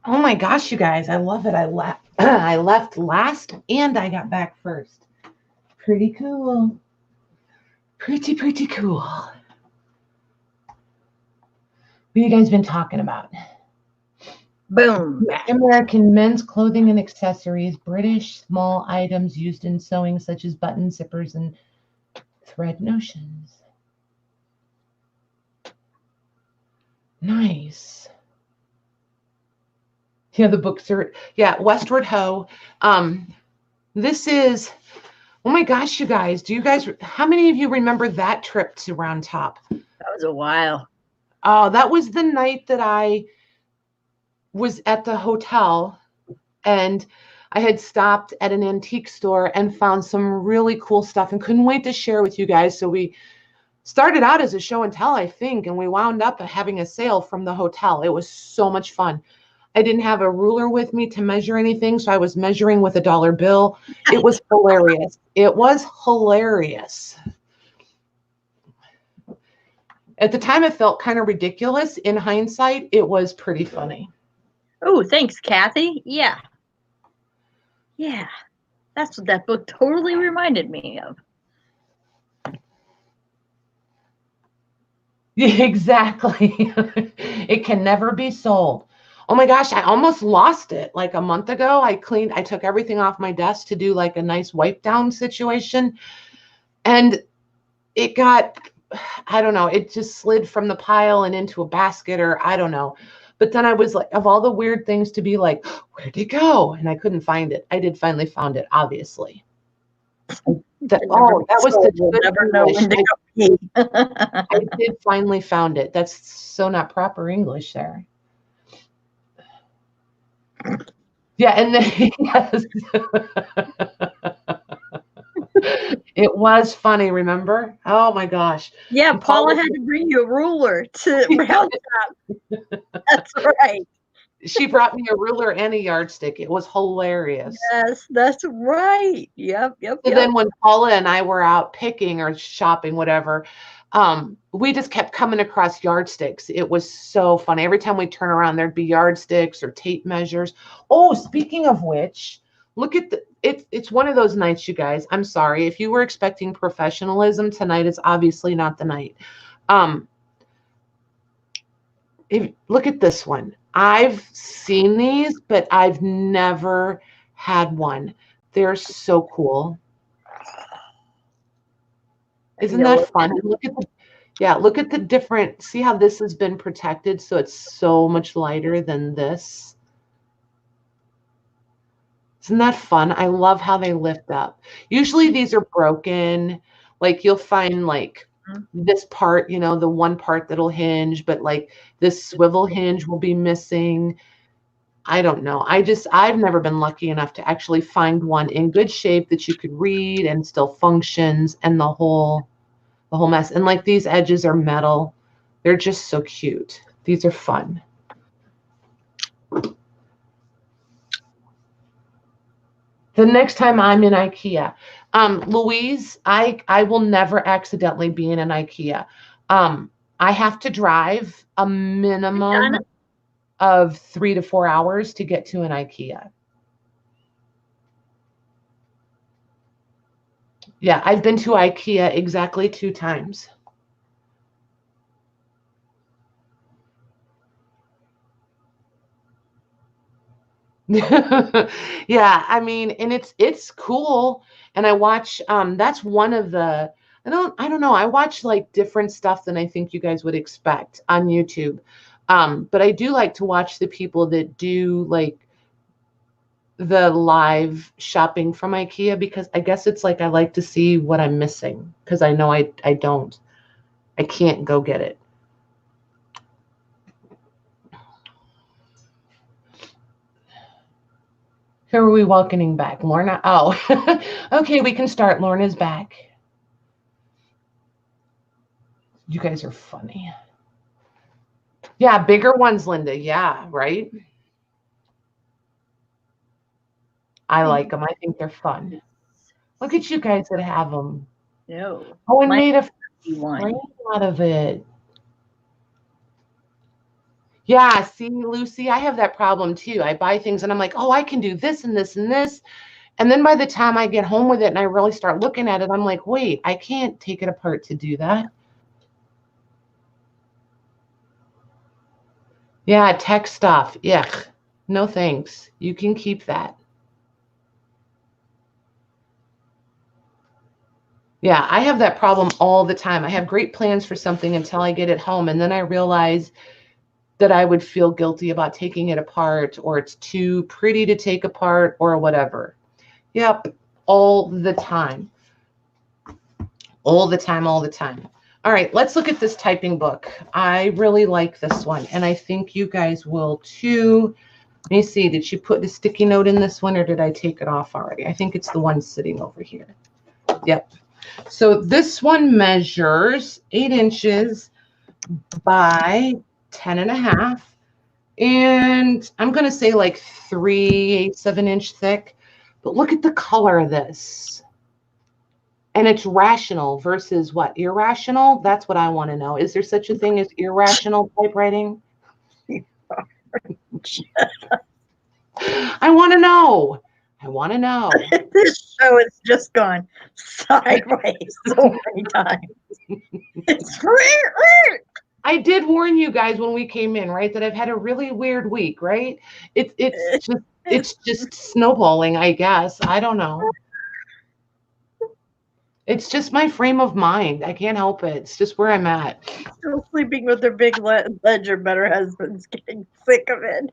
Oh my gosh, you guys, I love it. I left I left last and I got back first. Pretty cool. Pretty cool. What have you guys been talking about? Boom. American men's clothing and accessories, British small items used in sewing such as buttons, zippers, and thread notions. Nice. Yeah, the books are, yeah, Westward Ho. This is, oh my gosh, you guys, do you guys, how many of you remember that trip to Round Top? That was a while. Oh, that was the night that I was at the hotel and I had stopped at an antique store and found some really cool stuff and couldn't wait to share with you guys. So we started out as a show and tell, I think, and we wound up having a sale from the hotel. It was so much fun. I didn't have a ruler with me to measure anything, so I was measuring with a dollar bill. It was hilarious. It was hilarious. At the time, it felt kind of ridiculous. In hindsight, it was pretty funny. Oh, thanks, Kathy. Yeah. Yeah. That's what that book totally reminded me of. Yeah, exactly. It can never be sold. Oh my gosh, I almost lost it. Like a month ago, I took everything off my desk to do like a nice wipe down situation. And it got, I don't know, it just slid from the pile and into a basket or I don't know. But then I was like, of all the weird things to be like, where'd it go? And I couldn't find it. I did finally found it, obviously. That was the good never know when to go pee. I did finally found it. That's so not proper English there. Yeah, and then yes. It was funny, remember? Oh my gosh. Yeah, Paula had to bring you a ruler to round up. That's right. She brought me a ruler and a yardstick. It was hilarious. Yes, that's right. Yep. So then when Paula and I were out picking or shopping, whatever, we just kept coming across yardsticks. It was so funny. Every time we turn around, there'd be yardsticks or tape measures. Oh, speaking of which, look at it's one of those nights, you guys. I'm sorry. If you were expecting professionalism tonight, it's obviously not the night. Look at this one. I've seen these, but I've never had one. They're so cool. Isn't that fun? And look at the different, see how this has been protected, so it's so much lighter than this. Isn't that fun? I love how they lift up. Usually these are broken. Like you'll find like this part, you know, the one part that'll hinge, but like this swivel hinge will be missing. I don't know. I've never been lucky enough to actually find one in good shape that you could read and still functions, and the whole mess. And like these edges are metal. They're just so cute. These are fun. The next time I'm in IKEA, Louise, I will never accidentally be in an IKEA. I have to drive a minimum of 3 to 4 hours to get to an IKEA. Yeah, I've been to IKEA exactly 2 times. Yeah, I mean, and it's cool. And I watch that's one of the I don't know. I watch like different stuff than I think you guys would expect on YouTube. But I do like to watch the people that do like the live shopping from IKEA, because I guess it's like I like to see what I'm missing, because I know I can't go get it. Who are we welcoming back? Lorna? Oh, okay, we can start. Lorna's back. You guys are funny. Yeah, bigger ones, Linda. Yeah, right? I like them. I think they're fun. Look at you guys that have them. No. Oh, and made a frame out of it. Yeah, see, Lucy, I have that problem too. I buy things and I'm like, oh, I can do this and this and this. And then by the time I get home with it and I really start looking at it, I'm like, wait, I can't take it apart to do that. Yeah, tech stuff. Yuck. No thanks. You can keep that. Yeah, I have that problem all the time. I have great plans for something until I get it home, and then I realize that I would feel guilty about taking it apart, or it's too pretty to take apart, or whatever. Yep, all the time. All the time, all the time. All right, let's look at this typing book. I really like this one, and I think you guys will too. Let me see, did she put the sticky note in this one, or did I take it off already? I think it's the one sitting over here. Yep. So this one measures 8 inches by 10.5. And I'm going to say like 3/8 inch thick. But look at the color of this. And it's rational versus what? Irrational? That's what I want to know. Is there such a thing as irrational typewriting? I want to know. I want to know. This show has just gone sideways so many times. It's weird. I did warn you guys when we came in, right, that I've had a really weird week, right? It's just snowballing, I guess. I don't know. It's just my frame of mind. I can't help it. It's just where I'm at. Still sleeping with their big ledger. Better husband's getting sick of it.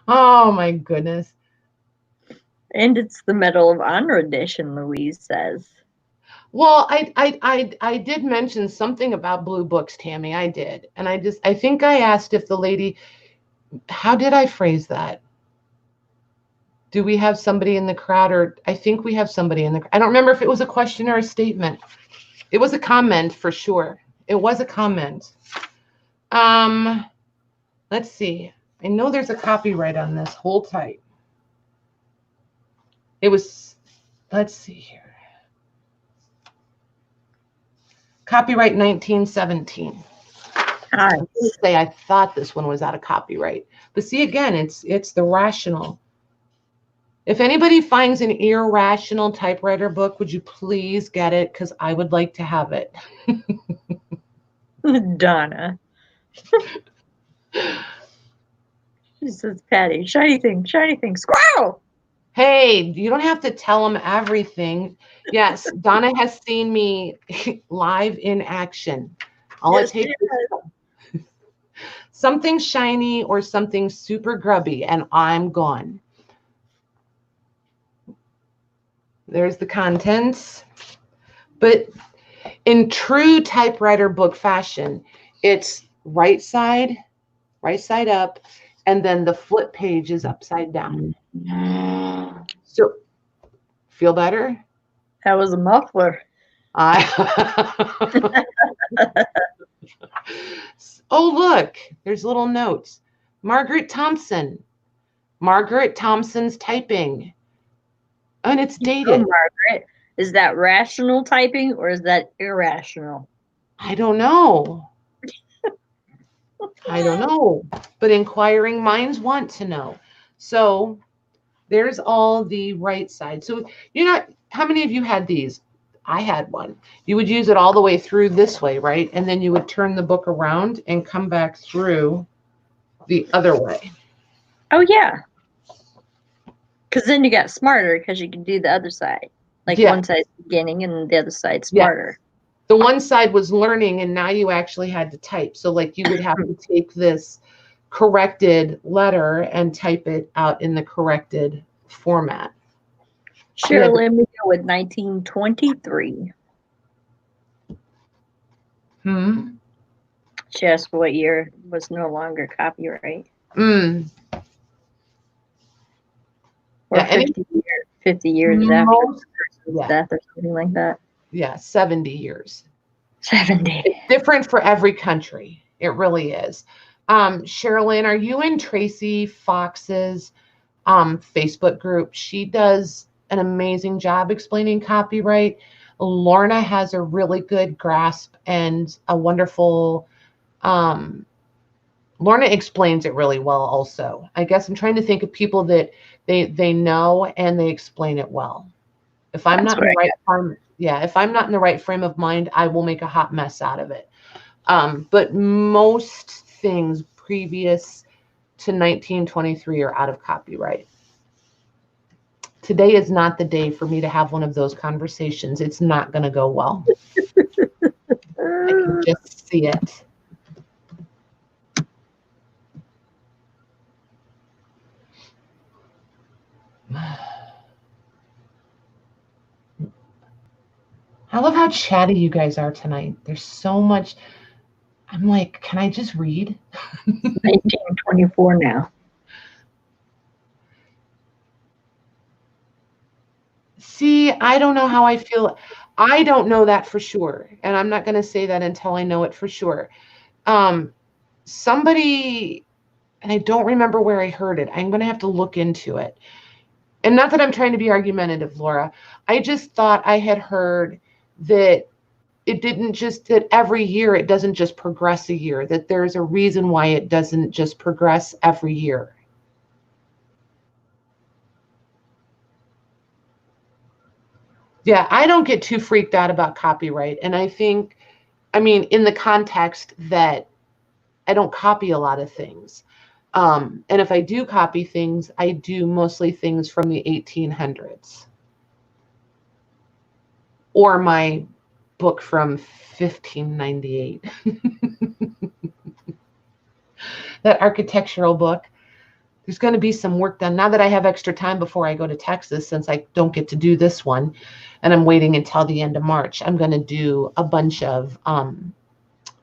Oh my goodness. And it's the Medal of Honor edition, Louise says. Well, I did mention something about blue books, Tammy. I did. And I think I asked if the lady, how did I phrase that? Do we have somebody in the crowd? Or I think we have somebody in the crowd. I don't remember if it was a question or a statement. It was a comment for sure. It was a comment. Let's see. I know there's a copyright on this. Hold tight. It was, let's see here. Copyright 1917. I say I thought this one was out of copyright. But see, again, it's the rational. If anybody finds an irrational typewriter book, would you please get it? Because I would like to have it. Donna. She says, Patty, shiny thing, squirrel. Hey, you don't have to tell them everything. Yes, Donna has seen me live in action. All it takes is something shiny or something super grubby, and I'm gone. There's the contents. But in true typewriter book fashion, it's right side up, and then the flip page is upside down. So, feel better? That was a muffler. Oh, look, there's little notes. Margaret Thompson's typing. And it's dated. Oh, Margaret, is that rational typing or is that irrational? I don't know. I don't know. But inquiring minds want to know. So there's all the right side. So how many of you had these? I had one. You would use it all the way through this way, right? And then you would turn the book around and come back through the other way. Oh, yeah. Because then you got smarter because you can do the other side. Like one side's beginning and the other side's smarter. Yeah. The one side was learning and now you actually had to type. So like you would have to take this corrected letter and type it out in the corrected format. Sure, let me go with 1923. She asked what year was no longer copyright. Or 50 years after the person's death or something like that. Yeah, 70 years. 70. It's different for every country. It really is. Sherilyn, are you in Tracy Fox's Facebook group? She does an amazing job explaining copyright. Lorna has a really good grasp and a wonderful, Lorna explains it really well also. I guess I'm trying to think of people that they know and they explain it well. If I'm not in the right frame, if I'm not in the right frame of mind, I will make a hot mess out of it. But most things previous to 1923 are out of copyright. Today is not the day for me to have one of those conversations. It's not going to go well. I can just see it. I love how chatty you guys are tonight. There's so much. I'm like, can I just read? 1924 now. See, I don't know how I feel. I don't know that for sure. And I'm not going to say that until I know it for sure. Somebody, and I don't remember where I heard it. I'm going to have to look into it. And not that I'm trying to be argumentative, Laura. I just thought I had heard that it didn't just, that every year it doesn't just progress a year, that there's a reason why it doesn't just progress every year. Yeah, I don't get too freaked out about copyright. And I think, I mean, in the context that I don't copy a lot of things. And if I do copy things, I do mostly things from the 1800s. Or my book from 1598. That architectural book. There's going to be some work done. Now that I have extra time before I go to Texas, since I don't get to do this one, and I'm waiting until the end of March, I'm going to do a bunch of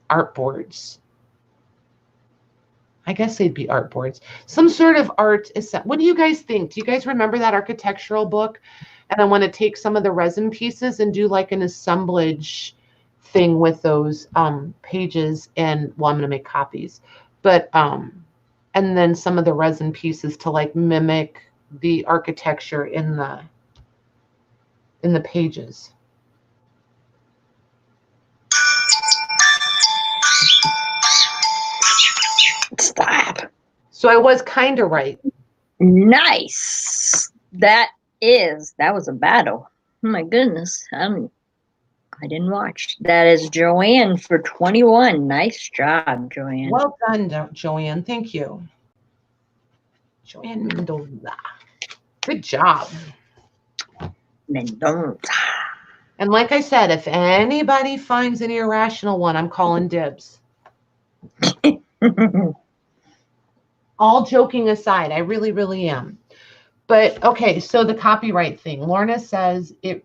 art boards. I guess they'd be art boards. Some sort of art. What do you guys think? Do you guys remember that architectural book? And I want to take some of the resin pieces and do like an assemblage thing with those pages, and well, I'm going to make copies, but and then some of the resin pieces to like mimic the architecture in the pages. Stop. So I was kind of right. Nice. That was a battle. Oh my goodness. I didn't watch. That is Joanne for 21. Nice job, Joanne. Well done, Joanne. Thank you. Joanne Mendoza. Good job. Mendoza. And like I said, if anybody finds an irrational one, I'm calling dibs. All joking aside, I really, really am. But okay, so the copyright thing. Lorna says it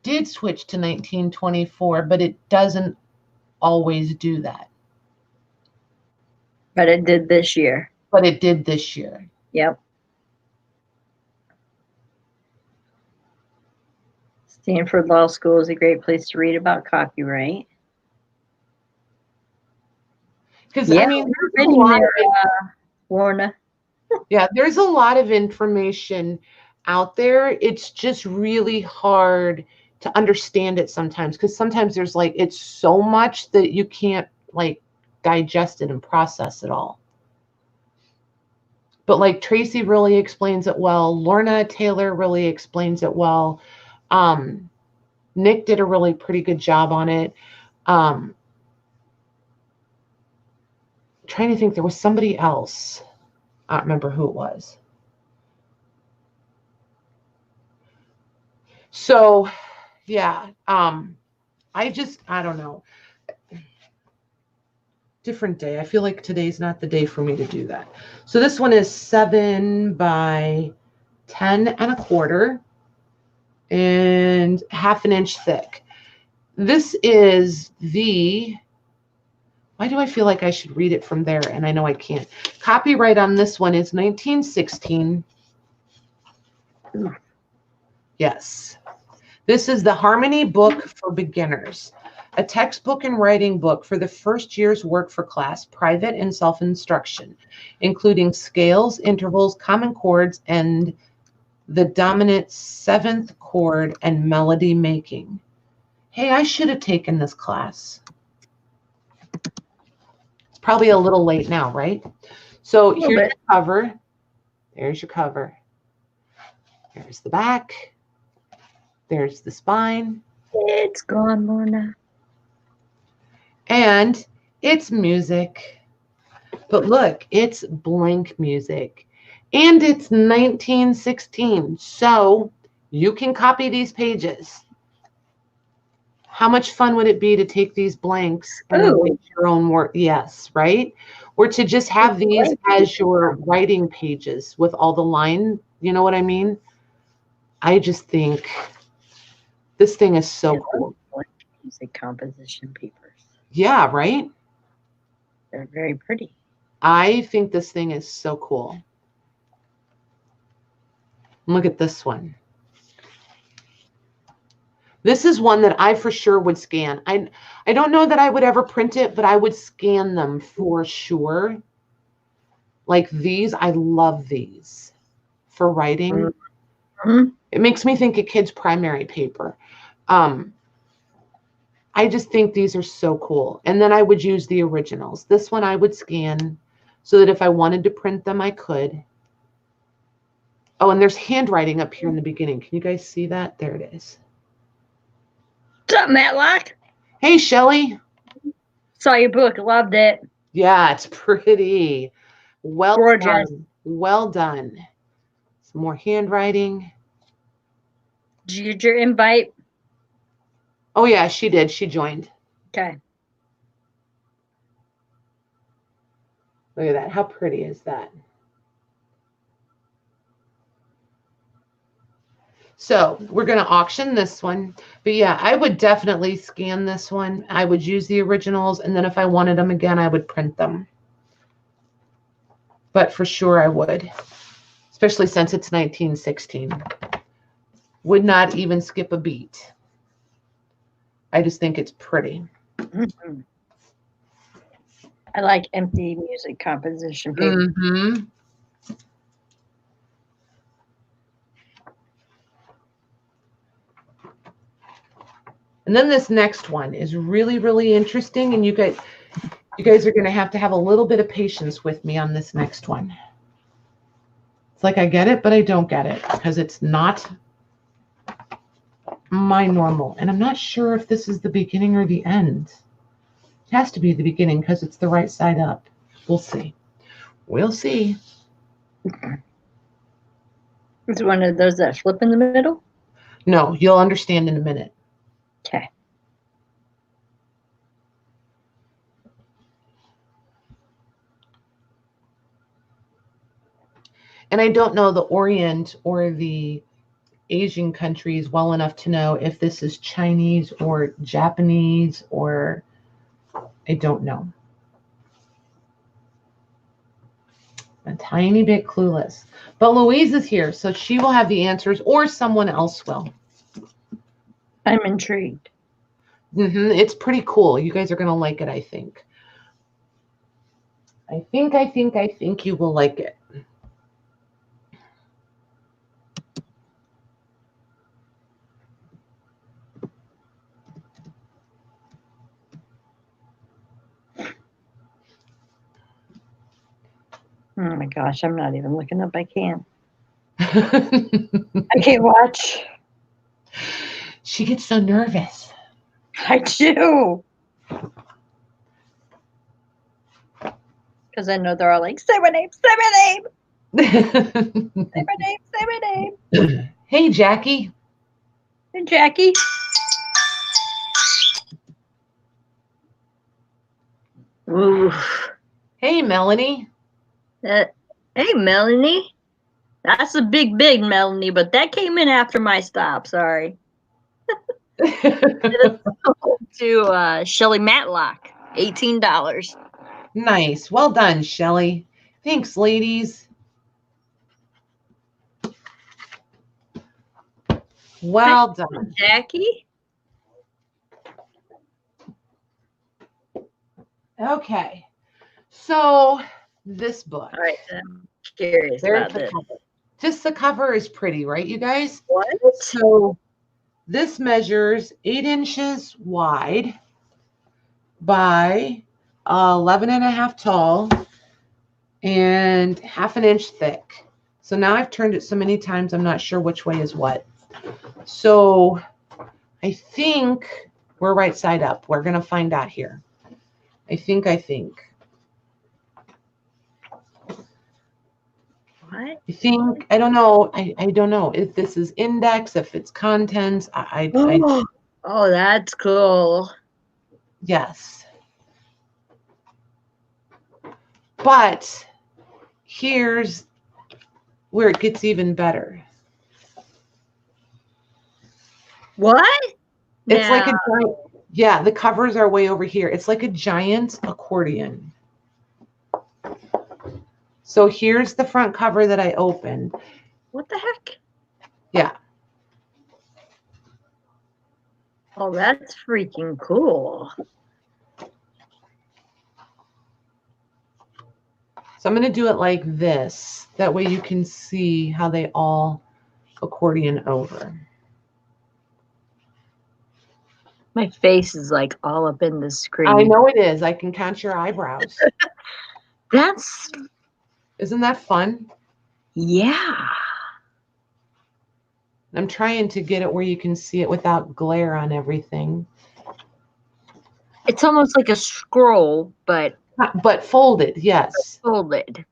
did switch to 1924, but it doesn't always do that. But it did this year. But it did this year. Yep. Stanford Law School is a great place to read about copyright. Because I mean, there's a lot of Lorna. Yeah, there's a lot of information out there. It's just really hard to understand it sometimes, because sometimes there's like, it's so much that you can't like digest it and process it all. But like Tracy really explains it well. Lorna Taylor really explains it well. Nick did a really pretty good job on it. Trying to think, there was somebody else. I don't remember who it was. So, yeah, I don't know. Different day. I feel like today's not the day for me to do that. So this one is 7 by 10 1/4 and 1/2 inch thick. This is why do I feel like I should read it from there? And I know I can't. Copyright on this one is 1916. Yes. This is the Harmony Book for Beginners, a textbook and writing book for the first year's work for class, private and self-instruction, including scales, intervals, common chords, and the dominant 7th chord and melody making. Hey, I should have taken this class. It's probably a little late now, right? So here's your cover. There's your cover. There's the back. There's the spine. It's gone, Lorna. And it's music. But look, it's blank music. And it's 1916. So you can copy these pages. How much fun would it be to take these blanks and make your own work? Yes, right? Or to just have these as your writing pages with all the line. You know what I mean? I just think this thing is so cool. Music composition papers. Yeah, right? They're very pretty. I think this thing is so cool. Look at this one. This is one that I for sure would scan. I don't know that I would ever print it, but I would scan them for sure. Like these, I love these for writing. Mm-hmm. It makes me think of kids' primary paper. I just think these are so cool. And then I would use the originals. This one I would scan so that if I wanted to print them, I could. Oh, and there's handwriting up here in the beginning. Can you guys see that? There it is. What's up, Matlock? Hey, Shelly. Saw your book. Loved it. Yeah, it's pretty. Well Gorgeous. done. Well done. Some more handwriting. Did you get your invite? Oh, yeah, she did. She joined. Okay. Look at that. How pretty is that? So we're going to auction this one. But yeah, I would definitely scan this one. I would use the originals. And then if I wanted them again, I would print them. But for sure I would. Especially since it's 1916. Would not even skip a beat. I just think it's pretty. Mm-hmm. I like empty music composition paper. Mm-hmm. And then this next one is really, really interesting. And you guys are going to have a little bit of patience with me on this next one. It's like I get it, but I don't get it because it's not my normal. And I'm not sure if this is the beginning or the end. It has to be the beginning because it's the right side up. We'll see. We'll see. It's one of those that flip in the middle? No, you'll understand in a minute. Okay. And I don't know the Orient or the Asian countries well enough to know if this is Chinese or Japanese, or I don't know. A tiny bit clueless. But Louise is here, so she will have the answers, or someone else will. I'm intrigued. It's pretty cool. You guys are going to like it, I think. I think you will like it. Oh my gosh, I'm not even looking up. I can't. I can't watch. She gets so nervous. I do. Because I know they're all like, say my name, say my name. Say my name, say my name. Hey, Jackie. Hey, Jackie. Ooh. Hey, Melanie. Hey, Melanie. That's a big Melanie, but that came in after my stop. Sorry. To Shelly Matlock, $18. Nice. Well done, Shelly. Thanks, ladies. Well done. Jackie. Okay. So this book. All right. I'm curious about this. Cover. Just the cover is pretty, right, you guys? What? So this measures 8 inches wide by 11.5 tall and 1/2 inch thick. So now I've turned it so many times, I'm not sure which way is what. So I think we're right side up. We're going to find out here. I think. What? I think, I don't know. I don't know if this is index, if it's contents. Oh, that's cool. Yes. But here's where it gets even better. What? It's like a giant, yeah, the covers are way over here. It's like a giant accordion. So here's the front cover that I opened. What the heck? Yeah. Oh, that's freaking cool. So I'm going to do it like this. That way you can see how they all accordion over. My face is like all up in the screen. I know it is. I can count your eyebrows. Isn't that fun? Yeah. I'm trying to get it where you can see it without glare on everything. It's almost like a scroll, but folded, yes. Folded.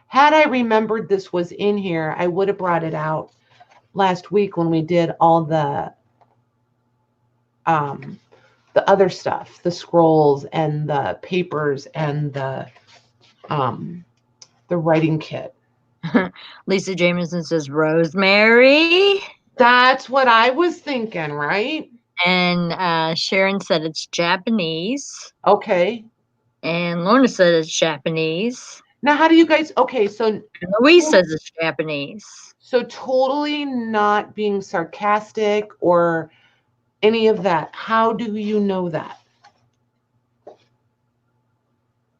Had I remembered this was in here, I would have brought it out last week when we did all the other stuff, the scrolls and the papers and the writing kit. Lisa Jameson says Rosemary. That's what I was thinking, right? And Sharon said it's Japanese. Okay. And Lorna said it's Japanese. Now, how do you guys? Okay, so and Louise says it's Japanese. So totally not being sarcastic or any of that. How do you know that?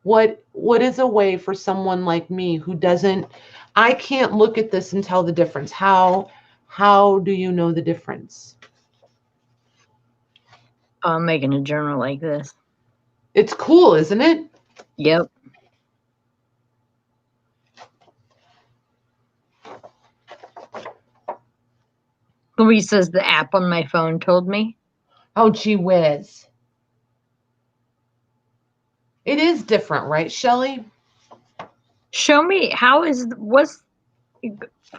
What is a way for someone like me who doesn't, I can't look at this and tell the difference. How do you know the difference? I'm making a journal like this. It's cool, isn't it? Yep. Louise says the app on my phone told me. Oh, gee whiz. It is different, right, Shelley? Show me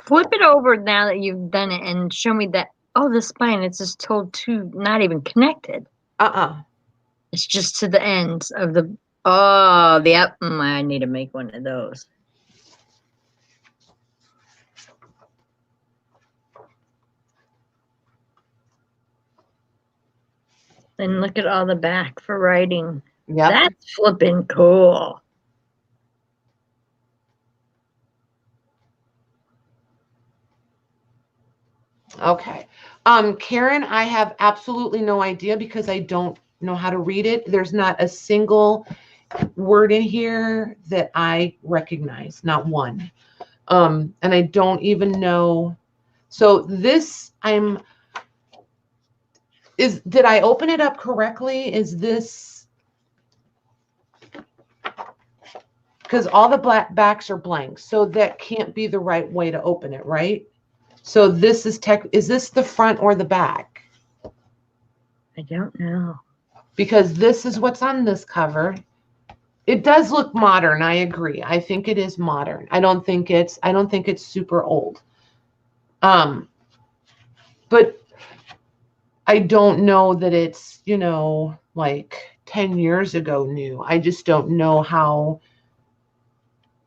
flip it over now that you've done it and show me that. Oh, the spine, it's just told to not even connected. It's just to the ends of the, yep. I need to make one of those. And look at all the back for writing. Yep. That's flipping cool. Okay. Karen, I have absolutely no idea because I don't know how to read it. There's not a single word in here that I recognize, not one. And I don't even know. So this, did I open it up correctly? Is this, because all the black backs are blank, so that can't be the right way to open it, right? So this is is this the front or the back? I don't know. Because this is what's on this cover. It does look modern. I agree. I think it is modern. I don't think it's super old. But I don't know that it's, like 10 years ago new. I just don't know how,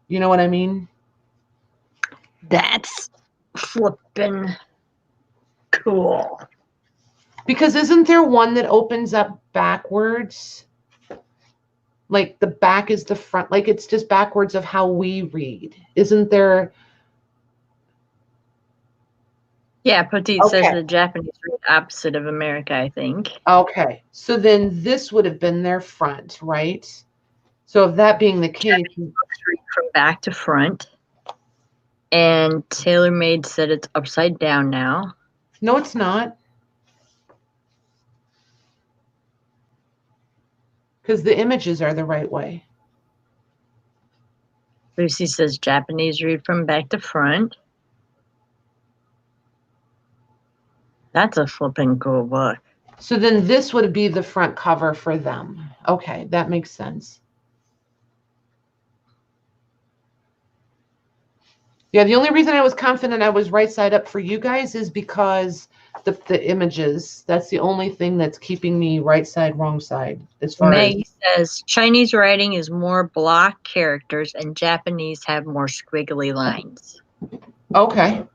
you know what I mean? That's flipping cool. Because isn't there one that opens up backwards? Like the back is the front, like it's just backwards of how we read. Isn't there? Yeah, Petit says the Japanese read opposite of America, I think. Okay. So then this would have been their front, right? So if that being the case. Japanese books read from back to front. And TaylorMade said it's upside down now. No, it's not. Because the images are the right way. Lucy says Japanese read from back to front. That's a flipping cool book. So then this would be the front cover for them. Okay, that makes sense. Yeah, the only reason I was confident I was right side up for you guys is because the images. That's the only thing that's keeping me right side, wrong side. As far Maggie says Chinese writing is more block characters and Japanese have more squiggly lines. Okay.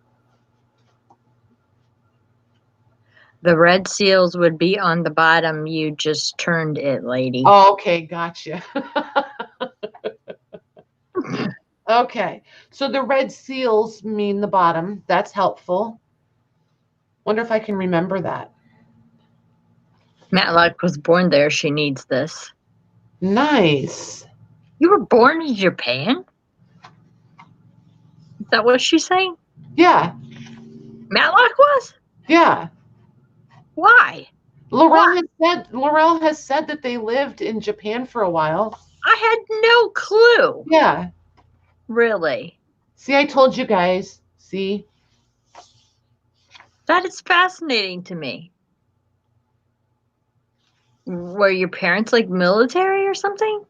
The red seals would be on the bottom. You just turned it, lady. Oh, okay, gotcha. Okay, so the red seals mean the bottom. That's helpful. Wonder if I can remember that. Matlock was born there. She needs this. Nice. You were born in Japan? Is that what she's saying? Yeah. Matlock was? Yeah. Why? Laurel has said that they lived in Japan for a while. I had no clue. Yeah. Really? See, I told you guys. See? That is fascinating to me. Were your parents like military or something?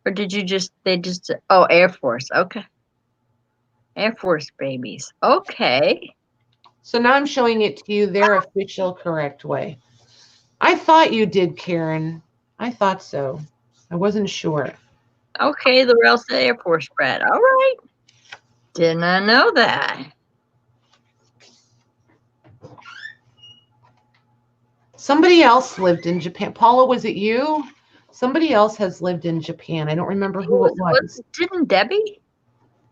Or did you Air Force. Okay. Air Force babies. Okay. So now I'm showing it to you their official correct way. I thought you did, Karen. I thought so. I wasn't sure. Okay, the Rails Air Force brat. All right. Did not know that. Somebody else lived in Japan. Paula, was it you? Somebody else has lived in Japan. I don't remember who it was. Didn't Debbie?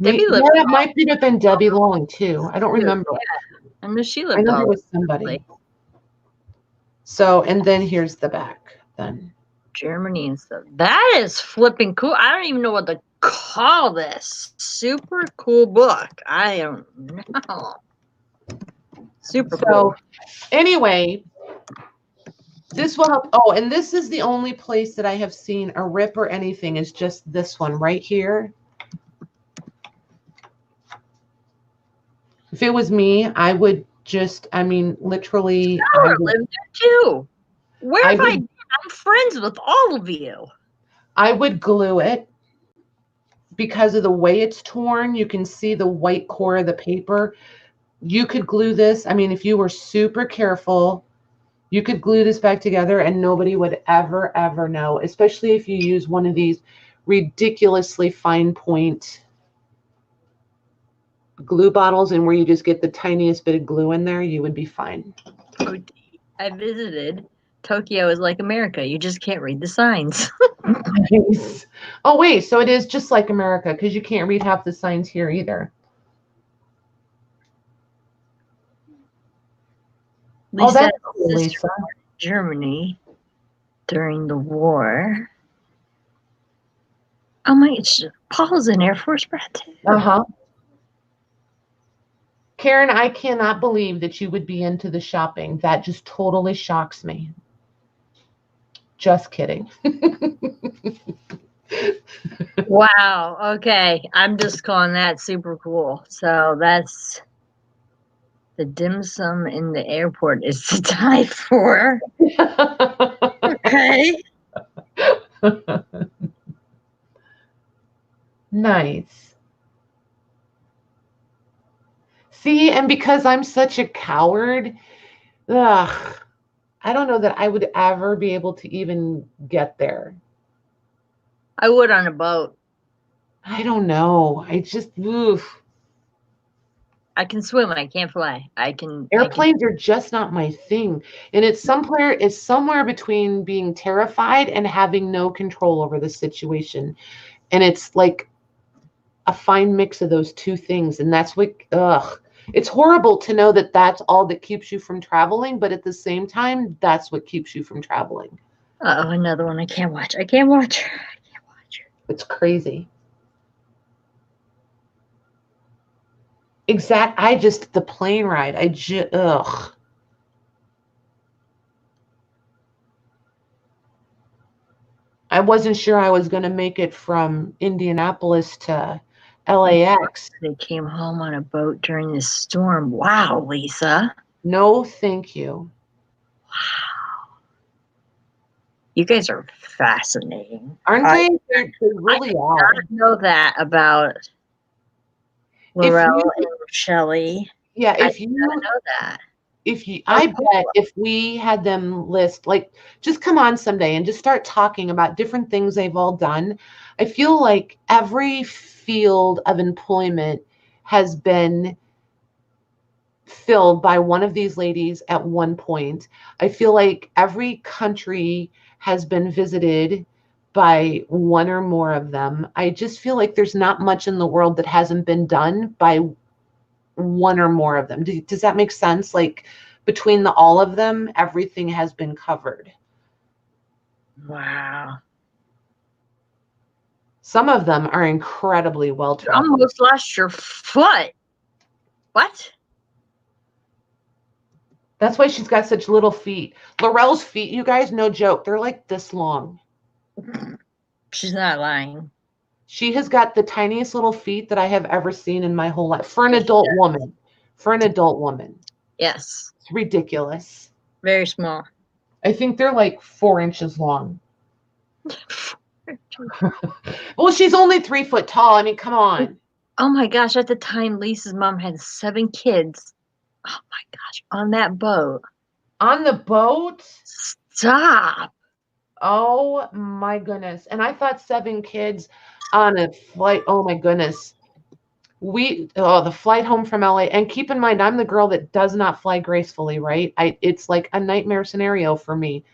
Debbie lived Yeah, it might be within Debbie Long too. I don't remember. Yeah. I know she I lived know there all was somebody. So, and then here's the back then. Germany and stuff. That is flipping cool. I don't even know what to call this. Super cool book. I don't know. Super cool. Anyway, this will help. Oh, and this is the only place that I have seen a rip or anything is just this one right here. If it was me, I would just, I mean, literally. I live there too. Where have I been? I'm friends with all of you. I would glue it because of the way it's torn. You can see the white core of the paper. You could glue this. I mean, if you were super careful, you could glue this back together and nobody would ever, ever know, especially if you use one of these ridiculously fine point glue bottles and where you just get the tiniest bit of glue in there, you would be fine. I visited. Tokyo is like America. You just can't read the signs. Nice. Oh, wait. So it is just like America because you can't read half the signs here either. Lisa, oh, that's cool, Lisa. Germany during the war. Oh my, Paul's an Air Force brat too. Uh-huh. Karen, I cannot believe that you would be into the shopping. That just totally shocks me. Just kidding. Wow. Okay. I'm just calling that super cool. So that's the dim sum in the airport is to die for. Okay. Nice. See, and because I'm such a coward, I don't know that I would ever be able to even get there. I would on a boat. I don't know. I just, oof. I can swim. I can't fly. Airplanes are just not my thing. And it's somewhere between being terrified and having no control over the situation. And it's like a fine mix of those two things. And that's what, it's horrible to know that that's all that keeps you from traveling. But at the same time, that's what keeps you from traveling. Oh, another one I can't watch. I can't watch. It's crazy. The plane ride, I wasn't sure I was going to make it from Indianapolis to LAX. They came home on a boat during this storm. Wow, Lisa. No, thank you. Wow. You guys are fascinating. Aren't they? They really are. I did not know that about Laurel and Shelley. Yeah, I did not know that. I bet if we had them list, like, just come on someday and just start talking about different things they've all done. I feel like every field of employment has been filled by one of these ladies at one point. I feel like every country has been visited by one or more of them. I just feel like there's not much in the world that hasn't been done by one or more of them. Does that make sense? Like between all of them, everything has been covered. Wow. Some of them are incredibly well traveled. You almost lost your foot. What? That's why she's got such little feet. Laurel's feet, you guys, no joke. They're like this long. She's not lying. She has got the tiniest little feet that I have ever seen in my whole life for an adult woman. For an adult woman. Yes. It's ridiculous. Very small. I think they're like 4 inches long. Well, she's only 3 foot tall. I mean, come on. Oh my gosh. At the time, Lisa's mom had 7 kids. Oh my gosh. On that boat. On the boat? Stop. Oh my goodness. And I thought 7 kids on a flight. Oh my goodness. The flight home from LA. And keep in mind, I'm the girl that does not fly gracefully, right? It's like a nightmare scenario for me.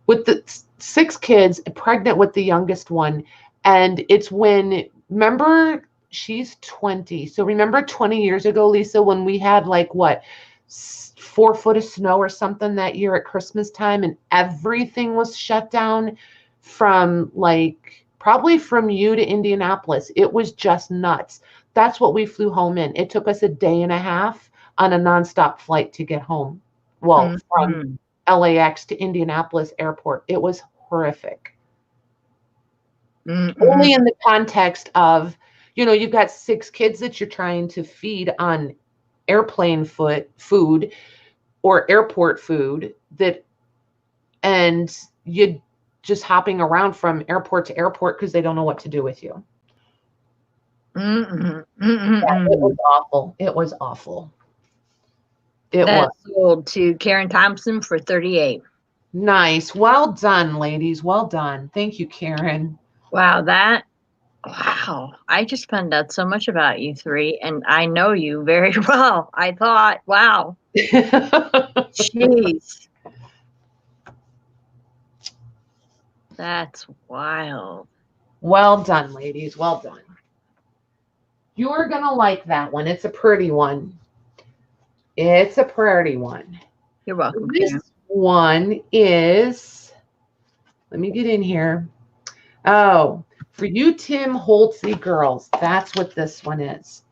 With the 6 kids, pregnant with the youngest one. And it's when, remember, she's 20. So remember 20 years ago, Lisa, when we had like what, 4 foot of snow or something that year at Christmas time, and everything was shut down from like probably from you to Indianapolis. It was just nuts. That's what we flew home in. It took us a day and a half on a nonstop flight to get home. Well, from LAX to Indianapolis airport. It was horrific. Only in the context of, you know, you've got 6 kids that you're trying to feed on airplane food or airport food, that, and you just hopping around from airport to airport because they don't know what to do with you. Yeah, it was awful. It was awful. That sold to Karen Thompson for $38. Nice. Well done, ladies. Well done. Thank you, Karen. Wow, I just found out so much about you 3, and I know you very well. I thought, wow. Jeez. That's wild. Well done, ladies. Well done. You're going to like that one. It's a pretty one. It's a pretty one. You're welcome. This one is, let me get in here. Oh, for you Tim Holtzy girls, that's what this one is.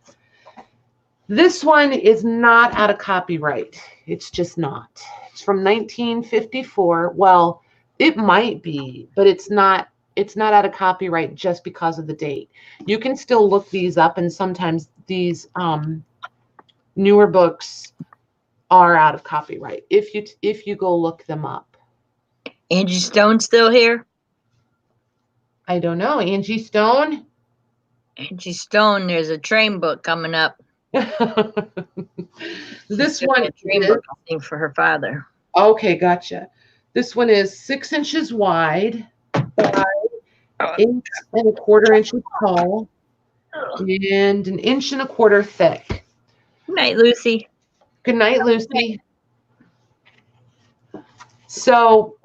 This one is not out of copyright. It's just not. It's from 1954. Well, it might be, but it's not out of copyright just because of the date. You can still look these up, and sometimes these newer books are out of copyright if you go look them up. Angie Stone still here? I don't know. Angie Stone? Angie Stone, there's a train book coming up. This one, a train book, I think, for her father. Okay, gotcha. This one is 6 inches wide by 8 1/4 inches tall and 1 1/4 inches thick. Good night, Lucy. Good night, Lucy. So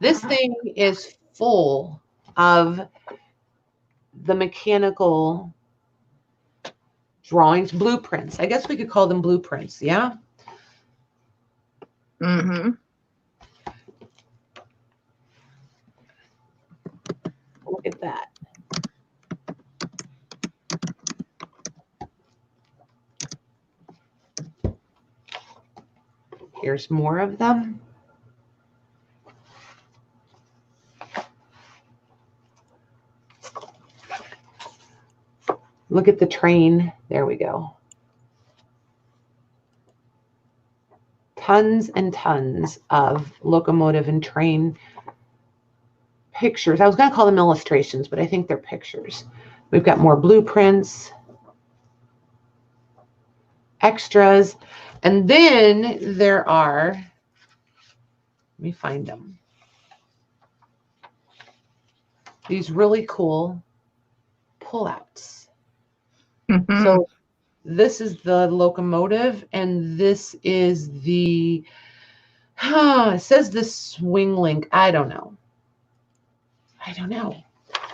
this thing is full of the mechanical drawings, blueprints. I guess we could call them blueprints, yeah? Mm-hmm. Look at that. Here's more of them. Look at the train. There we go. Tons and tons of locomotive and train pictures. I was going to call them illustrations, but I think they're pictures. We've got more blueprints, extras, and then there are, let me find them, these really cool pullouts. So this is the locomotive, and this is the, it says the swing link. I don't know,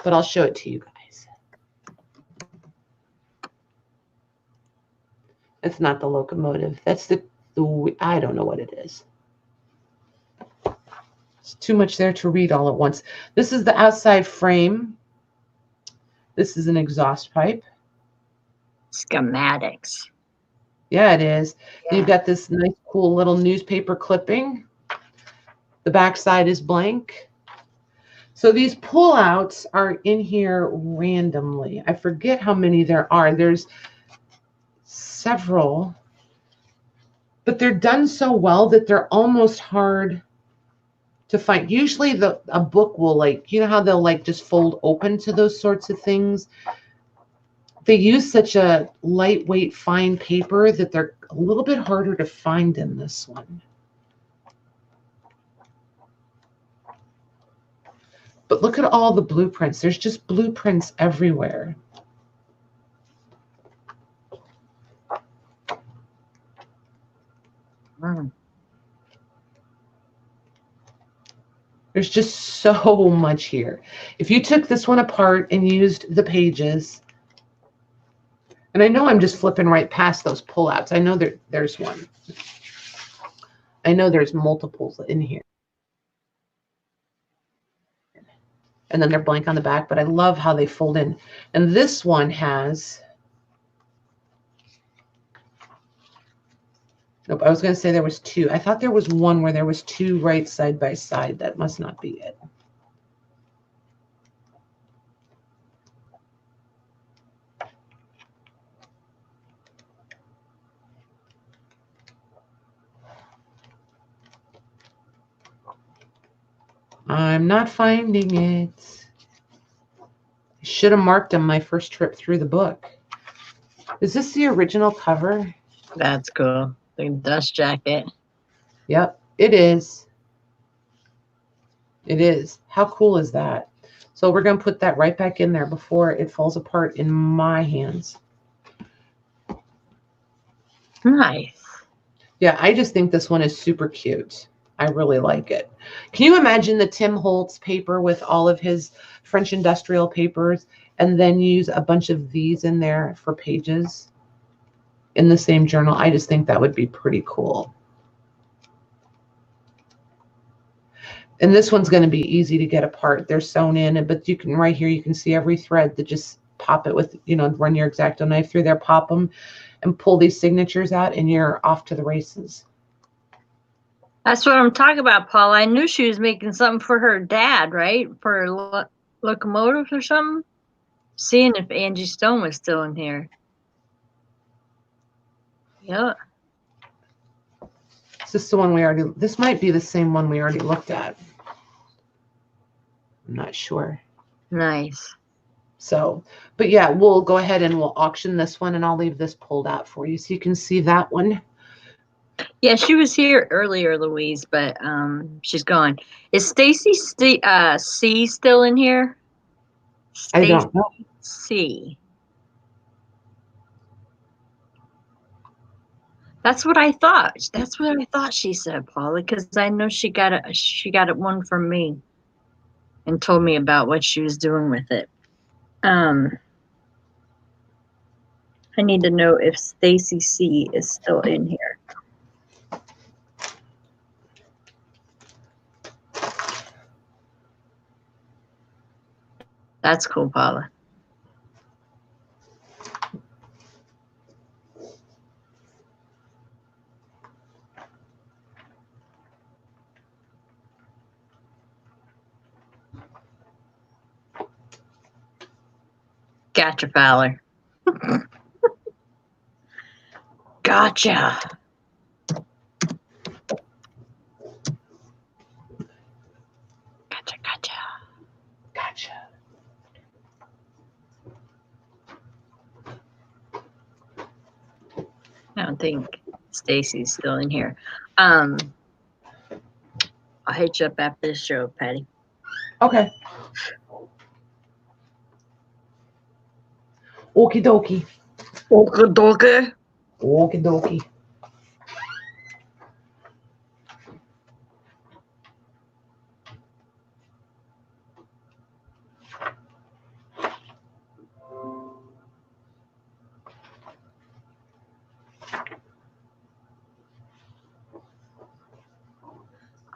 but I'll show it to you guys. It's not the locomotive. That's the I don't know what it is. It's too much there to read all at once. This is the outside frame. This is an exhaust pipe. Schematics. Yeah, it is. Yeah. You've got this nice, cool little newspaper clipping. The back side is blank. So these pullouts are in here randomly. I forget how many there are. There's several, but they're done so well that they're almost hard to find. Usually a book will, like, you know how they'll like just fold open to those sorts of things? They use such a lightweight, fine paper that they're a little bit harder to find in this one. But look at all the blueprints. There's just blueprints everywhere. There's just so much here. If you took this one apart and used the pages, And I know I'm just flipping right past those pullouts. I know there's one. I know there's multiples in here. And then they're blank on the back, but I love how they fold in. And this one has, nope, I was going to say there was two. I thought there was one where there was two right side by side. That must not be it. I'm not finding it. I should have marked them my first trip through the book. Is this the original cover? That's cool. The dust jacket. Yep, it is. It is. How cool is that? So we're going to put that right back in there before it falls apart in my hands. Nice. Yeah, I just think this one is super cute. I really like it. Can you imagine the Tim Holtz paper with all of his French industrial papers and then use a bunch of these in there for pages in the same journal? I just think that would be pretty cool. And this one's going to be easy to get apart. They're sewn in, but you can, right here, you can see every thread that just pop it with, run your X-Acto knife through there, pop them, and pull these signatures out, and you're off to the races. That's what I'm talking about, Paul. I knew she was making something for her dad, right? For locomotives or something. Seeing if Angie Stone was still in here. Yeah. Is this the one we already, this might be the same one we already looked at. I'm not sure. Nice. So, but yeah, we'll go ahead and we'll auction this one, and I'll leave this pulled out for you so you can see that one. Yeah, she was here earlier, Louise, but she's gone. Is Stacy C still in here? I don't know. C. That's what I thought. That's what I thought she said, Paula, because I know she got it one from me and told me about what she was doing with it. I need to know if Stacy C is still in here. That's cool, Paula. Gotcha, Fowler. Gotcha. Gotcha. I don't think Stacy's still in here. I'll hit you up after the show, Patty. Okay. Okie dokie. Okie dokie. Okie dokie.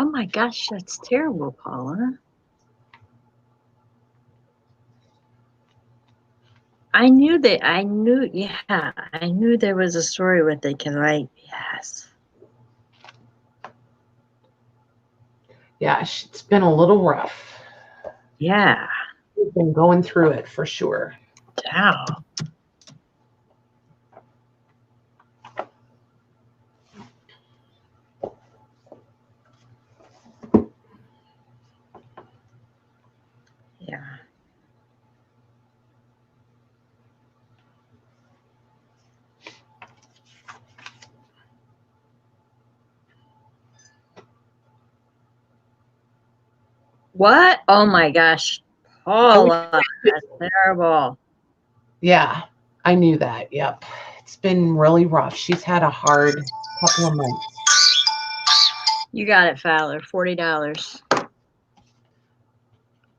Oh my gosh, that's terrible, Paula. I knew there was a story with it because yes. Yeah, it's been a little rough. Yeah. We've been going through it for sure. Wow. Yeah. What? Oh my gosh. Paula, that's terrible. Yeah, I knew that. Yep. It's been really rough. She's had a hard couple of months. You got it, Fowler. $40.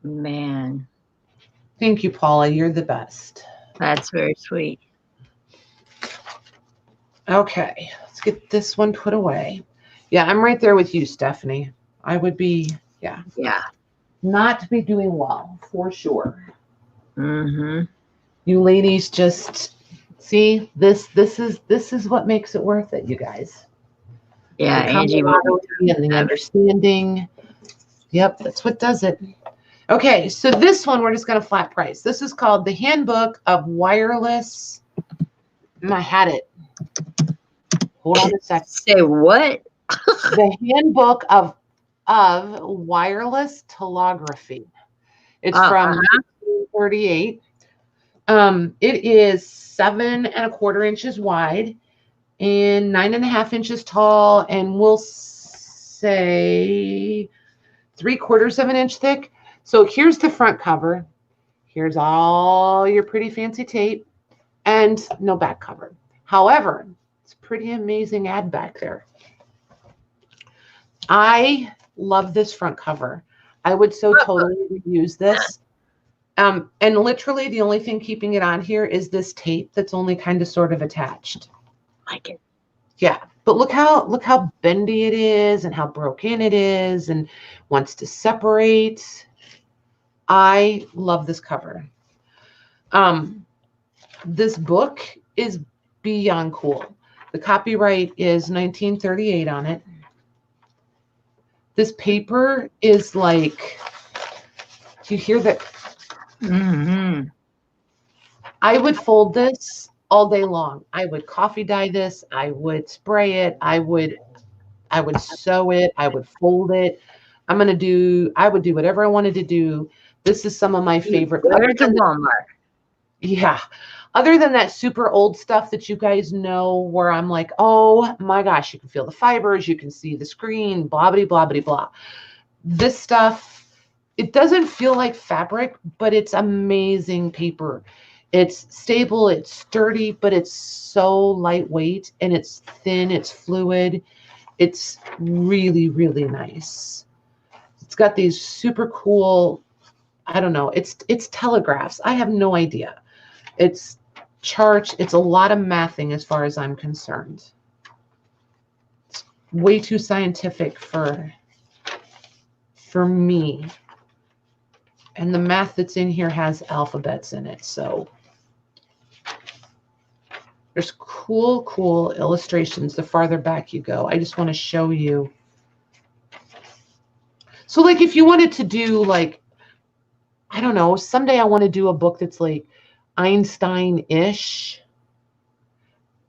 Man. Thank you, Paula. You're the best. That's very sweet. Okay, let's get this one put away. Yeah, I'm right there with you, Stephanie. I would be, yeah, not be doing well for sure. Mm-hmm. You ladies just see this is what makes it worth it, you guys. Yeah, The Angie will be camaraderie and the understanding. Yep, that's what does it. Okay, so this one we're just going to flat price. This is called the Handbook of Wireless. I had it. Hold on a second. Say what? The Handbook of Wireless Telegraphy. It's from 1938. It is 7.25 inches wide and 9.5 inches tall, and we'll say 3/4 of an inch thick. So here's the front cover. Here's all your pretty fancy tape and no back cover. However, it's pretty amazing ad back there. I love this front cover. I would so totally reuse this. And literally the only thing keeping it on here is this tape that's only kind of sort of attached. Like it. Yeah, but look how bendy it is and how broken it is and wants to separate. I love this cover. This book is beyond cool. The copyright is 1938 on it. This paper is like, do you hear that? Mm-hmm. I would fold this all day long. I would coffee dye this. I would spray it. I would sew it. I would fold it. I would do whatever I wanted to do. This is some of my favorite. Where's the Walmart? Yeah. Other than that super old stuff that you guys know where I'm like, oh my gosh, you can feel the fibers, you can see the screen, blah, blah, blah, blah, blah. This stuff, it doesn't feel like fabric, but it's amazing paper. It's stable, it's sturdy, but it's so lightweight and it's thin, it's fluid. It's really, really nice. It's got these super cool, I don't know, it's telegraphs. I have no idea. It's charts. It's a lot of mathing as far as I'm concerned. It's way too scientific for me. And the math that's in here has alphabets in it. So there's cool illustrations the farther back you go. I just want to show you. So like if you wanted to do like, I don't know, someday I want to do a book that's like Einstein-ish.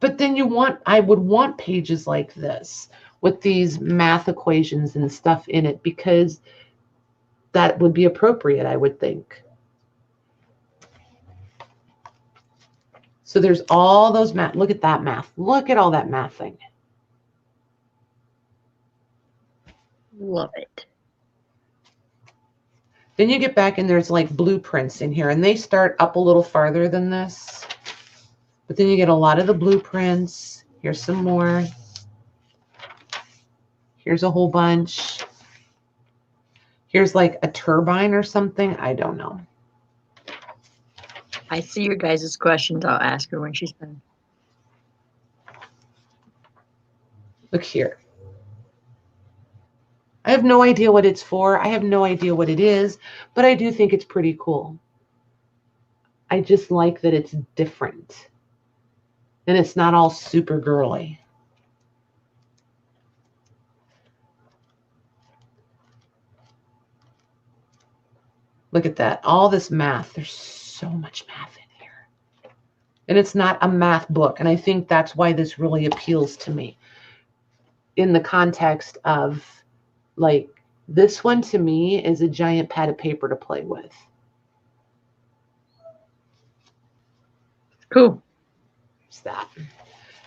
But then I would want pages like this with these math equations and stuff in it because that would be appropriate, I would think. So there's all those math. Look at that math. Look at all that mathing. Love it. Then you get back and there's like blueprints in here, and they start up a little farther than this. But then you get a lot of the blueprints. Here's some more. Here's a whole bunch. Here's like a turbine or something. I don't know. I see your guys' questions. I'll ask her when she's done. Look here. I have no idea what it's for. I have no idea what it is, but I do think it's pretty cool. I just like that it's different. And it's not all super girly. Look at that. All this math. There's so much math in here. And it's not a math book. And I think that's why this really appeals to me. In the context of, like, this one to me is a giant pad of paper to play with. Cool. There's that.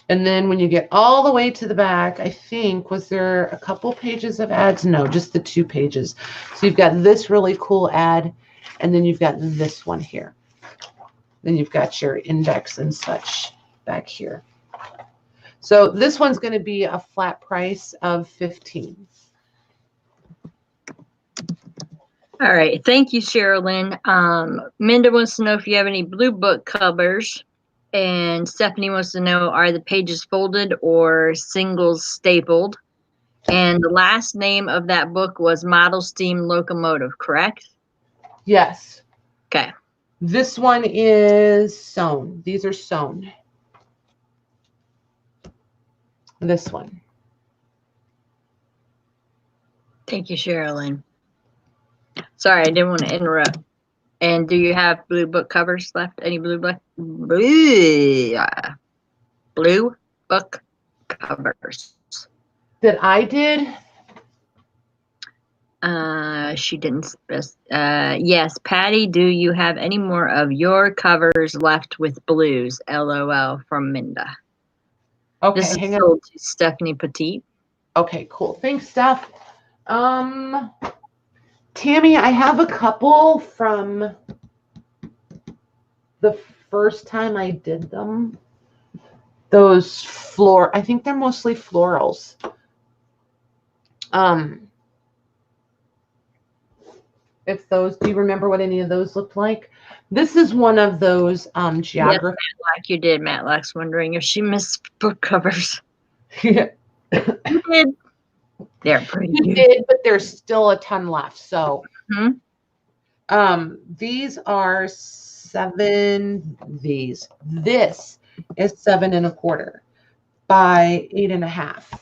And then when you get all the way to the back, I think, was there a couple pages of ads? No, just the 2 pages. So you've got this really cool ad, and then you've got this one here. Then you've got your index and such back here. So this one's going to be a flat price of $15. All right. Thank you, Sherilyn. Minda wants to know if you have any blue book covers. And Stephanie wants to know, are the pages folded or singles stapled? And the last name of that book was Model Steam Locomotive, correct? Yes. Okay. This one is sewn. These are sewn. This one. Thank you, Sherilyn. Sorry, I didn't want to interrupt. And do you have blue book covers left? Any blue book? Blue book covers. That I did? She didn't yes, Patty, do you have any more of your covers left with blues? LOL from Minda. Okay, This is hang on. sold to Stephanie Petit. Okay, cool. Thanks, Steph. Tammy, I have a couple from the first time I did them. Those I think they're mostly florals. If those, do you remember what any of those looked like? This is one of those geography. Yes, like you did. Matlock's wondering if she missed book covers. You did. They're pretty good. did, but there's still a ton left. So these are 7. This is 7 1/4 by 8 1/2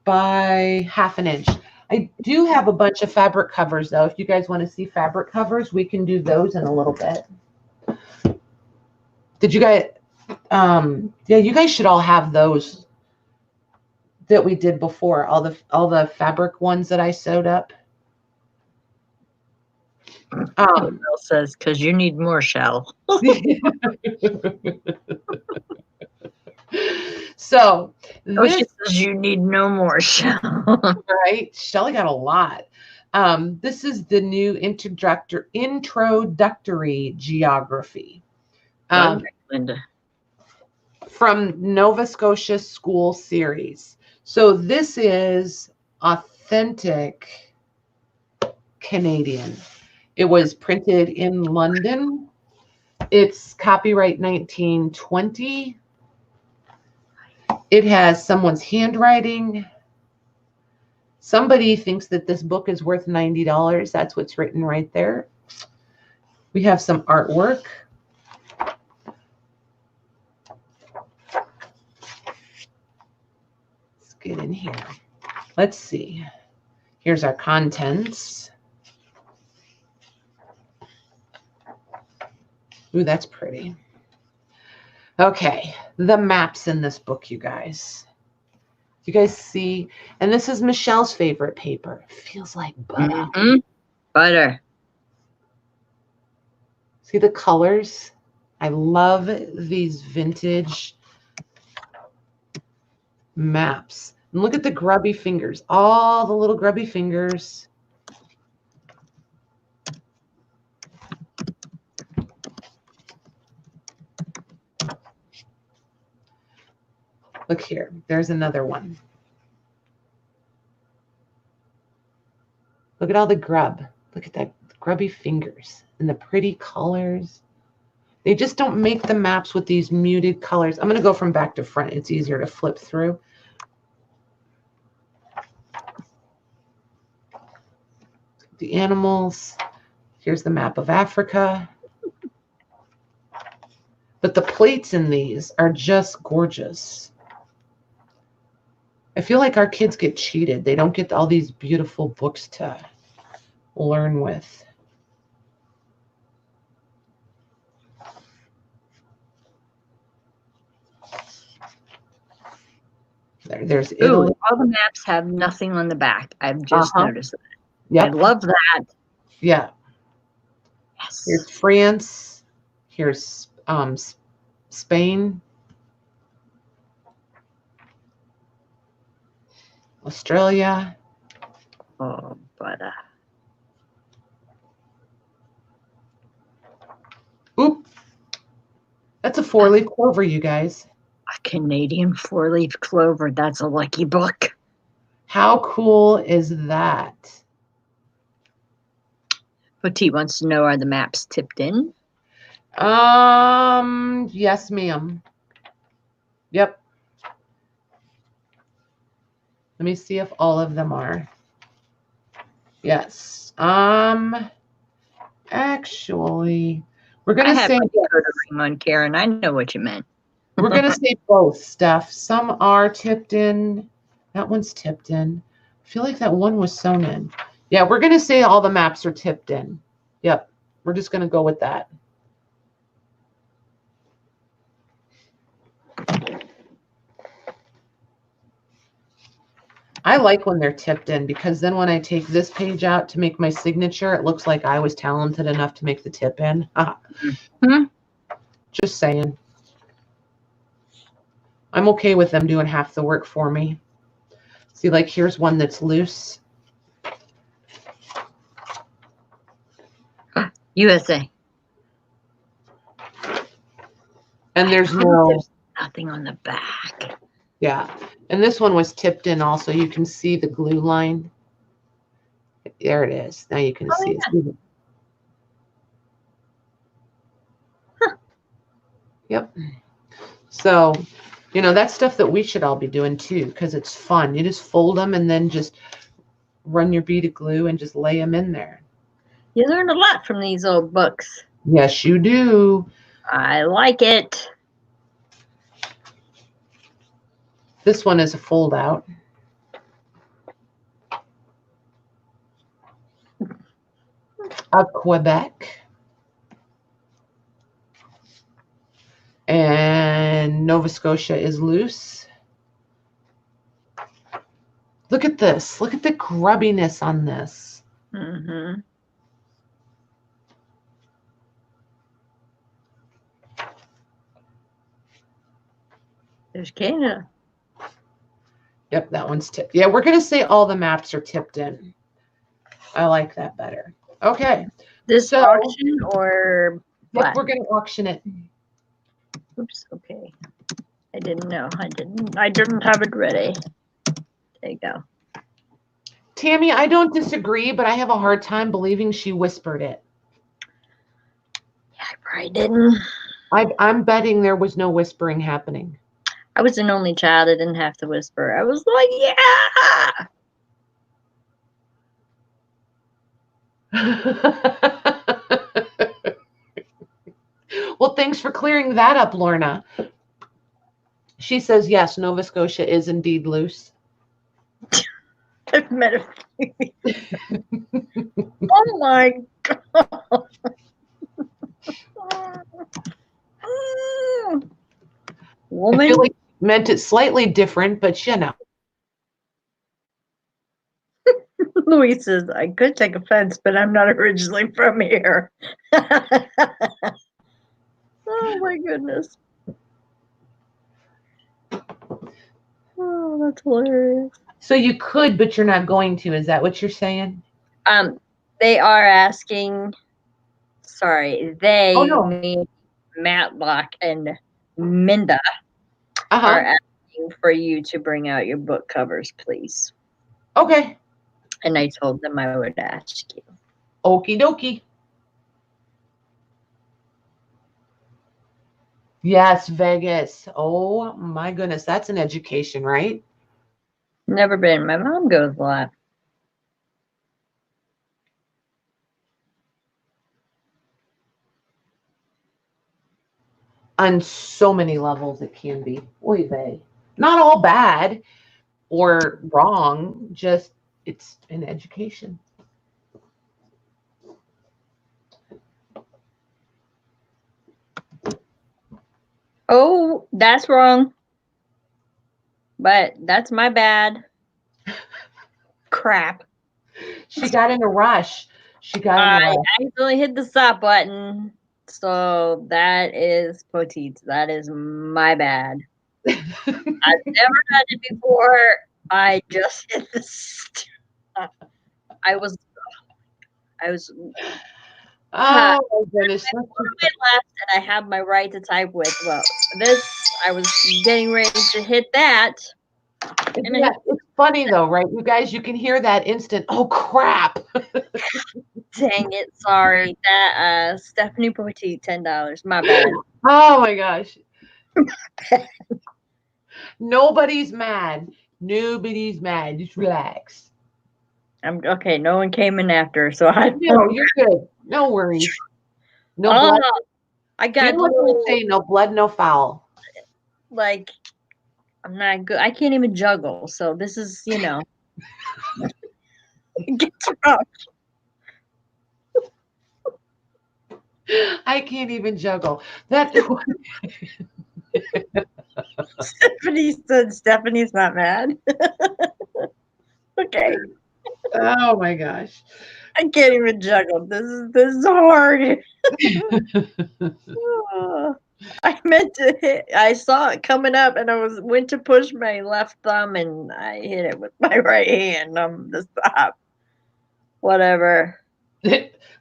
by 1/2 inch. I do have a bunch of fabric covers though. If you guys want to see fabric covers, we can do those in a little bit. Did you guys yeah, you guys should all have those that we did before, all the fabric ones that I sewed up. Girl says, because you need more, Shell. So she says you need no more, Shell. Right? Shelly got a lot. This is the new introductory geography. Linda. From Nova Scotia School Series. So this is authentic Canadian. It was printed in London. It's copyright 1920. It has someone's handwriting. Somebody thinks that this book is worth $90. That's what's written right there. We have some artwork. Let's get in here. Let's see. Here's our contents. Ooh, that's pretty. Okay, the maps in this book, you guys. You guys see? And this is Michelle's favorite paper. It feels like butter. Butter. See the colors? I love these vintage maps. And look at the grubby fingers. All the little grubby fingers. Look here. There's another one. Look at all the grub. Look at that grubby fingers and the pretty colors. They just don't make the maps with these muted colors. I'm going to go from back to front. It's easier to flip through. The animals. Here's the map of Africa. But the plates in these are just gorgeous. I feel like our kids get cheated. They don't get all these beautiful books to learn with. There's Italy. Ooh, all the maps have nothing on the back. I've just noticed that. Yep. I love that. Yeah. Yes. Here's France. Here's Spain. Australia. Oh, butter. Oop. That's a 4-leaf clover, you guys. A Canadian 4-leaf clover. That's a lucky book. How cool is that? Petite wants to know, are the maps tipped in? Yes, ma'am. Yep. Let me see if all of them are. Yes. Actually, we're gonna say on Karen. I know what you meant. we're gonna say both, Steph. Some are tipped in. That one's tipped in. I feel like that one was sewn in. Yeah, we're gonna say all the maps are tipped in. Yep. We're just gonna go with that. I like when they're tipped in because then when I take this page out to make my signature, it looks like I was talented enough to make the tip in. Mm-hmm. Just saying. I'm okay with them doing half the work for me. See, like here's one that's loose. USA. And there's nothing on the back. Yeah. And this one was tipped in also. You can see the glue line. There it is. Now you can see it. Huh. Yep. So, that's stuff that we should all be doing too because it's fun. You just fold them and then just run your bead of glue and just lay them in there. You learn a lot from these old books. Yes, you do. I like it. This one is a fold out. Of Quebec. And Nova Scotia is loose. Look at this. Look at the grubbiness on this. Mm-hmm. There's Canada. Yep, that one's tipped. Yeah, we're going to say all the maps are tipped in. I like that better. Okay. This auction or yep, we're going to auction it. Oops, okay. I didn't know. I didn't have it ready. There you go. Tammy, I don't disagree, but I have a hard time believing she whispered it. Yeah, I probably didn't. I'm betting there was no whispering happening. I was an only child. I didn't have to whisper. I was like, yeah. Well, thanks for clearing that up, Lorna. She says, yes, Nova Scotia is indeed loose. Oh my God. Woman. I feel like meant it slightly different, but Louise says, I could take offense, but I'm not originally from here. Oh my goodness. Oh, that's hilarious. So you could, but you're not going to. Is that what you're saying? They are asking, sorry, me, Matlock, and Minda are asking for you to bring out your book covers, please. Okay. And I told them I would ask you. Okie dokie. Yes, Vegas. Oh my goodness. That's an education, right? Never been. My mom goes a lot. On so many levels it can be. Oy vey. Not all bad or wrong, just it's an education. Oh, that's wrong. But that's my bad. Crap. She got in a rush. I accidentally hit the stop button. So that is petite. That is my bad. I've never done it before. I just hit the stop. I was oh my goodness. I left and I have my right to type with. Well, this I was getting ready to hit that. Yeah, it's funny though, right? You guys, you can hear that instant, oh crap. Dang it, sorry. That Stephanie Poitier, $10. My bad. Oh my gosh. Nobody's mad. Nobody's mad. Just relax. I'm okay. No one came in after, so I No, you're good. No worries. No Oh, blood. I You got know what they little, say? No blood, no foul. like, I'm not good. I can't even juggle. So this is, it gets rough. I can't even juggle. That Stephanie said Stephanie's not mad. Okay. oh my gosh. I can't even juggle. This is hard. I meant to hit. I saw it coming up, and went to push my left thumb, and I hit it with my right hand on the stop. Whatever.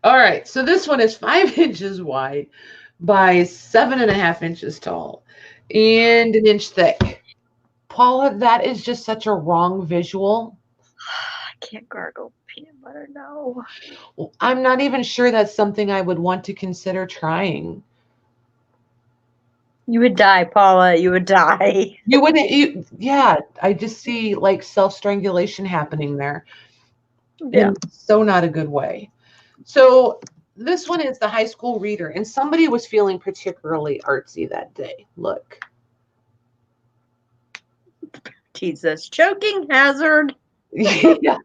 All right. So this one is 5 inches wide by 7.5 inches tall and an inch thick. Paula, that is just such a wrong visual. I can't gargle peanut butter. No. I'm not even sure that's something I would want to consider trying. You would die, Paula. You would die. You wouldn't, yeah, I just see like self-strangulation happening there. Yeah. In so not a good way. So this one is the high school reader, and somebody was feeling particularly artsy that day. Look. Jesus. Choking hazard. Yeah.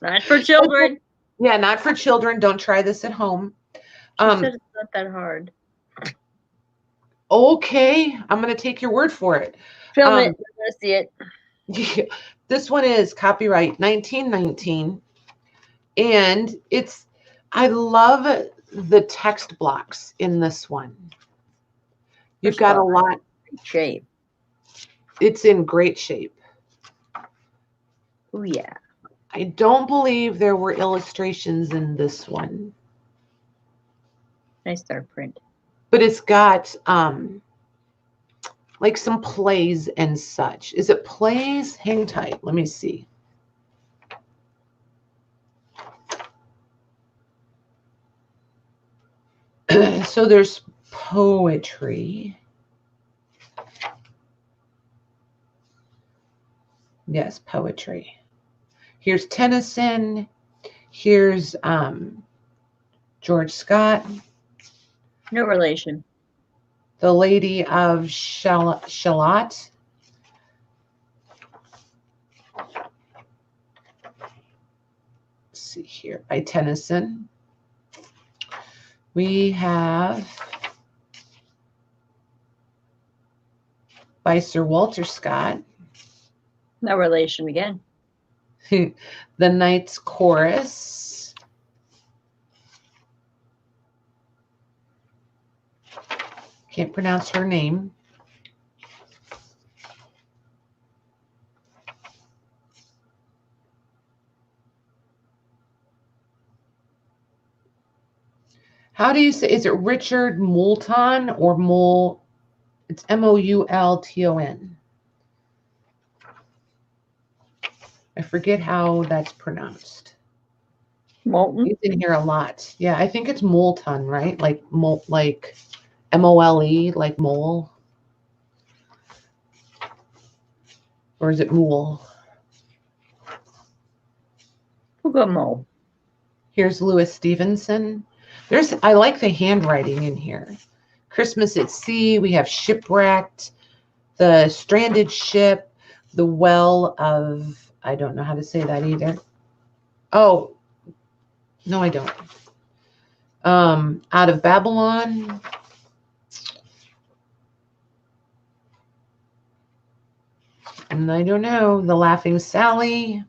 Not for children. Yeah, not for children. Don't try this at home. She said it's not that hard. Okay, I'm going to take your word for it. Film it. I'm going to see it. Yeah, this one is copyright 1919. And I love the text blocks in this one. You've got a lot. Great shape. It's in great shape. Oh, yeah. I don't believe there were illustrations in this one. Nice dark print. But it's got like some plays and such. Is it plays? Hang tight. Let me see. So there's poetry. Yes, poetry. Here's Tennyson. Here's George Scott. No relation. The Lady of Shalott. Let's see here, by Tennyson. We have by Sir Walter Scott. No relation again. The Knight's Chorus. Can't pronounce her name. How do you say, is it Richard Moulton or Mole? It's Moulton. I forget how that's pronounced. Molten? He's in here a lot. Yeah, I think it's Moulton, right? Like MOLE, like mole. Or is it Moole? We'll go mole. Here's Louis Stevenson. I like the handwriting in here. Christmas at Sea. We have Shipwrecked, The Stranded Ship, The Well of, I don't know how to say that either. Oh, no, I don't. Out of Babylon. And I don't know. The Laughing Sally.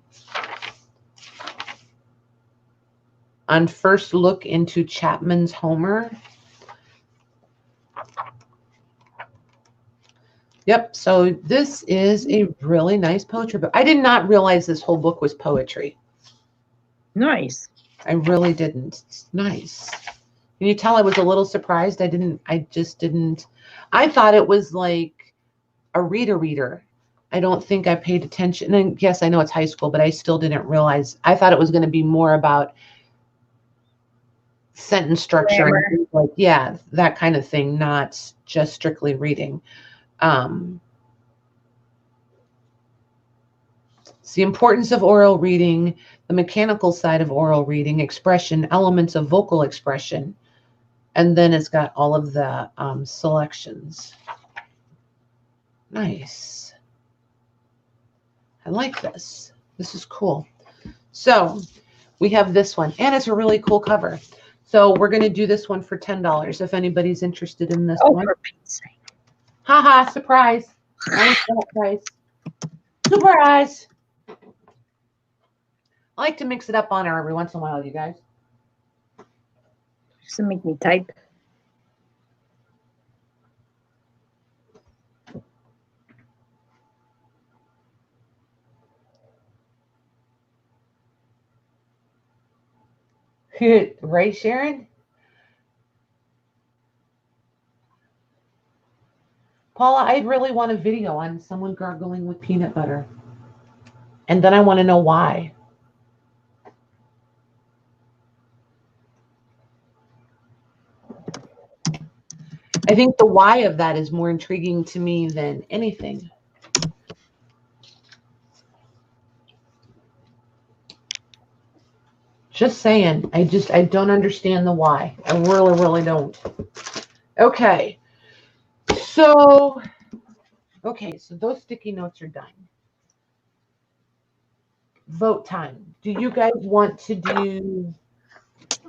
On First Look into Chapman's Homer. Yep, so this is a really nice poetry book. I did not realize this whole book was poetry. Nice. I really didn't. It's nice. Can you tell I was a little surprised? I just didn't. I thought it was like a reader. I don't think I paid attention. And yes, I know it's high school, but I still didn't realize. I thought it was going to be more about sentence structure, and like, yeah, that kind of thing, not just strictly reading. It's the importance of oral reading, the mechanical side of oral reading, expression, elements of vocal expression, and then it's got all of the selections. Nice. I like this. This is cool. So we have this one, and it's a really cool cover. So we're going to do this one for $10 if anybody's interested in this one. For Pete's sake. Haha, surprise. Surprise. Surprise. I like to mix it up on her every once in a while, you guys. Just to make me type. Right, Sharon? Paula, I really want a video on someone gargling with peanut butter. And then I want to know why. I think the why of that is more intriguing to me than anything. Just saying. I don't understand the why. I really don't. Okay. So those sticky notes are done. Vote time. Do you guys want to do,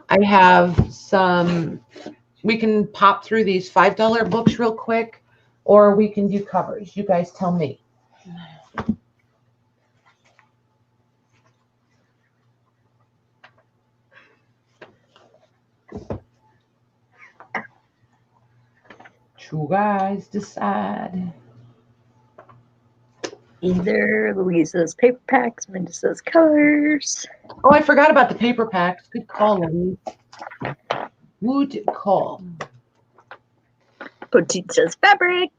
I have some, we can pop through these $5 books real quick, or we can do covers. You guys tell me. You guys decide. Either Louise says paper packs, Minda says colors. Oh, I forgot about the paper packs. Good call, Louise. Good call. Petite says fabric.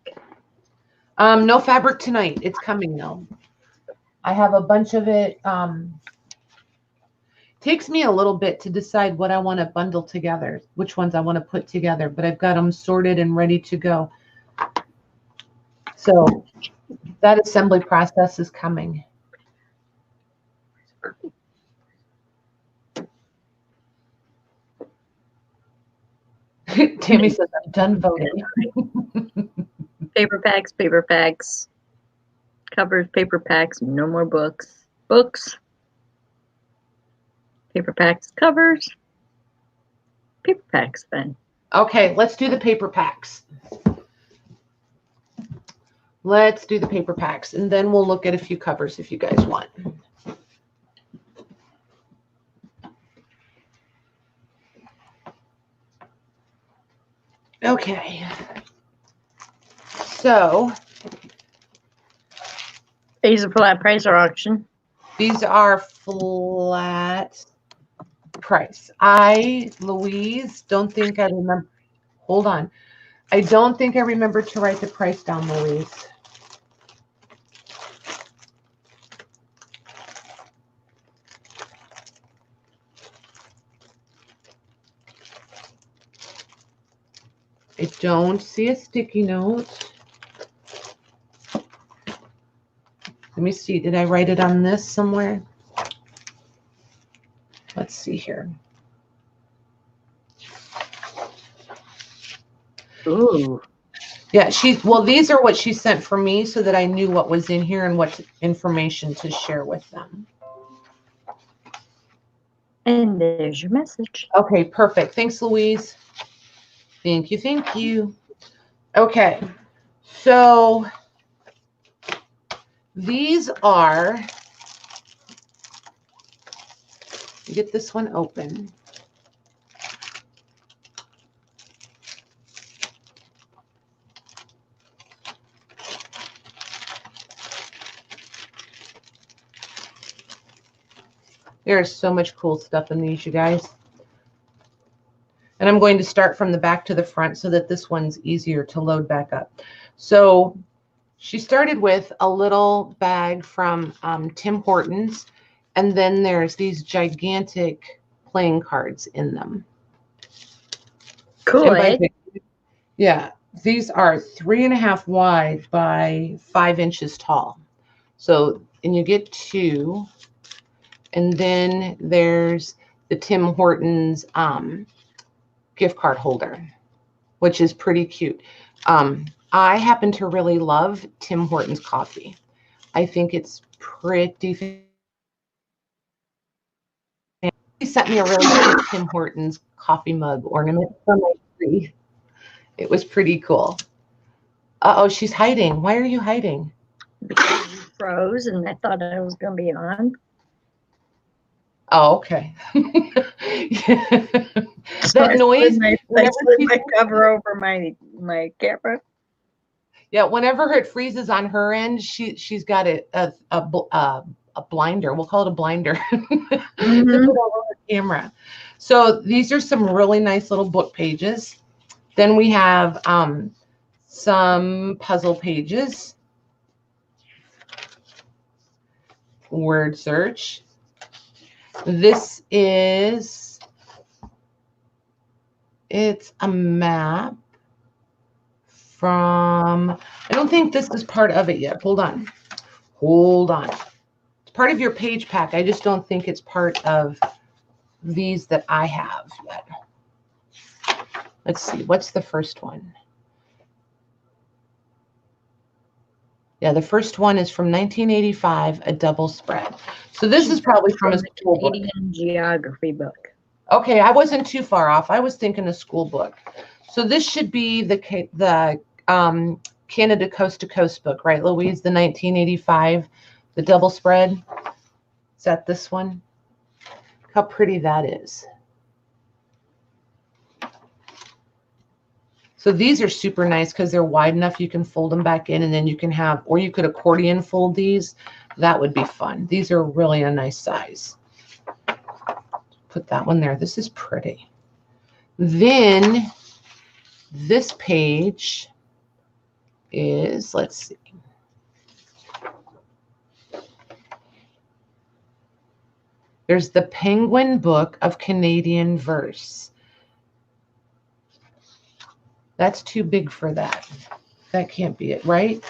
No fabric tonight. It's coming though. I have a bunch of it. Takes me a little bit to decide what I want to bundle together, which ones I want to put together, but I've got them sorted and ready to go. So that assembly process is coming. Tammy says, I'm done voting. Paper packs, covers, paper packs, no more books. Books, paper packs, covers, paper packs then. Okay, let's do the paper packs. Let's do the paper packs, and then we'll look at a few covers if you guys want. Okay. So These are flat price or auction? These are flat price. Louise, don't think I remember. Hold on. I don't think I remember to write the price down, Louise. I don't see a sticky note. Let me see. Did I write it on this somewhere? Let's see here. Ooh. Yeah, well, these are what she sent for me so that I knew what was in here and what information to share with them. And there's your message. Okay, perfect. Thanks, Louise. Thank you. Thank you. Okay, so these are, get this one open. There's so much cool stuff in these, you guys. And I'm going to start from the back to the front so that this one's easier to load back up. So she started with a little bag from Tim Hortons, and then there's these gigantic playing cards in them. Cool. Yeah. These are 3.5 wide by 5 inches tall. So, and you get 2. And then there's the Tim Hortons gift card holder, which is pretty cute. I happen to really love Tim Hortons coffee. I think it's pretty. He sent me a really cute Tim Hortons coffee mug ornament for my tree. It was pretty cool. Uh-oh, she's hiding. Why are you hiding? Because you froze and I thought I was going to be on. Oh, okay. That noise. I slid my cover over my camera. Yeah, whenever it freezes on her end, she's got a blinder. We'll call it a blinder to put over her camera. So these are some really nice little book pages. Then we have some puzzle pages. Word search. This is, it's a map from, I don't think this is part of it yet. Hold on. It's part of your page pack. I just don't think it's part of these that I have yet. Let's see, what's the first one? Yeah, the first one is from 1985, a double spread. So this is probably from a school book. Canadian geography book. Okay, I wasn't too far off. I was thinking a school book. So this should be the Canada Coast to Coast book, right, Louise? The 1985, the double spread. Is that this one? Look how pretty that is. So these are super nice because they're wide enough you can fold them back in, and then you can have, or you could accordion fold these. That would be fun. These are really a nice size. Put that one there. This is pretty. Then this page is, let's see. There's the Penguin Book of Canadian Verse. That's too big for that. That can't be it, right?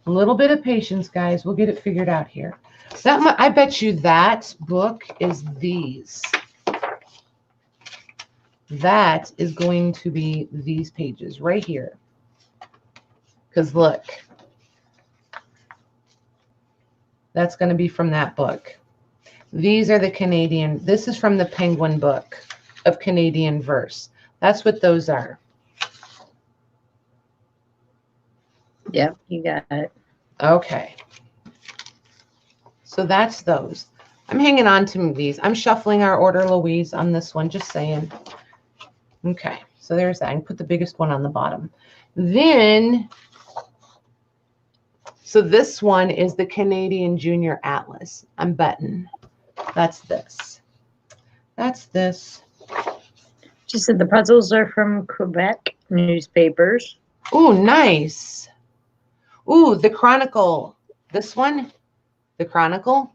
A little bit of patience, guys. We'll get it figured out here. That, I bet you that book is these. That is going to be these pages right here. Because look, that's going to be from that book. These are the Canadian, this is from the Penguin Book of Canadian Verse. That's what those are. Yep, you got it. Okay. So that's those. I'm hanging on to these. I'm shuffling our order, Louise, on this one, just saying. Okay, so there's that. I can put the biggest one on the bottom. Then, so this one is the Canadian Junior Atlas. I'm betting. That's this. That's this. She said the puzzles are from Quebec newspapers. Ooh, nice. Ooh, the Chronicle. This one? The Chronicle?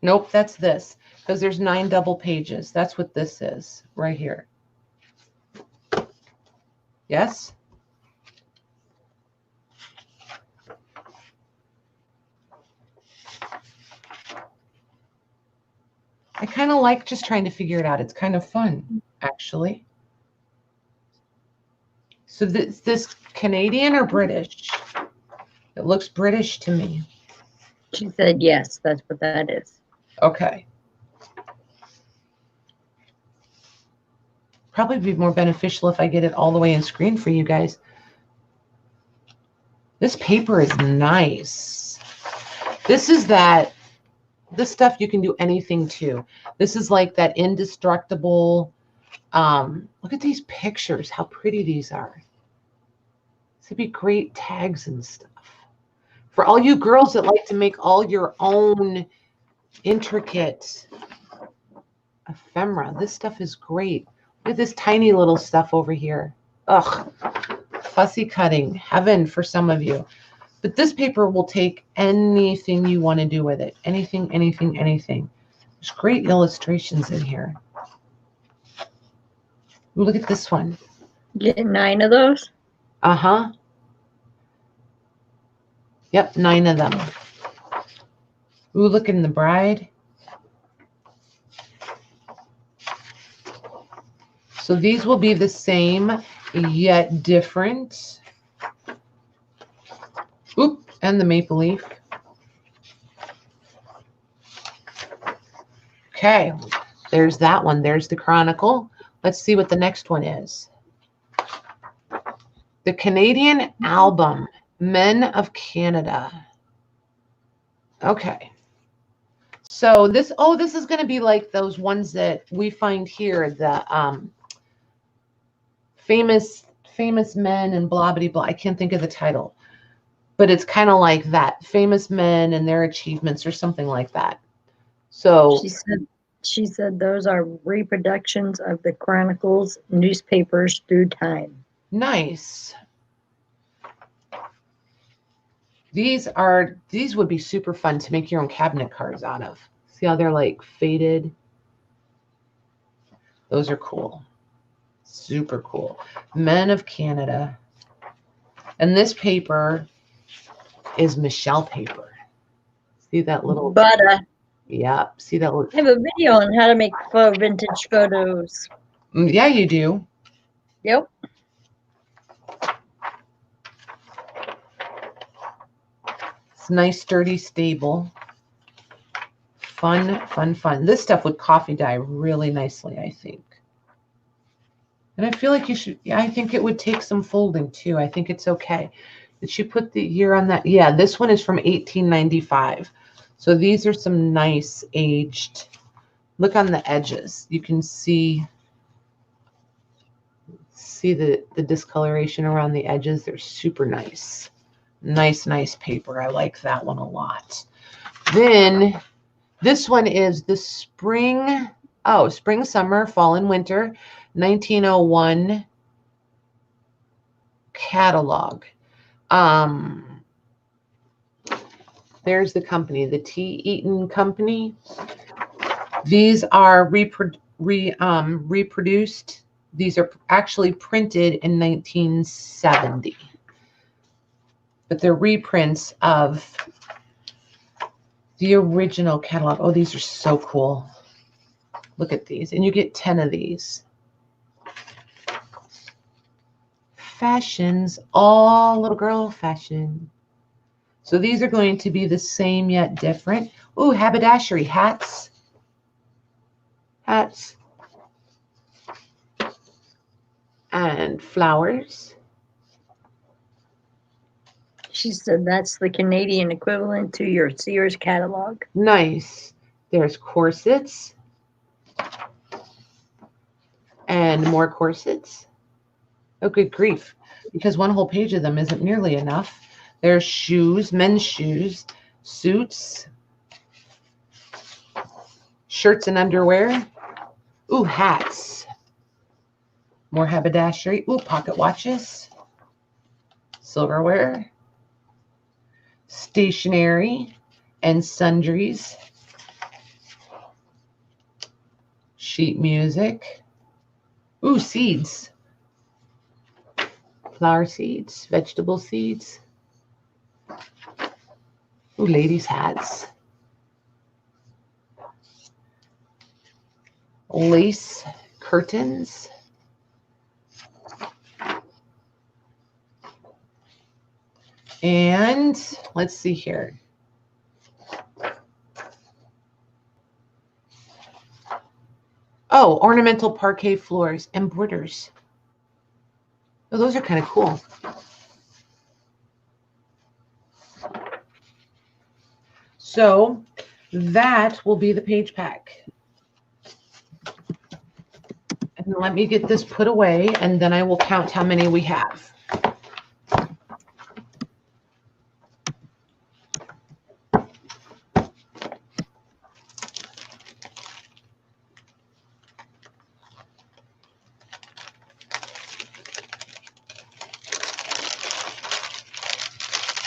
Nope, that's this. Because there's 9 double pages. That's what this is right here. Yes? I kind of like just trying to figure it out. It's kind of fun, actually. So this Canadian or British? It looks British to me. She said yes, that's what that is. Okay. Probably be more beneficial if I get it all the way in screen for you guys. This paper is nice. This is that, this stuff you can do anything to. This is like that indestructible, look at these pictures, how pretty these are. This would be great tags and stuff. For all you girls that like to make all your own intricate ephemera, this stuff is great. Look at this tiny little stuff over here. Ugh, fussy cutting, heaven for some of you. But this paper will take anything you want to do with it. Anything, anything, anything. There's great illustrations in here. Ooh, look at this one. Get 9 of those? Uh-huh. Yep, 9 of them. Ooh, look in the bride. So these will be the same, yet different. Oop, and the maple leaf. Okay, there's that one. There's the Chronicle. Let's see what the next one is. The Canadian album, Men of Canada. Okay. So this, oh, this is going to be like those ones that we find here, the famous men and blah, blah, blah. I can't think of the title. But it's kind of like that. Famous men and their achievements or something like that. So she said those are reproductions of the Chronicles newspapers through time. Nice. These would be super fun to make your own cabinet cards out of. See how they're like faded? Those are cool. Super cool. Men of Canada. And this paper is Michelle paper. See that little butter? Yeah. See that little. I have a video on how to make vintage photos. Yeah, you do. Yep. It's nice, sturdy, stable. Fun, fun, fun. This stuff would coffee dye really nicely, I think. And I feel like you should, yeah, I think it would take some folding too. I think it's okay. Did she put the year on that? Yeah, this one is from 1895. So these are some nice aged, look on the edges. You can see the discoloration around the edges. They're super nice. Nice, nice paper. I like that one a lot. Then this one is the spring, summer, fall, and winter, 1901 catalog. There's the company, the T. Eaton Company. These are reproduced. These are actually printed in 1970. But they're reprints of the original catalog. Oh, these are so cool. Look at these. And you get 10 of these. Fashions, all little girl fashion. So these are going to be the same yet different. Ooh, haberdashery, hats. Hats. And flowers. She said that's the Canadian equivalent to your Sears catalog. Nice. There's corsets. And more corsets. Oh, good grief. Because one whole page of them isn't nearly enough. There's shoes, men's shoes, suits, shirts and underwear. Ooh, hats. More haberdashery. Ooh, pocket watches. Silverware. Stationery and sundries. Sheet music. Ooh, seeds. Flower seeds, vegetable seeds. Ooh, ladies' hats. Lace curtains. And let's see here. Oh, ornamental parquet floors and borders. Oh, those are kind of cool. So that will be the page pack. And let me get this put away, and then I will count how many we have.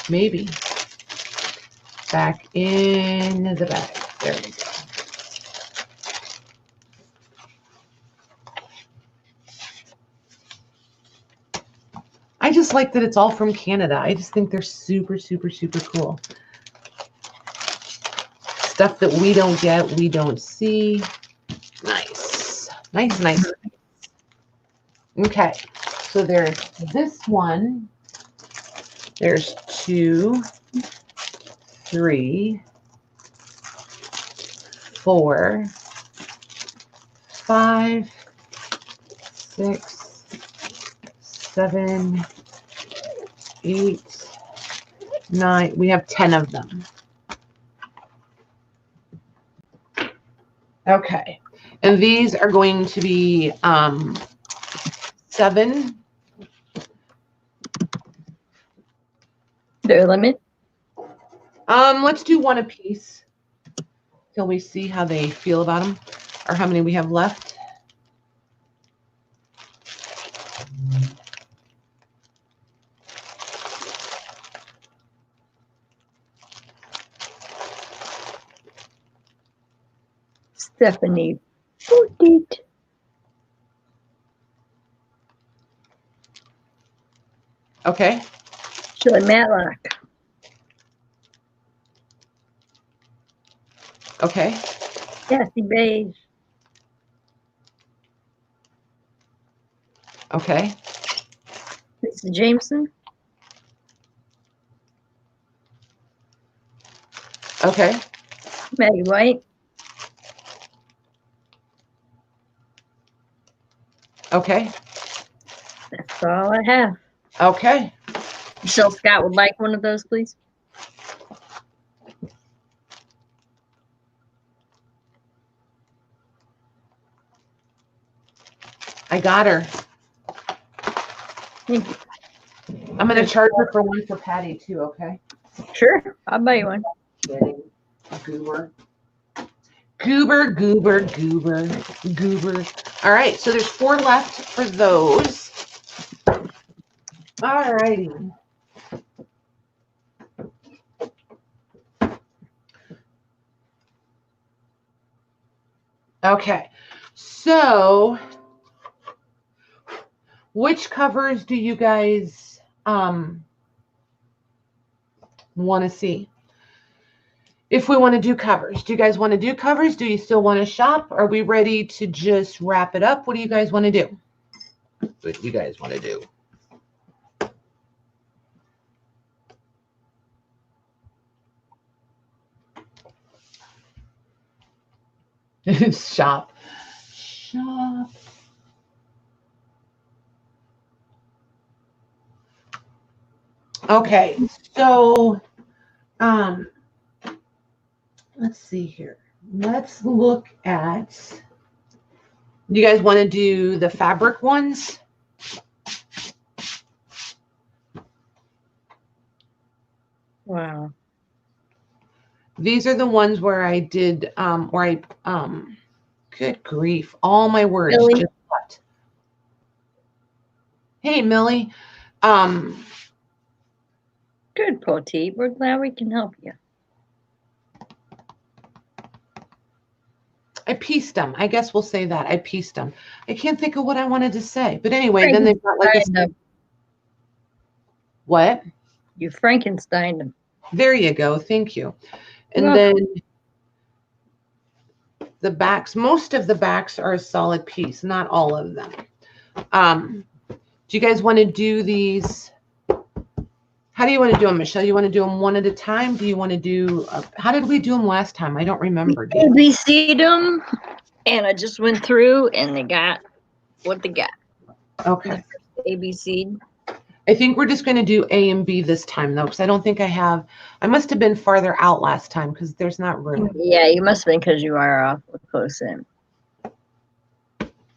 Maybe. Back in the bag. There we go. just like that it's all from Canada. I just think they're super, super, super cool. Stuff that we don't get, we don't see. Nice. Nice, nice. Okay. So there's this one. There's 2, 3, 4, 5, 6, 7, 8, 9. We have 10 of them. Okay. And these are going to be 7. Their limit? Let's do 1 apiece till we see how they feel about them or how many we have left. Stephanie Boutique. Okay. Shirley Matlock. Okay. Kathy Beige. Okay. Lisa Jameson. Okay. Maddie White. Okay. That's all I have. Okay. Michelle Scott would like one of those, please. I got her. Thank you. I'm going to charge her for 1 for Patty too, okay? Sure, I'll buy you one. Kidding. Goober. Goober, goober, goober, goober. All right, so there's 4 left for those. All righty. Okay, so which covers do you guys want to see? If we want to do covers, do you guys want to do covers? Do you still want to shop? Are we ready to just wrap it up? What do you guys want to do? What do you guys want to do? Shop. Shop. Okay, so let's see here. Let's look at, do you guys want to do the fabric ones? Wow. These are the ones where I did, good grief, all my words Millie. just left. Hey, Millie. Good, Poteet. We're glad we can help you. I pieced them. I guess we'll say that. I pieced them. I can't think of what I wanted to say. But anyway, then they've got like a... What? You Frankenstein them. There you go. Thank you. And then the backs, most of the backs are a solid piece, not all of them. Do you guys want to do these? How do you want to do them, Michelle? You want to do them one at a time? Do you want to do, how did we do them last time? I don't remember. ABC'd them, and I just went through, and they got what they got. Okay. ABC'd. I think we're just going to do A and B this time, though, because I don't think I have, I must have been farther out last time because there's not room. Yeah, you must have been because you are off close in.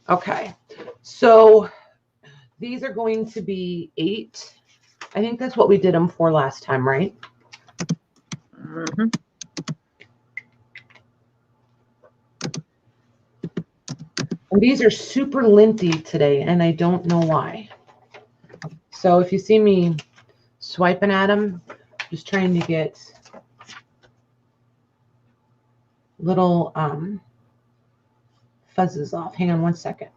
Okay. So these are going to be 8. I think that's what we did them for last time, right? Mm-hmm. And these are super linty today, and I don't know why. So if you see me swiping at them, just trying to get little fuzzes off. Hang on one second.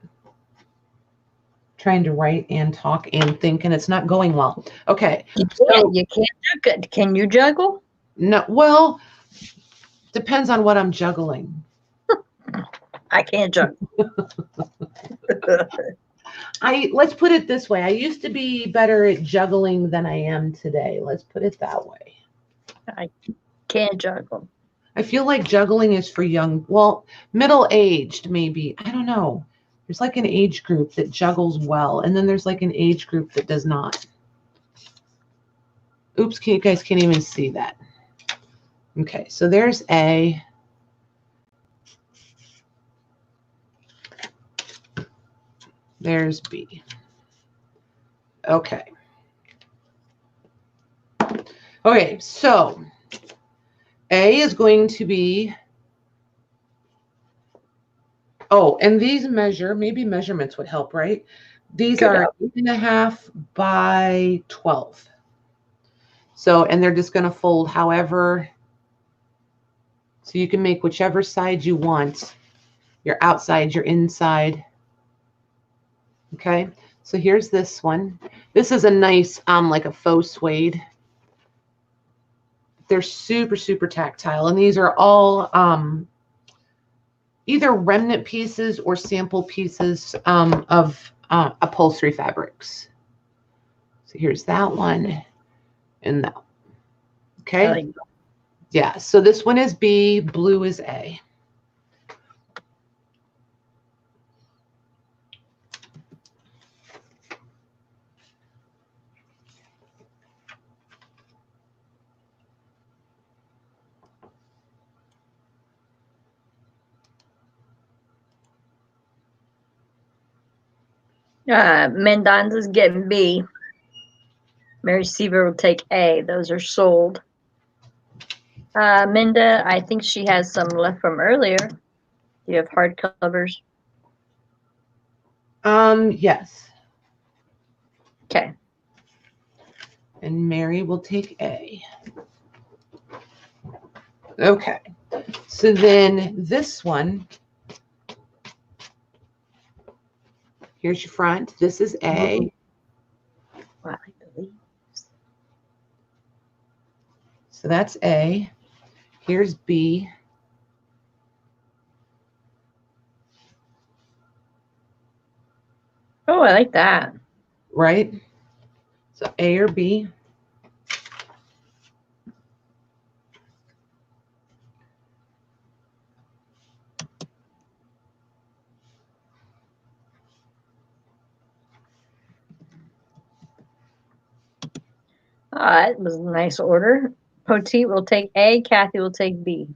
trying to write and talk and think, and it's not going well. Okay. You can't juggle. Can you juggle? No, well, depends on what I'm juggling. I can't juggle. Let's put it this way. I used to be better at juggling than I am today. Let's put it that way. I can't juggle. I feel like juggling is for young, well, middle-aged maybe. I don't know. There's like an age group that juggles well, and then there's like an age group that does not. Oops, you guys can't even see that. Okay, so there's A. There's B. Okay. Okay, so A is going to be, oh, and these maybe measurements would help, right? These are 8.5 by 12. So, and they're just going to fold however, so you can make whichever side you want, your outside, your inside. Okay, so here's this one. This is a nice, like a faux suede. They're super, super tactile, and these are all either remnant pieces or sample pieces of upholstery fabrics. So here's that one and that. Okay. Yeah. So this one is B. Blue is A. Mendonza's getting B. Mary Seaver will take A. Those are sold. Minda, I think she has some left from earlier. Do you have hard covers? Yes. Okay. And Mary will take A. Okay. So then this one, here's your front. This is A. Wow, I like the leaves. So that's A. Here's B. Oh, I like that. Right? So A or B. It was a nice order. Poteet will take A. Kathy will take B.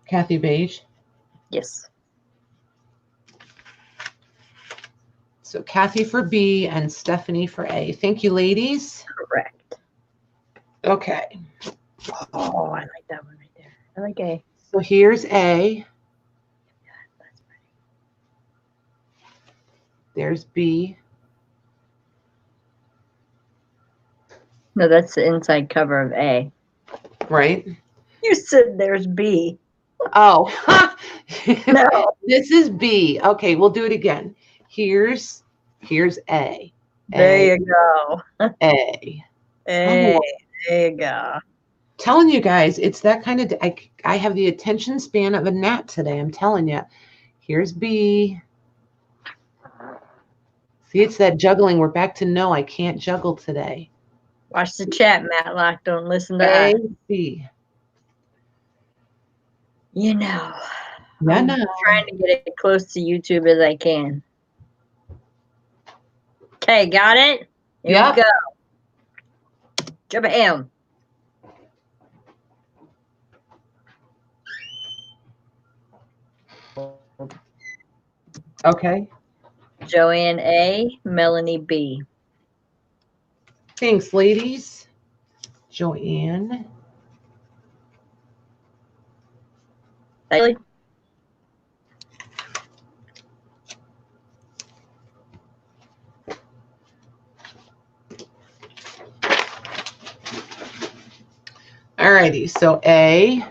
Kathy Beige. Yes. So Kathy for B and Stephanie for A. Thank you, ladies. Correct. Okay. Oh, I like that one right there. I like A. So here's A. That's pretty. There's B. No, that's the inside cover of A. Right? You said there's B. Oh. No. This is B. Okay, we'll do it again. Here's A. There you go. A. Hey, Oh. there you go. Telling you guys, it's that kind of, I have the attention span of a gnat today. I'm telling you. Here's B. See, it's that juggling. We're back to no, I can't juggle today. Watch the chat, Matlock. Don't listen to A, us. B. You know. Yeah, I'm no. trying to get it close to YouTube as I can. Okay, got it? Here we go. Jabam. Okay. Joanne A, Melanie B. Thanks, ladies. Joanne. Really? Alrighty, so A.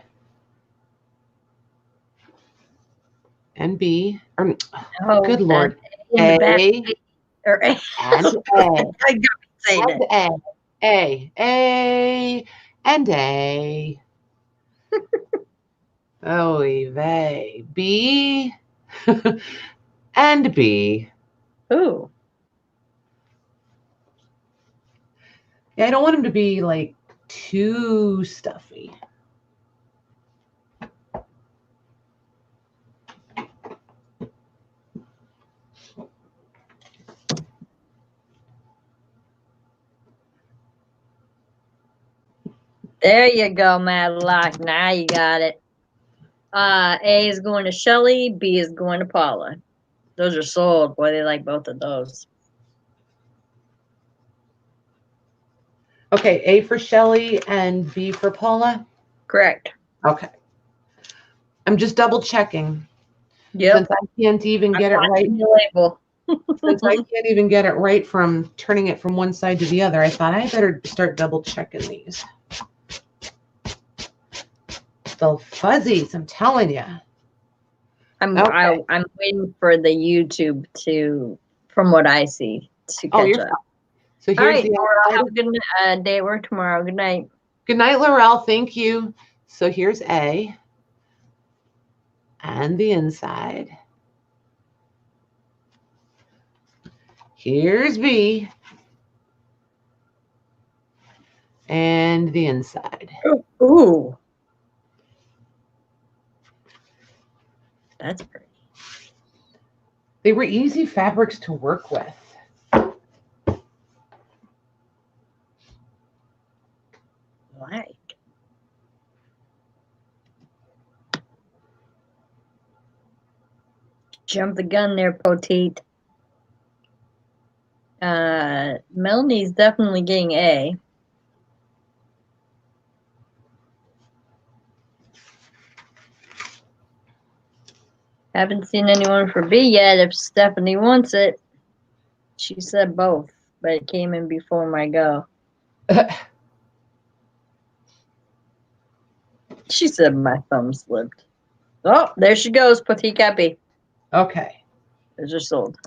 and B. Oh, Good Lord. in the back. A Or A. and A. I gotta say And that. A and A. Oy vey. B and B. Ooh. Yeah, I don't want him to be like too stuffy. There you go, Madlock. Now you got it. A is going to Shelly. B is going to Paula. Those are sold. Boy, they like both of those. Okay, A for Shelly and B for Paula? Correct. Okay. I'm just double checking. Yep. Since I can't even get it right. Label. Since I can't even get it right from turning it from one side to the other, I thought I better start double checking these. The fuzzies, I'm telling you. I'm waiting for the YouTube to, from what I see, to catch up. So here's all right, the Laurel, have a good day at work tomorrow. Good night. Good night, Laurel. Thank you. So here's A and the inside. Here's B and the inside. Ooh. That's pretty. They were easy fabrics to work with. Like. Jump the gun there, Poteet. Melanie's definitely getting A. Haven't seen anyone for B yet. If Stephanie wants it, she said both, but it came in before my go. She said my thumb slipped. Oh, there she goes, Petite Cappy. Okay. Those are sold.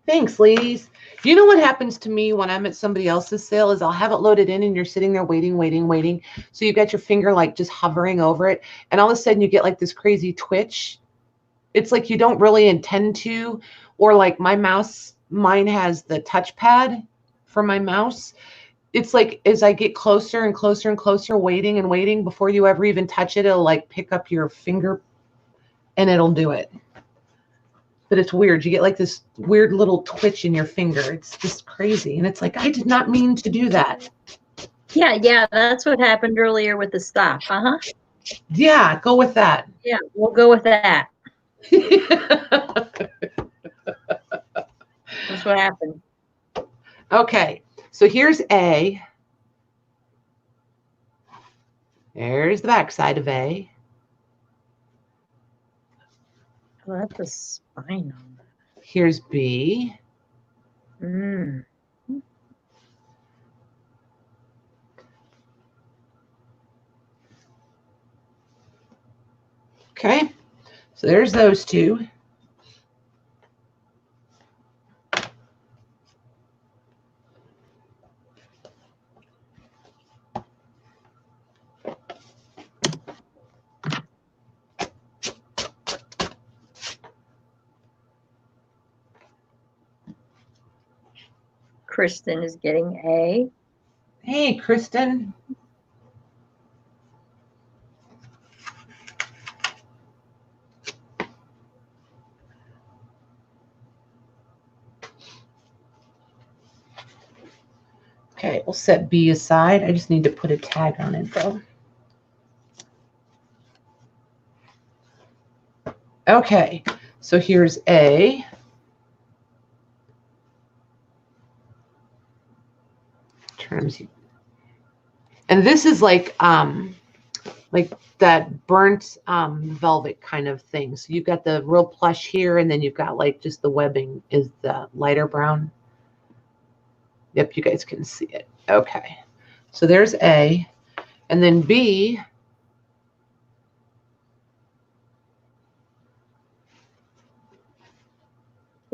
Thanks, ladies. You know what happens to me when I'm at somebody else's sale is I'll have it loaded in and you're sitting there waiting. So you got your finger like just hovering over it. And all of a sudden you get like this crazy twitch. It's like you don't really intend to. Or like my mouse, mine has the touchpad for my mouse. It's like as I get closer and closer and closer, waiting before you ever even touch it, it'll like pick up your finger and it'll do it. But it's weird. You get like this weird little twitch in your finger. It's just crazy. And it's like, I did not mean to do that. Yeah, that's what happened earlier with the stop. Yeah, go with that. Yeah, we'll go with that. That's what happened. Okay, so here's A. There's the back side of A. Oh, that's a spine on that. Here's B. Okay, so there's those two. Kristen is getting A. Hey, Kristen. Okay, we'll set B aside. I just need to put a tag on it, though. Okay, so here's A. Terms. And this is like that burnt velvet kind of thing. So you've got the real plush here, and then you've got like just the webbing is the lighter brown. Yep, you guys can see it. Okay, so there's A, and then B.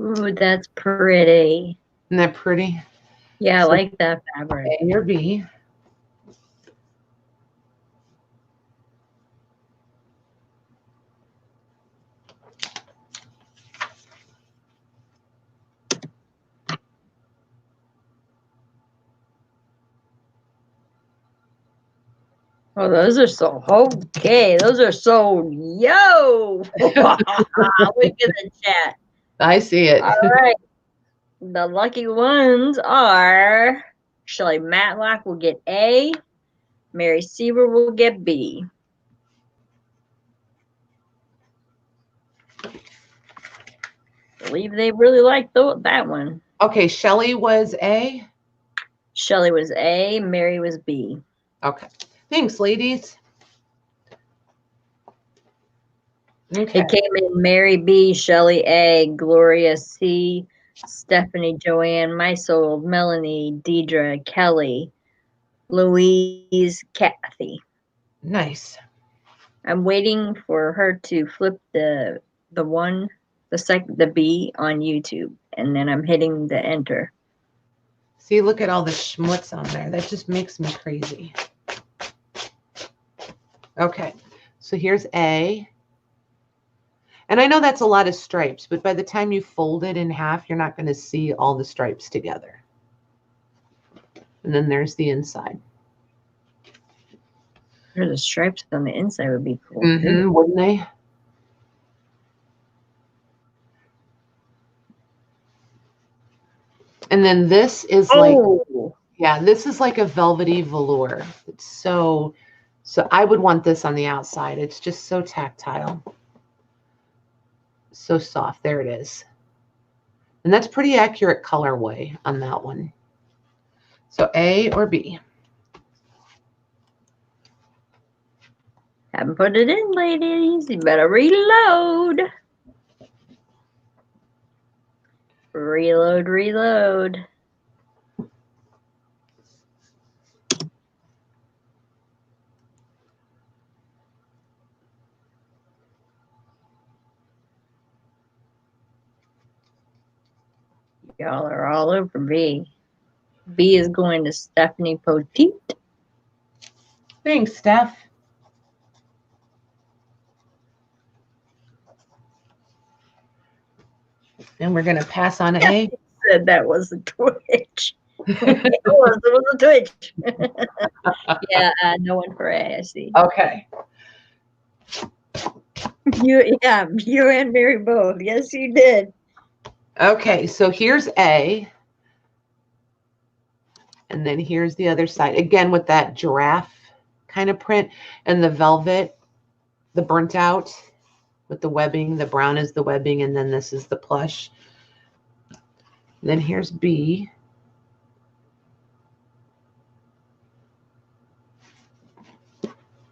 Ooh, that's pretty. Isn't that pretty? Yeah, I So like that fabric. A or B. Oh, those are so okay. Those are so yo. Look at the chat. I see it. All right. The lucky ones are Shelley Matlock will get A. Mary Seaver will get B. I believe they really liked that one. Okay, Shelley was A. Shelley was A. Mary was B. Okay. Thanks, ladies. Okay. It came in Mary B, Shelley A, Gloria C, Stephanie Joanne, Mysold, Melanie, Deidre, Kelly, Louise, Kathy. Nice. I'm waiting for her to flip the B on YouTube, and then I'm hitting the enter. See, look at all the schmutz on there. That just makes me crazy. Okay, so here's A. And I know that's a lot of stripes, but by the time you fold it in half, you're not going to see all the stripes together. And then there's the inside. The stripes on the inside would be cool. Mm-hmm, wouldn't they? And then this is like, yeah, this is like a velvety velour. It's so I would want this on the outside. It's just so tactile. So soft. There it is. And that's pretty accurate colorway on that one. So A or B? Haven't put it in, ladies. You better reload. Reload. Y'all are all over B. B is going to Stephanie Poteet. Thanks, Steph. And we're going to pass on A. Said that was a Twitch. It was a Twitch. Yeah, no one for A, I see. Okay. You and Mary both. Yes, you did. Okay, so here's A. And then here's the other side. Again, with that giraffe kind of print and the velvet, the burnt out with the webbing. The brown is the webbing, and then this is the plush. And then here's B.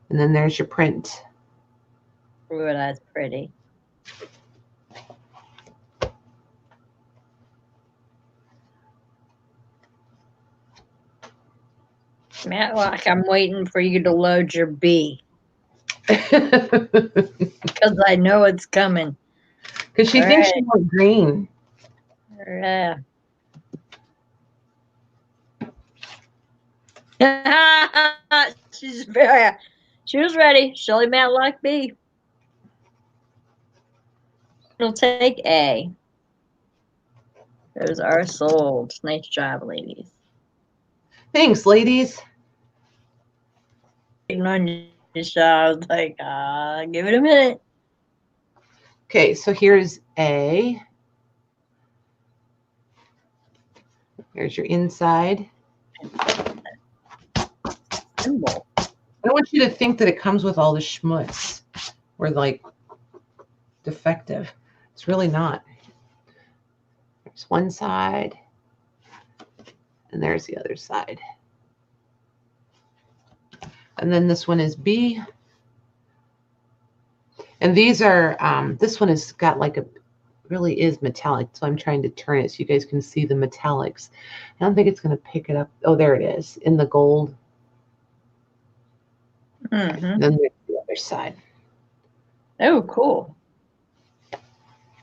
And then there's your print. Ooh, that's pretty. Matlock, I'm waiting for you to load your B. Because I know it's coming. Because she thinks she wants green. Yeah. She was ready. Shelley Matlock B. We'll take A. Those are sold. Nice job, ladies. Thanks, ladies. On your show, I was like, give it a minute. Okay, so here's A. Here's your inside. Symbol. I don't want you to think that it comes with all the schmutz. We're like defective. It's really not. There's one side, and there's the other side. And then this one is B. And these are, this one has got like really is metallic. So I'm trying to turn it so you guys can see the metallics. I don't think it's going to pick it up. Oh, there it is in the gold. Mm-hmm. Then there's the other side. Oh, cool.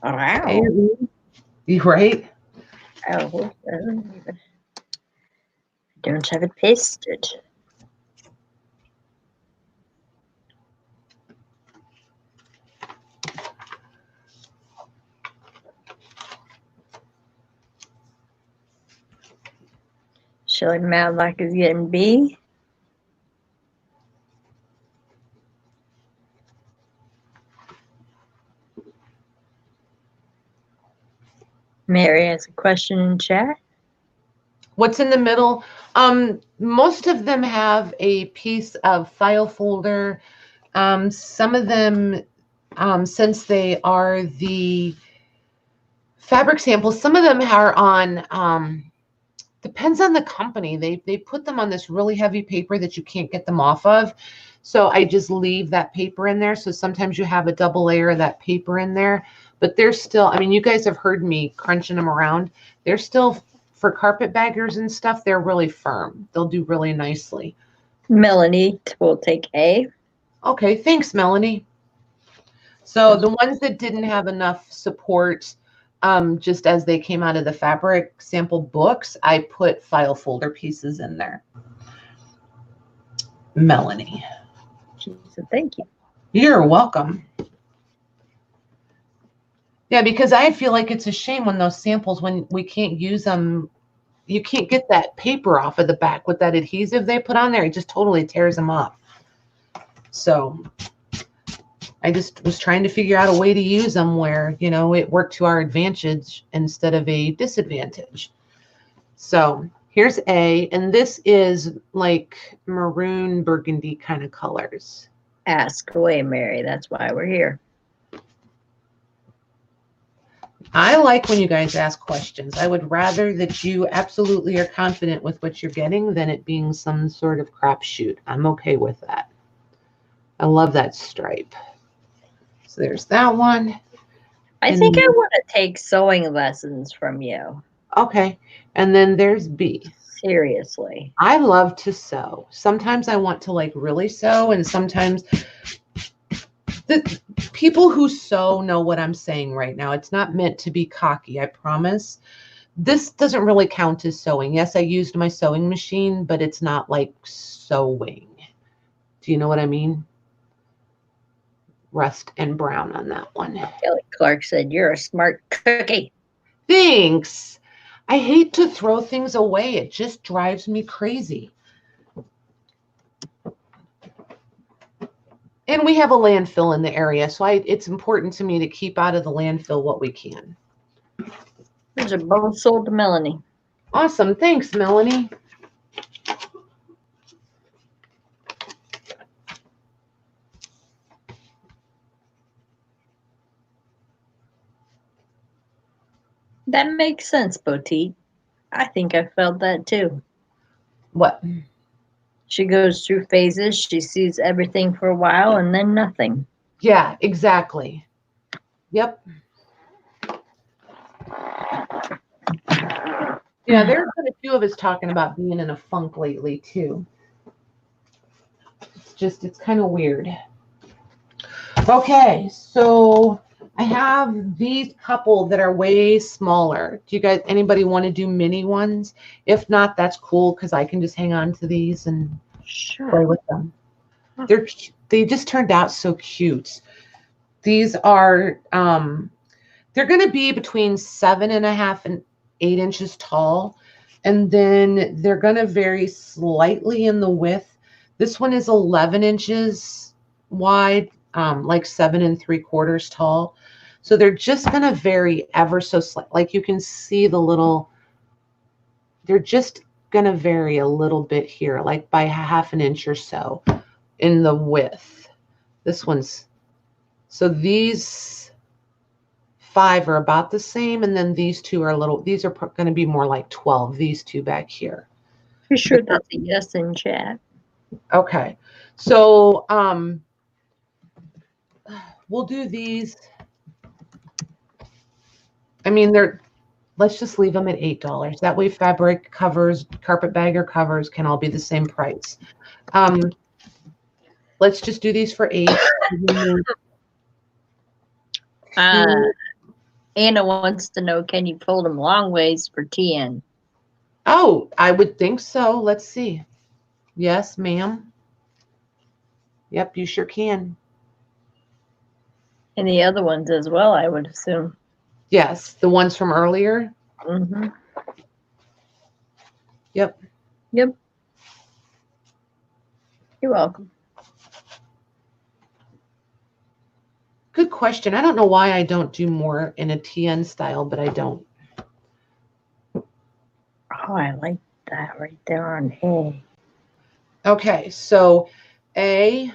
Wow. You right? Oh, don't have it pasted. Showing Madlock is getting B. Mary has a question in chat. What's in the middle? Most of them have a piece of file folder. Some of them, since they are the fabric samples, some of them are on, depends on the company. They put them on this really heavy paper that you can't get them off of. So I just leave that paper in there. So sometimes you have a double layer of that paper in there, but they're still, I mean, you guys have heard me crunching them around. They're still, for carpetbaggers and stuff, they're really firm. They'll do really nicely. Melanie will take A. Okay, thanks, Melanie. So the ones that didn't have enough support, just as they came out of the fabric sample books, I put file folder pieces in there. Melanie. She said, thank you. You're welcome. Yeah, because I feel like it's a shame when those samples, when we can't use them, you can't get that paper off of the back with that adhesive they put on there. It just totally tears them up. So I just was trying to figure out a way to use them where, you know, it worked to our advantage instead of a disadvantage. So here's A, and this is like maroon burgundy kind of colors. Ask away, Mary. That's why we're here. I like when you guys ask questions. I would rather that you absolutely are confident with what you're getting than it being some sort of crapshoot. I'm okay with that. I love that stripe. So there's that one. I think I want to take sewing lessons from you. Okay. And then there's B. Seriously. I love to sew. Sometimes I want to like really sew, and sometimes the people who sew know what I'm saying right now. It's not meant to be cocky, I promise. This doesn't really count as sewing. Yes, I used my sewing machine, but it's not like sewing. Do you know what I mean? Rust and brown on that one. Kelly Clark said, you're a smart cookie. Thanks. I hate to throw things away. It just drives me crazy. And we have a landfill in the area, so it's important to me to keep out of the landfill what we can. Those are both sold to Melanie. Awesome. Thanks, Melanie. That makes sense, Boutique. I think I felt that too. What? She goes through phases. She sees everything for a while and then nothing. Yeah, exactly. Yep. Yeah, there's been a few of us talking about being in a funk lately too. It's kind of weird. Okay, so I have these couple that are way smaller. Do you guys, anybody want to do mini ones? If not, that's cool because I can just hang on to these and play with them. They just turned out so cute. These are they're going to be between 7.5 and 8 inches tall, and then they're going to vary slightly in the width. This one is 11 inches wide, like 7 3/4 tall. So they're just going to vary ever so slightly. Like you can see the little, they're just going to vary a little bit here, like by 1/2 inch or so in the width. This one's, so these 5 are about the same, and then these 2 are a little, these are going to be more like 12, these 2 back here. For sure that's a yes in chat. Okay. So we'll do these. I mean, let's just leave them at $8. That way fabric covers, carpetbagger covers can all be the same price. Let's just do these for $8. Anna wants to know, can you fold them long ways for TN? Oh, I would think so. Let's see. Yes, ma'am. Yep, you sure can. And the other ones as well, I would assume. Yes, the ones from earlier. Mm-hmm. Yep. Yep. You're welcome. Good question. I don't know why I don't do more in a TN style, but I don't. Oh, I like that right there on A. Okay, so A,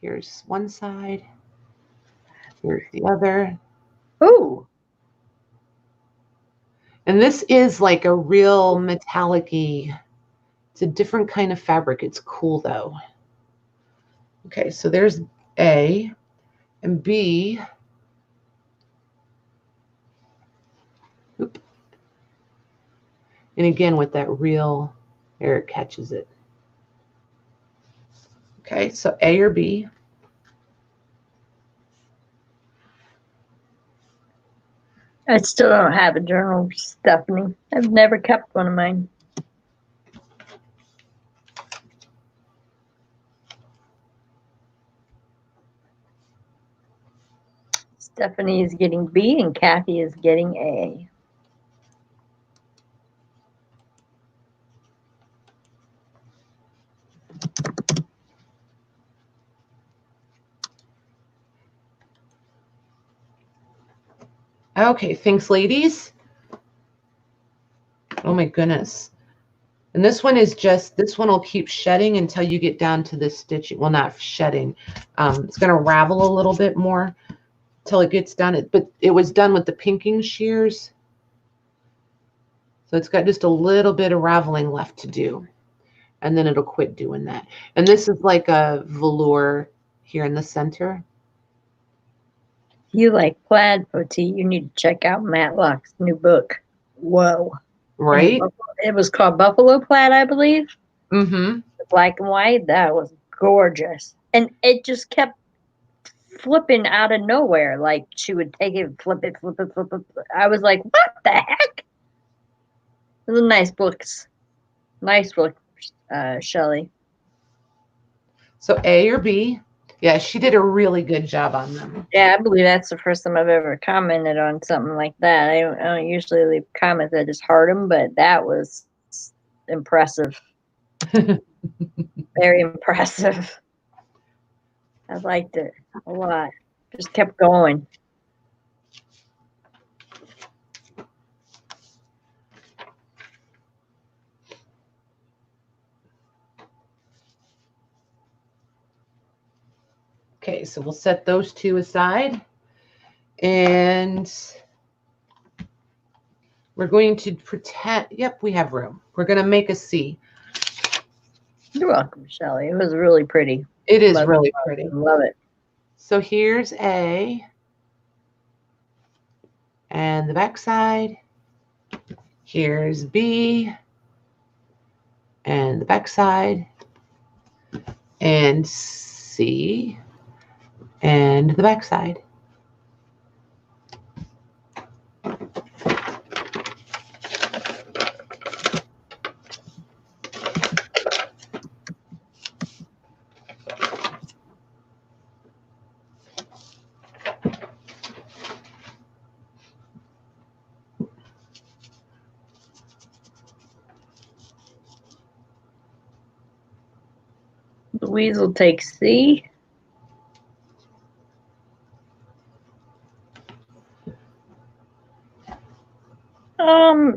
here's one side, here's the other. Ooh. And this is like a real metallic-y. It's a different kind of fabric. It's cool though. Okay, so there's A and B. Oop. And again, with that real, there it catches it. Okay, so A or B. I still don't have a journal, Stephanie. I've never kept one of mine. Stephanie is getting B and Kathy is getting A. Okay, thanks, ladies. Oh my goodness. And this one is just, this one will keep shedding until you get down to this stitching. Well, not shedding. It's going to ravel a little bit more till it gets done. But it was done with the pinking shears. So it's got just a little bit of raveling left to do. And then it'll quit doing that. And this is like a velour here in the center. If you like plaid, Poti, you need to check out Matlock's new book. Whoa. Right? It was called Buffalo Plaid, I believe. Mm-hmm. The black and white. That was gorgeous. And it just kept flipping out of nowhere. Like she would take it, flip it, flip it, flip it. I was like, what the heck? Those are nice books. Nice book, Shelley. So A or B. Yeah, she did a really good job on them. Yeah, I believe that's the first time I've ever commented on something like that. I don't usually leave comments. I just heart them, but that was impressive. Very impressive. I liked it a lot. Just kept going. Okay, so we'll set those two aside. And we're going to pretend, yep, we have room. We're going to make a C. You're welcome, Shelley. It was really pretty. It is really pretty. Love it. So here's A. And the back side. Here's B. And the back side. And C. And the back side. Louise will take C.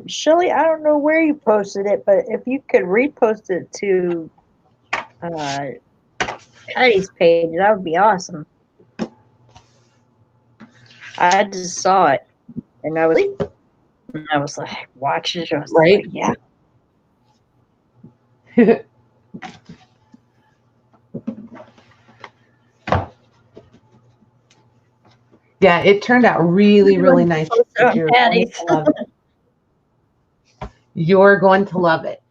Shelley, I don't know where you posted it, but if you could repost it to Patty's page, that would be awesome. I just saw it, and I was like, watch it. I was right? Like, yeah. Yeah, it turned out really, really nice. You're going to love it. You're going to love it.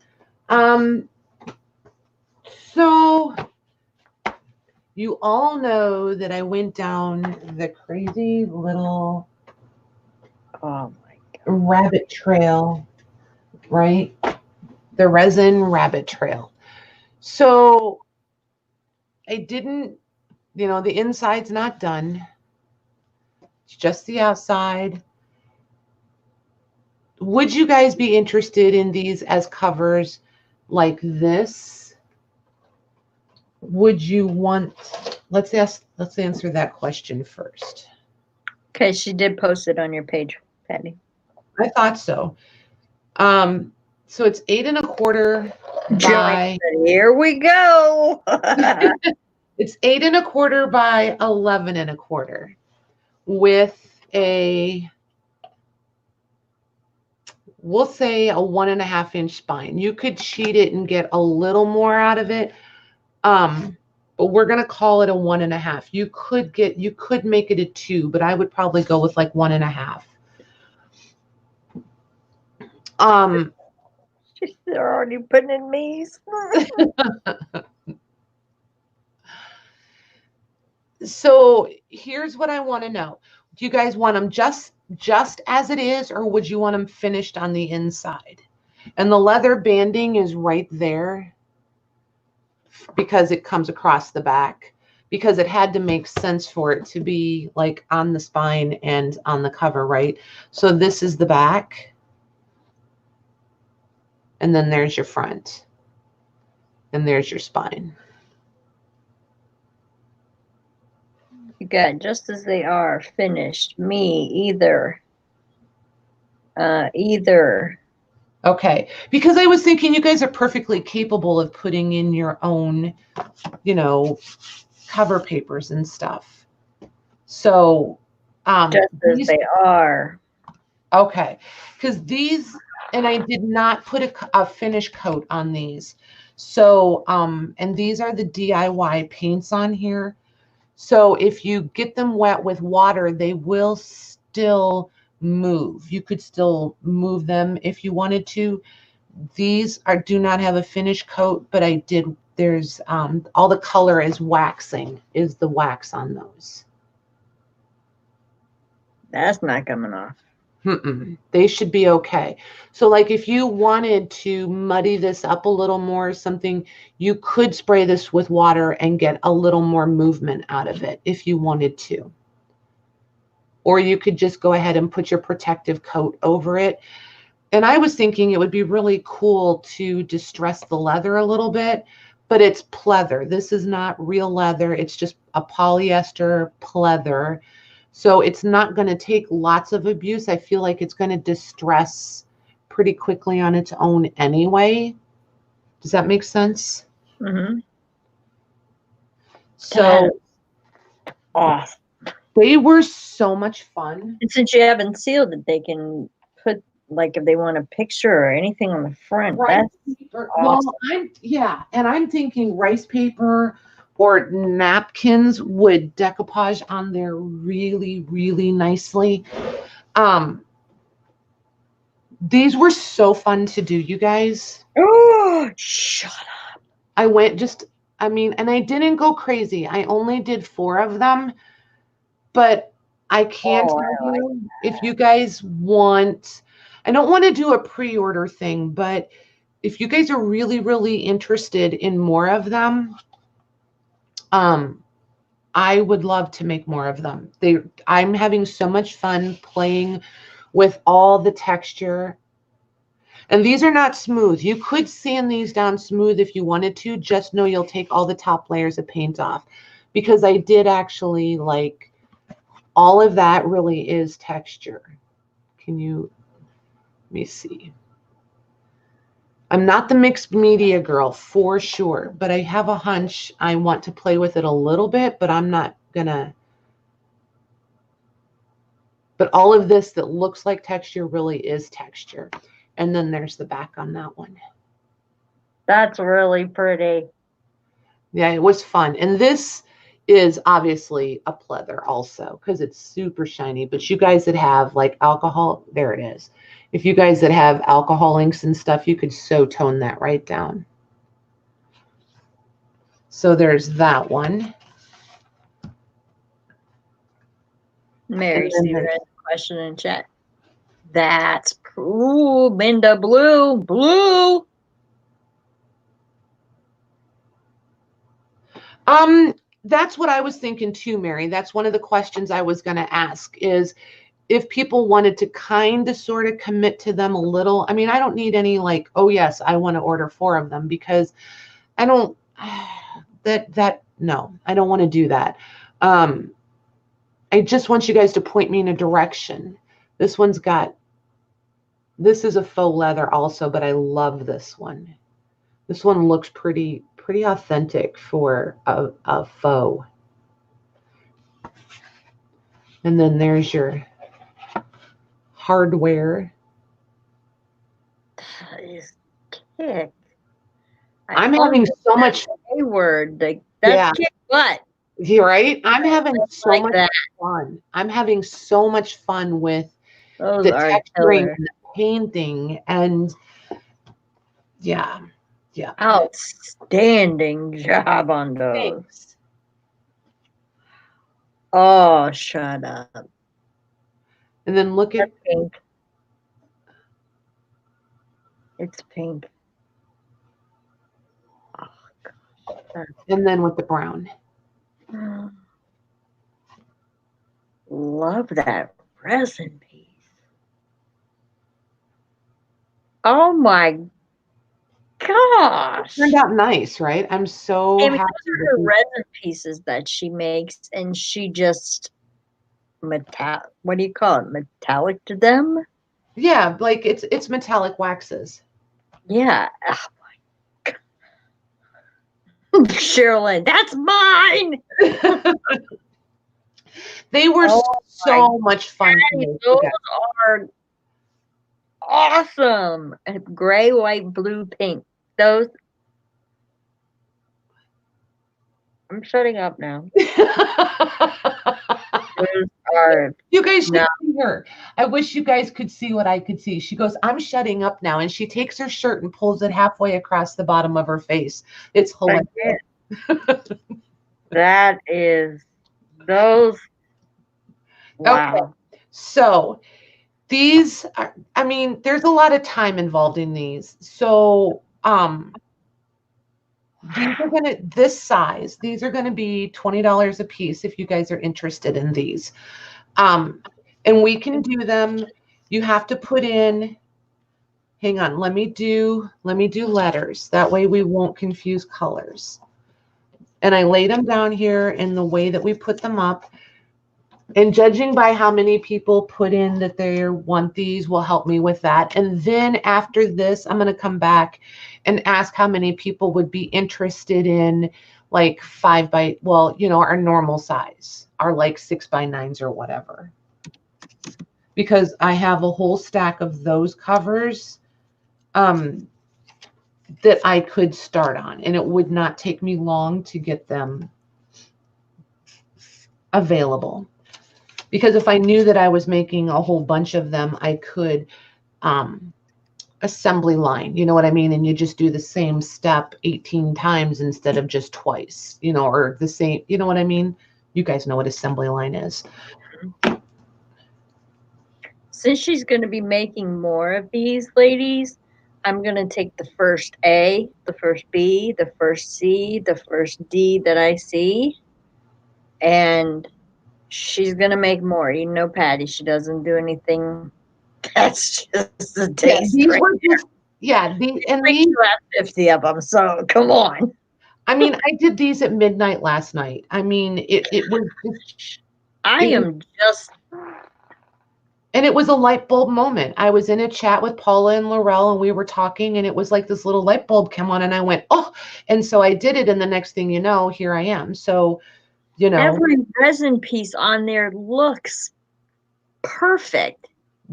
So You all know that I went down the crazy little rabbit trail, right? The resin rabbit trail. So I didn't, the inside's not done. It's just the outside. Would you guys be interested in these as covers like this? Would you want, let's answer that question first. Okay, she did post it on your page, Patty. I thought so. So it's 8 1/4 by. Here we go. It's 8 1/4 by 11 1/4 with we'll say a 1.5 inch spine. You could cheat it and get a little more out of it. But we're going to call it a 1.5. You could make it a 2, but I would probably go with like 1.5. They're already putting in me's. So here's what I want to know. Do you guys want them just as it is, or would you want them finished on the inside? And the leather banding is right there because it comes across the back, because it had to make sense for it to be like on the spine and on the cover, right? So this is the back. And then there's your front. And there's your spine. You got just as they are, finished, me, either. Okay, because I was thinking you guys are perfectly capable of putting in your own, cover papers and stuff. So, just as they are. Okay, because these, and I did not put a finish coat on these. So, and these are the DIY paints on here. So if you get them wet with water, they will still move. You could still move them if you wanted to. These do not have a finish coat, but there's all the color is waxing, is the wax on those. That's not coming off. They should be okay. So like if you wanted to muddy this up a little more or something, you could spray this with water and get a little more movement out of it if you wanted to. Or you could just go ahead and put your protective coat over it. And I was thinking it would be really cool to distress the leather a little bit, but it's pleather. This is not real leather. It's just a polyester pleather. So it's not going to take lots of abuse. I feel like it's going to distress pretty quickly on its own anyway. Does that make sense? Mm-hmm. So awesome. They were so much fun. And since you haven't sealed it, they can put, like, if they want a picture or anything on the front. Rice That's paper. awesome. Well, and I'm thinking rice paper or napkins would decoupage on there really, really nicely. These were so fun to do, you guys. Oh, shut up. And I didn't go crazy. I only did 4 of them, but I can't tell you if you guys want, I don't want to do a pre-order thing, but if you guys are really, really interested in more of them, I would love to make more of them. I'm having so much fun playing with all the texture. And these are not smooth. You could sand these down smooth if you wanted to. Just know you'll take all the top layers of paint off, because I did actually like all of that really is texture. Let me see. I'm not the mixed media girl for sure, but I have a hunch I want to play with it a little bit, but I'm not gonna. But all of this that looks like texture really is texture. And then there's the back on that one. That's really pretty. Yeah, it was fun. And this is obviously a pleather also because it's super shiny. But you guys that have like alcohol, there it is. If you guys that have alcohol inks and stuff, you could so tone that right down. So there's that one. Mary then C. read the question in chat. That's ooh, Minda Blue. Blue. That's what I was thinking too, Mary. That's one of the questions I was going to ask is if people wanted to kind of sort of commit to them a little. I mean, I don't need any like, oh yes, I want to order 4 of them, because I don't no, I don't want to do that. I just want you guys to point me in a direction. This is a faux leather also, but I love this one. This one looks pretty authentic for a faux. And then there's your hardware. That is kick. I'm having so much word. Like, that's kick butt. You're right. I'm having so much fun. I'm having so much fun with the texturing and the painting, and yeah. Outstanding job on those. Thanks. Oh, shut up. And then look at pink. It's pink. Oh, gosh. And then with the brown. Love that resin piece. Oh my gosh. It turned out nice, right? I'm so happy. Those are her resin pieces that she makes, and she just what do you call it? Metallic to them? Yeah, like it's metallic waxes. Yeah. Oh my God. Sherilyn, that's mine. They were so much fun. Those are awesome. Gray, white, blue, pink. Those. I'm shutting up now. You guys should see her. I wish you guys could see what I could see. She goes, I'm shutting up now. And she takes her shirt and pulls it halfway across the bottom of her face. It's hilarious. That is those. Wow. Okay. So these are, I mean, there's a lot of time involved in these. So these are going to, this size, these are going to be $20 a piece if you guys are interested in these. And we can do them. You have to put in, hang on, let me do letters. That way we won't confuse colors. And I laid them down here in the way that we put them up. And judging by how many people put in that they want these will help me with that. And then after this, I'm going to come back and ask how many people would be interested in like 5 by, well, you know, our normal size, our like 6 by 9s or whatever. Because I have a whole stack of those covers that I could start on, and it would not take me long to get them available. Because if I knew that I was making a whole bunch of them, I could assembly line, you know what I mean? And you just do the same step 18 times instead of just twice, you know, or the same, you know what I mean? You guys know what assembly line is. Since she's going to be making more of these, ladies, I'm going to take the first A, the first B, the first C, the first D that I see, and she's going to make more. You know, Patty, she doesn't do anything. That's just a taste. Yeah, these 50 of them, so come on. I mean, I did these at midnight last night. I mean, it was. And it was a light bulb moment. I was in a chat with Paula and Laurel, and we were talking, and it was like this little light bulb came on, and I went, oh, and so I did it, and the next thing you know, here I am. So, you know. Every resin piece on there looks perfect.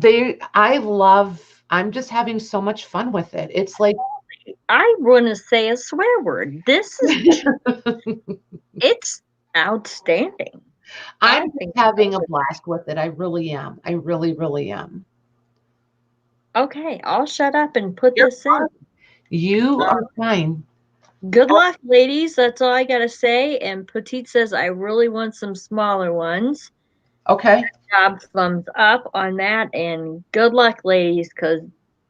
I'm just having so much fun with it. It's like. I want to say a swear word. This is, it's outstanding. I'm having a blast with it. I really am. I really, really am. Okay, I'll shut up and put this in. You are fine. Good luck, ladies. That's all I got to say. And Petite says, I really want some smaller ones. Okay. Job, thumbs up on that, and good luck, ladies, because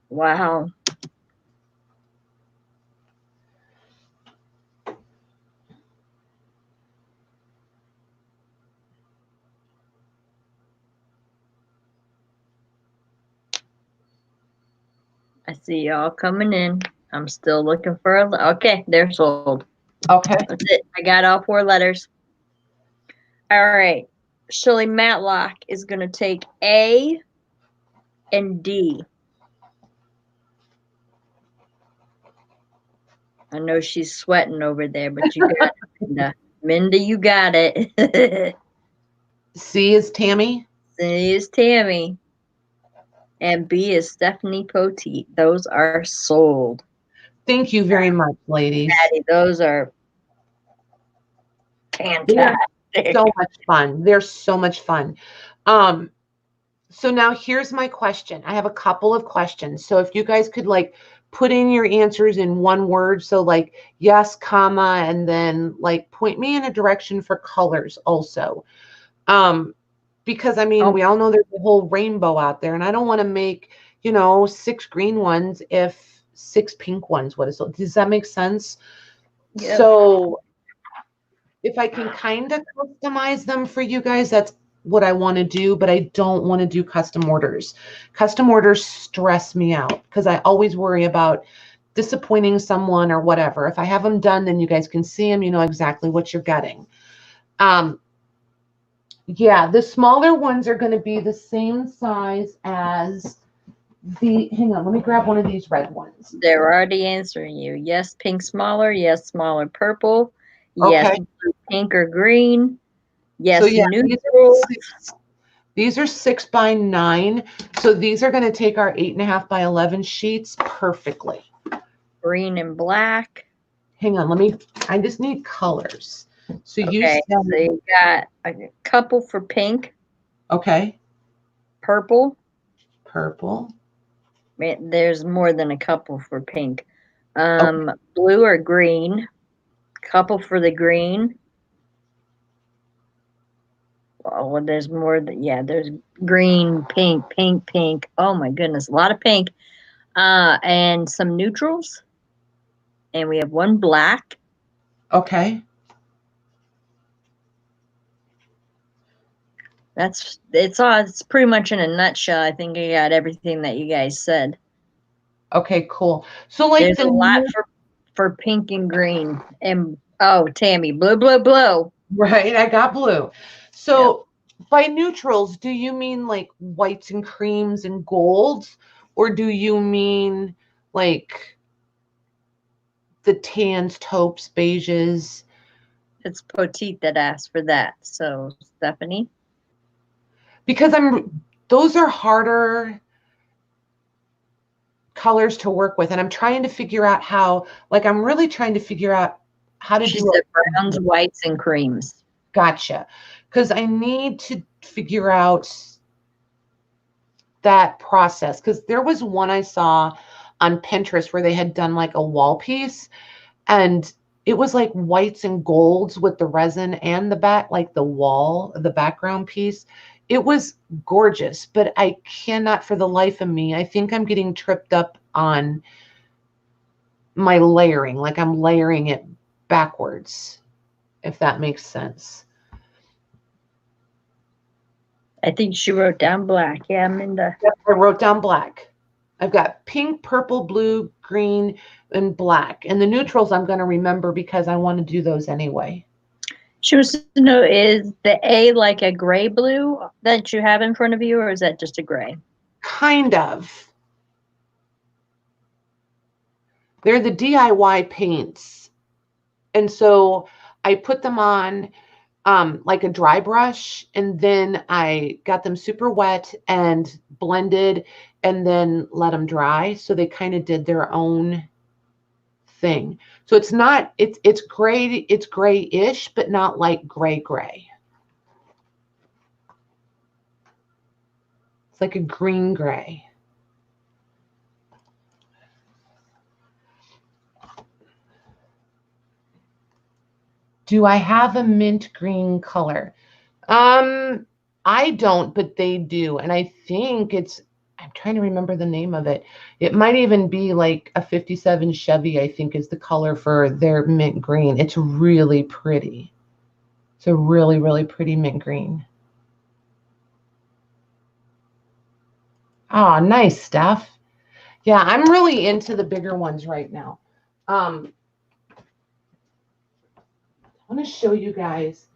wow. I see y'all coming in. I'm still looking for okay, they're sold. Okay. That's it. I got all 4 letters. All right. Shirley Matlock is going to take A and D. I know she's sweating over there, but you got it, Minda. Minda, you got it. C is Tammy. C is Tammy. And B is Stephanie Poteet. Those are sold. Thank you very much, ladies. Patty, those are They're fantastic. so much fun. They're so much fun. So now here's my question. I have a couple of questions. So if you guys could like put in your answers in one word. So like yes, comma, and then like point me in a direction for colors also. Because I mean, we all know there's a whole rainbow out there, and I don't want to make, 6 green ones if 6 pink ones would have. Does that make sense? Yeah. So if I can kind of customize them for you guys, that's what I want to do, but I don't want to do custom orders. Custom orders stress me out because I always worry about disappointing someone or whatever. If I have them done, then you guys can see them, you know exactly what you're getting. Yeah, the smaller ones are going to be the same size as hang on, let me grab one of these red ones. They're already answering you. Yes, pink smaller. Yes, smaller purple. Yes, Okay. blue, pink or green. Yes, So yeah, neutral. these are 6 by 9. So these are going to take our 8.5 by 11 sheets perfectly. Green and black. Hang on, I just need colors. So you Okay, said, so you got a couple for pink. Okay. Purple. Purple. There's more than a couple for pink. Blue or green. Couple for the green. Oh, well, there's more than, yeah, there's green, pink, pink, pink. Oh my goodness, a lot of pink. And some neutrals. And we have one black. Okay. It's pretty much in a nutshell. I think I got everything that you guys said. Okay, cool. So like there's a lot for pink and green. And oh, Tammy, blue, blue, blue. Right, I got blue. So by neutrals, do you mean like whites and creams and golds, or do you mean like the tans, taupes, beiges? It's Poteet that asked for that. So Stephanie, because those are harder colors to work with, and I'm trying to figure out how, like, I'm really trying to figure out how to do it. Browns, whites, and creams. Gotcha. Because I need to figure out that process, because there was one I saw on Pinterest where they had done like a wall piece, and it was like whites and golds with the resin and the back, like the background piece. It was gorgeous, but I cannot for the life of me. I think I'm getting tripped up on my layering. Like I'm layering it backwards, if that makes sense. I think she wrote down black. Yeah, Minda. Yep, I wrote down black. I've got pink, purple, blue, green, and black. And the neutrals I'm going to remember because I want to do those anyway. She wants to know, is the A like a gray blue that you have in front of you, or is that just a gray? Kind of. They're the DIY paints. And so I put them on like a dry brush, and then I got them super wet and blended and then let them dry. So they kind of did their own thing. So it's not, it's gray, it's grayish, but not like gray. It's like a green gray. Do I have a mint green color? I don't, but they do. And I think I'm trying to remember the name of it. It might even be like a 57 Chevy, I think is the color for their mint green. It's really pretty. It's a really, really pretty mint green. Oh, nice, Steph. Yeah, I'm really into the bigger ones right now. I want to show you guys.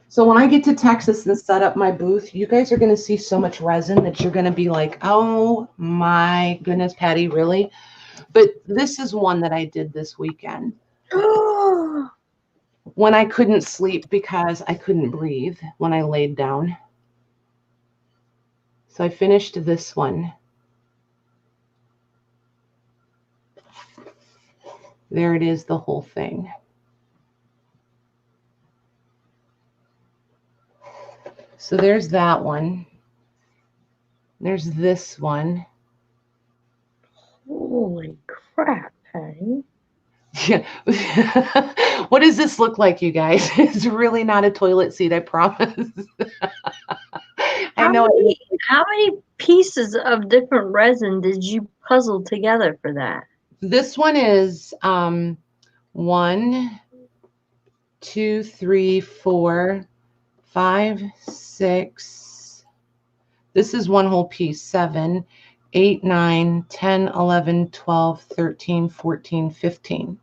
So when I get to Texas and set up my booth, you guys are going to see so much resin that you're going to be like, oh my goodness, Patty, really? But this is one that I did this weekend. When I couldn't sleep because I couldn't breathe when I laid down. So I finished this one. There it is, the whole thing. So there's that one. There's this one. Holy crap, Patty. Yeah. What does this look like, you guys? It's really not a toilet seat, I promise. I know. How many pieces of different resin did you puzzle together for that? This one is 1, 2, 3, 4, 5, 6. This is one whole piece. 7, 8, 9, 10, 11, 12, 13, 14, 15.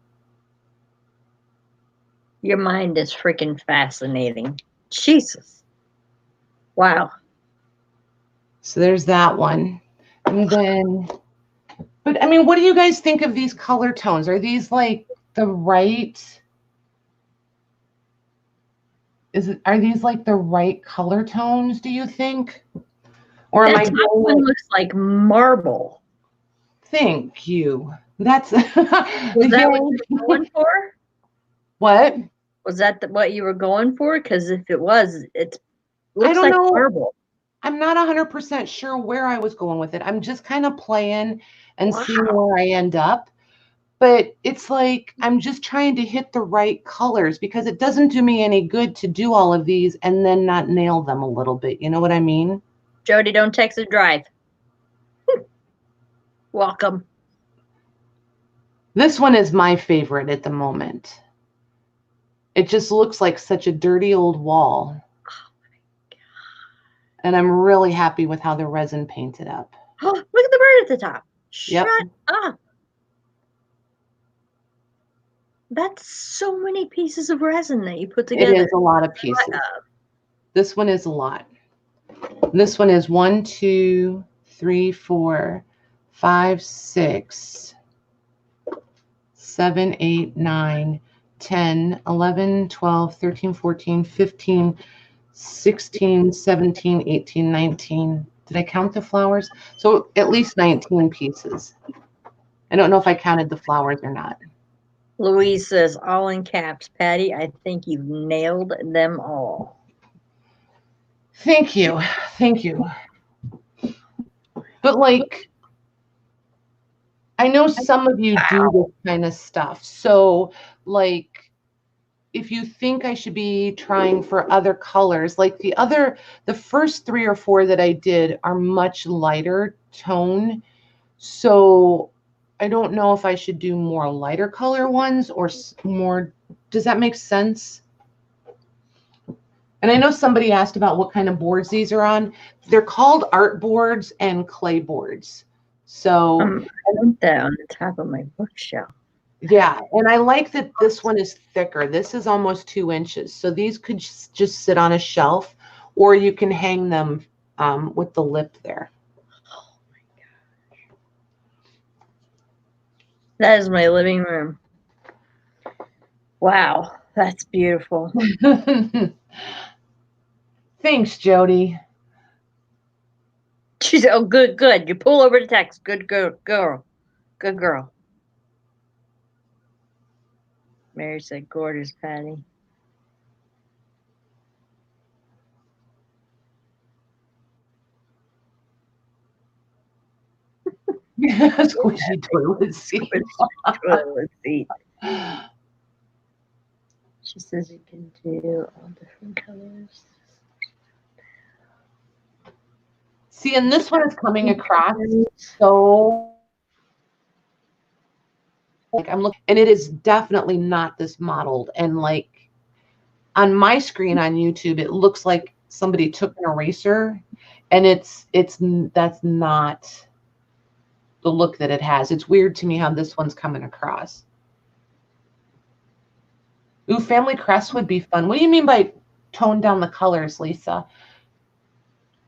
Your mind is freaking fascinating. Jesus. Wow. So there's that one. And then, but I mean, what do you guys think of these color tones? Are these like the right, are these like the right color tones, do you think? Or am I That one looks like marble. Thank you. That's Was that what you were going for? What? Was that what you were going for? Because if it was, it looks I don't like know. marble. I'm not 100% sure where I was going with it. I'm just kind of playing and seeing where I end up. But it's like I'm just trying to hit the right colors because it doesn't do me any good to do all of these and then not nail them a little bit. You know what I mean? Jody, don't text or drive. Welcome. This one is my favorite at the moment. It just looks like such a dirty old wall. Oh my God. And I'm really happy with how the resin painted up. Oh, look at the bird at the top. Yep. Shut up. That's so many pieces of resin that you put together. It is a lot of pieces. This one is a lot. This one is 1, 2, 3, 4, 5, 6, 7, 8, 9, 10, 11, 12, 13, 14, 15, 16, 17, 18, 19. Did I count the flowers? So at least 19 pieces. I don't know if I counted the flowers or not. Louise says, all in caps, Patty, I think you've nailed them all. Thank you. Thank you. But like, I know some of you do this kind of stuff. So like, if you think I should be trying for other colors, like the first 3 or 4 that I did are much lighter tone. So I don't know if I should do more lighter color ones or more. Does that make sense? And I know somebody asked about what kind of boards these are on. They're called art boards and clay boards. So I put that on the top of my bookshelf. Yeah, and I like that this one is thicker. This is almost 2 inches. So these could just sit on a shelf, or you can hang them with the lip there. Oh my gosh. That is my living room. Wow, that's beautiful. Thanks, Jody. She said, oh, good, good. You pull over to text. Good girl. Good girl. Mary said, gorgeous, Patty. Squishy toilet seat. Toilet seat. She says you can do all different colors. See, and this one is coming across so like I'm looking, and it is definitely not this modeled. And like on my screen on YouTube, it looks like somebody took an eraser, and that's not the look that it has. It's weird to me how this one's coming across. Ooh, family crest would be fun. What do you mean by tone down the colors, Lisa?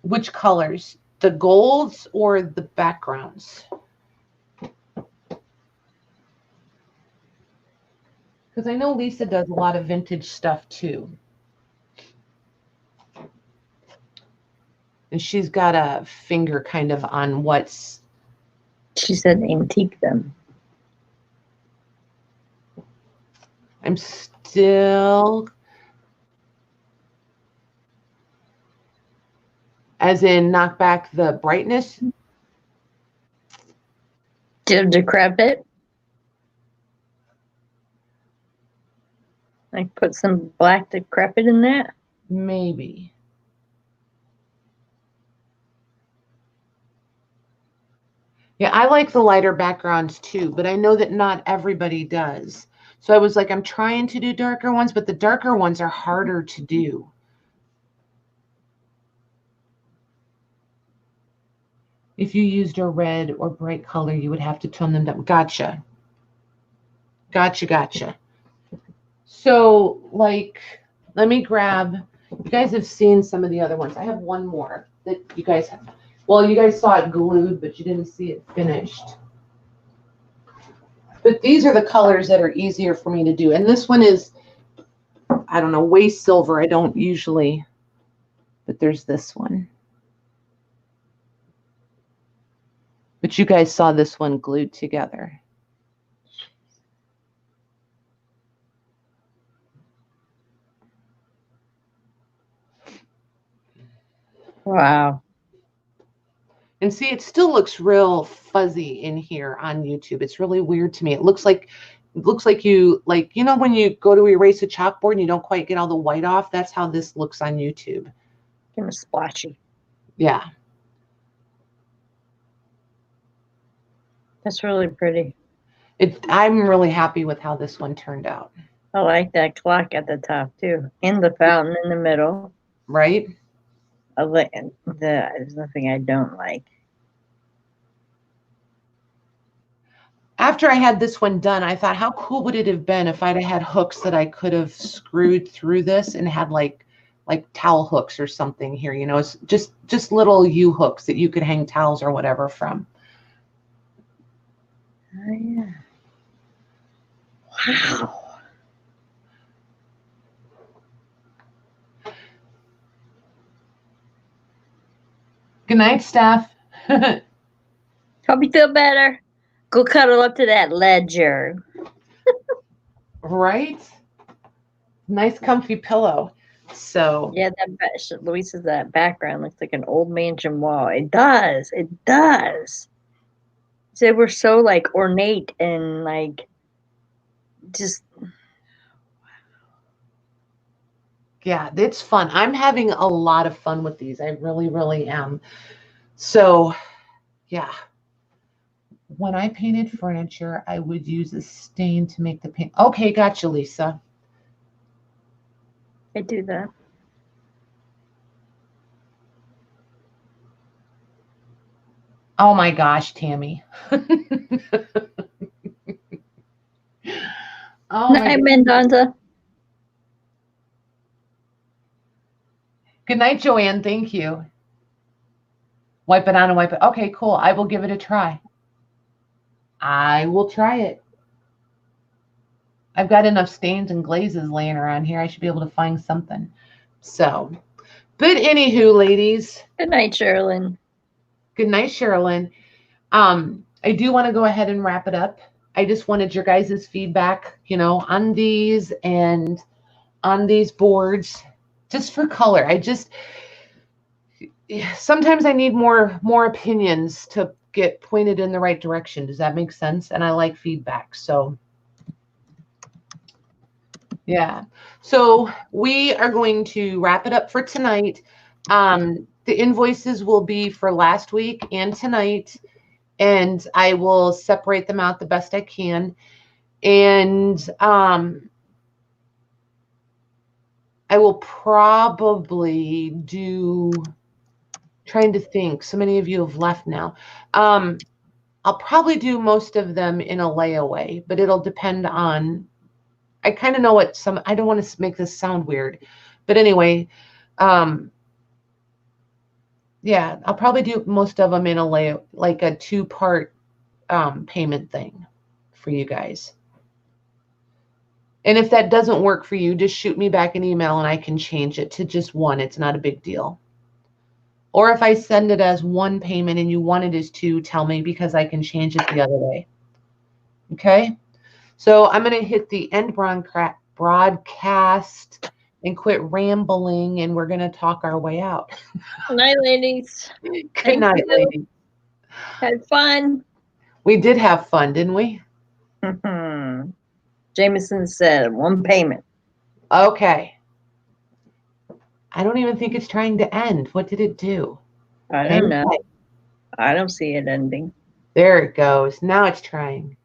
Which colors? The golds or the backgrounds? Because I know Lisa does a lot of vintage stuff too. And she's got a finger kind of on what's... She said antique them. I'm still... As in knock back the brightness? Decrepit? Like put some black decrepit in that? Maybe. Yeah, I like the lighter backgrounds too, but I know that not everybody does. So I was like, I'm trying to do darker ones, but the darker ones are harder to do. If you used a red or bright color, you would have to tone them down. Gotcha. Gotcha. So, like, let me grab, you guys have seen some of the other ones. I have one more that you guys have. Well, you guys saw it glued, but you didn't see it finished. But these are the colors that are easier for me to do. And this one is, I don't know, waste silver. I don't usually, but there's this one. But you guys saw this one glued together. Wow. And see, it still looks real fuzzy in here on YouTube. It's really weird to me. It looks like you, like, you know, when you go to erase a chalkboard and you don't quite get all the white off, that's how this looks on YouTube. Kind of splashy. Yeah. That's really pretty. I'm really happy with how this one turned out. I like that clock at the top too, and the fountain in the middle. Right? There's nothing I don't like. After I had this one done, I thought, how cool would it have been if I'd have had hooks that I could have screwed through this and had like towel hooks or something here, you know, it's just little U-hooks that you could hang towels or whatever from. Oh yeah. Wow. Good night, Steph. Hope you feel better. Go cuddle up to that ledger. Right? Nice comfy pillow. So yeah, Louise says that background looks like an old mansion wall. It does. It does. They were so like ornate and like just. Yeah, it's fun. I'm having a lot of fun with these. I really, really am. So, yeah. When I painted furniture, I would use a stain to make the paint. Okay, gotcha, Lisa. I do that. Oh my gosh, Tammy. Oh, night, Mendonza. Good night, Joanne. Thank you. Wipe it on and wipe it. Okay, cool. I will give it a try. I will try it. I've got enough stains and glazes laying around here. I should be able to find something. So, but anywho, ladies. Good night, Sherilyn. Good night, Sherilyn. I do want to go ahead and wrap it up. I just wanted your guys' feedback, you know, on these and on these boards, just for color. Sometimes I need more opinions to get pointed in the right direction. Does that make sense? And I like feedback. So yeah. So we are going to wrap it up for tonight. The invoices will be for last week and tonight, and I will separate them out the best I can. And I will probably do, trying to think, so many of you have left now. I'll probably do most of them in a layaway, but it'll depend on, I kind of know what some, I don't want to make this sound weird, but anyway, yeah, I'll probably do most of them in a like a 2-part payment thing for you guys. And if that doesn't work for you, just shoot me back an email and I can change it to just one. It's not a big deal. Or if I send it as one payment and you want it as 2, tell me, because I can change it the other way. Okay? So I'm going to hit the end broadcast and quit rambling, and we're going to talk our way out. Good night, ladies. Good night, ladies. Had fun. We did have fun, didn't we? Jameson said 1 payment. Okay. I don't even think it's trying to end. What did it do? I don't know. I don't see it ending. There it goes. Now it's trying.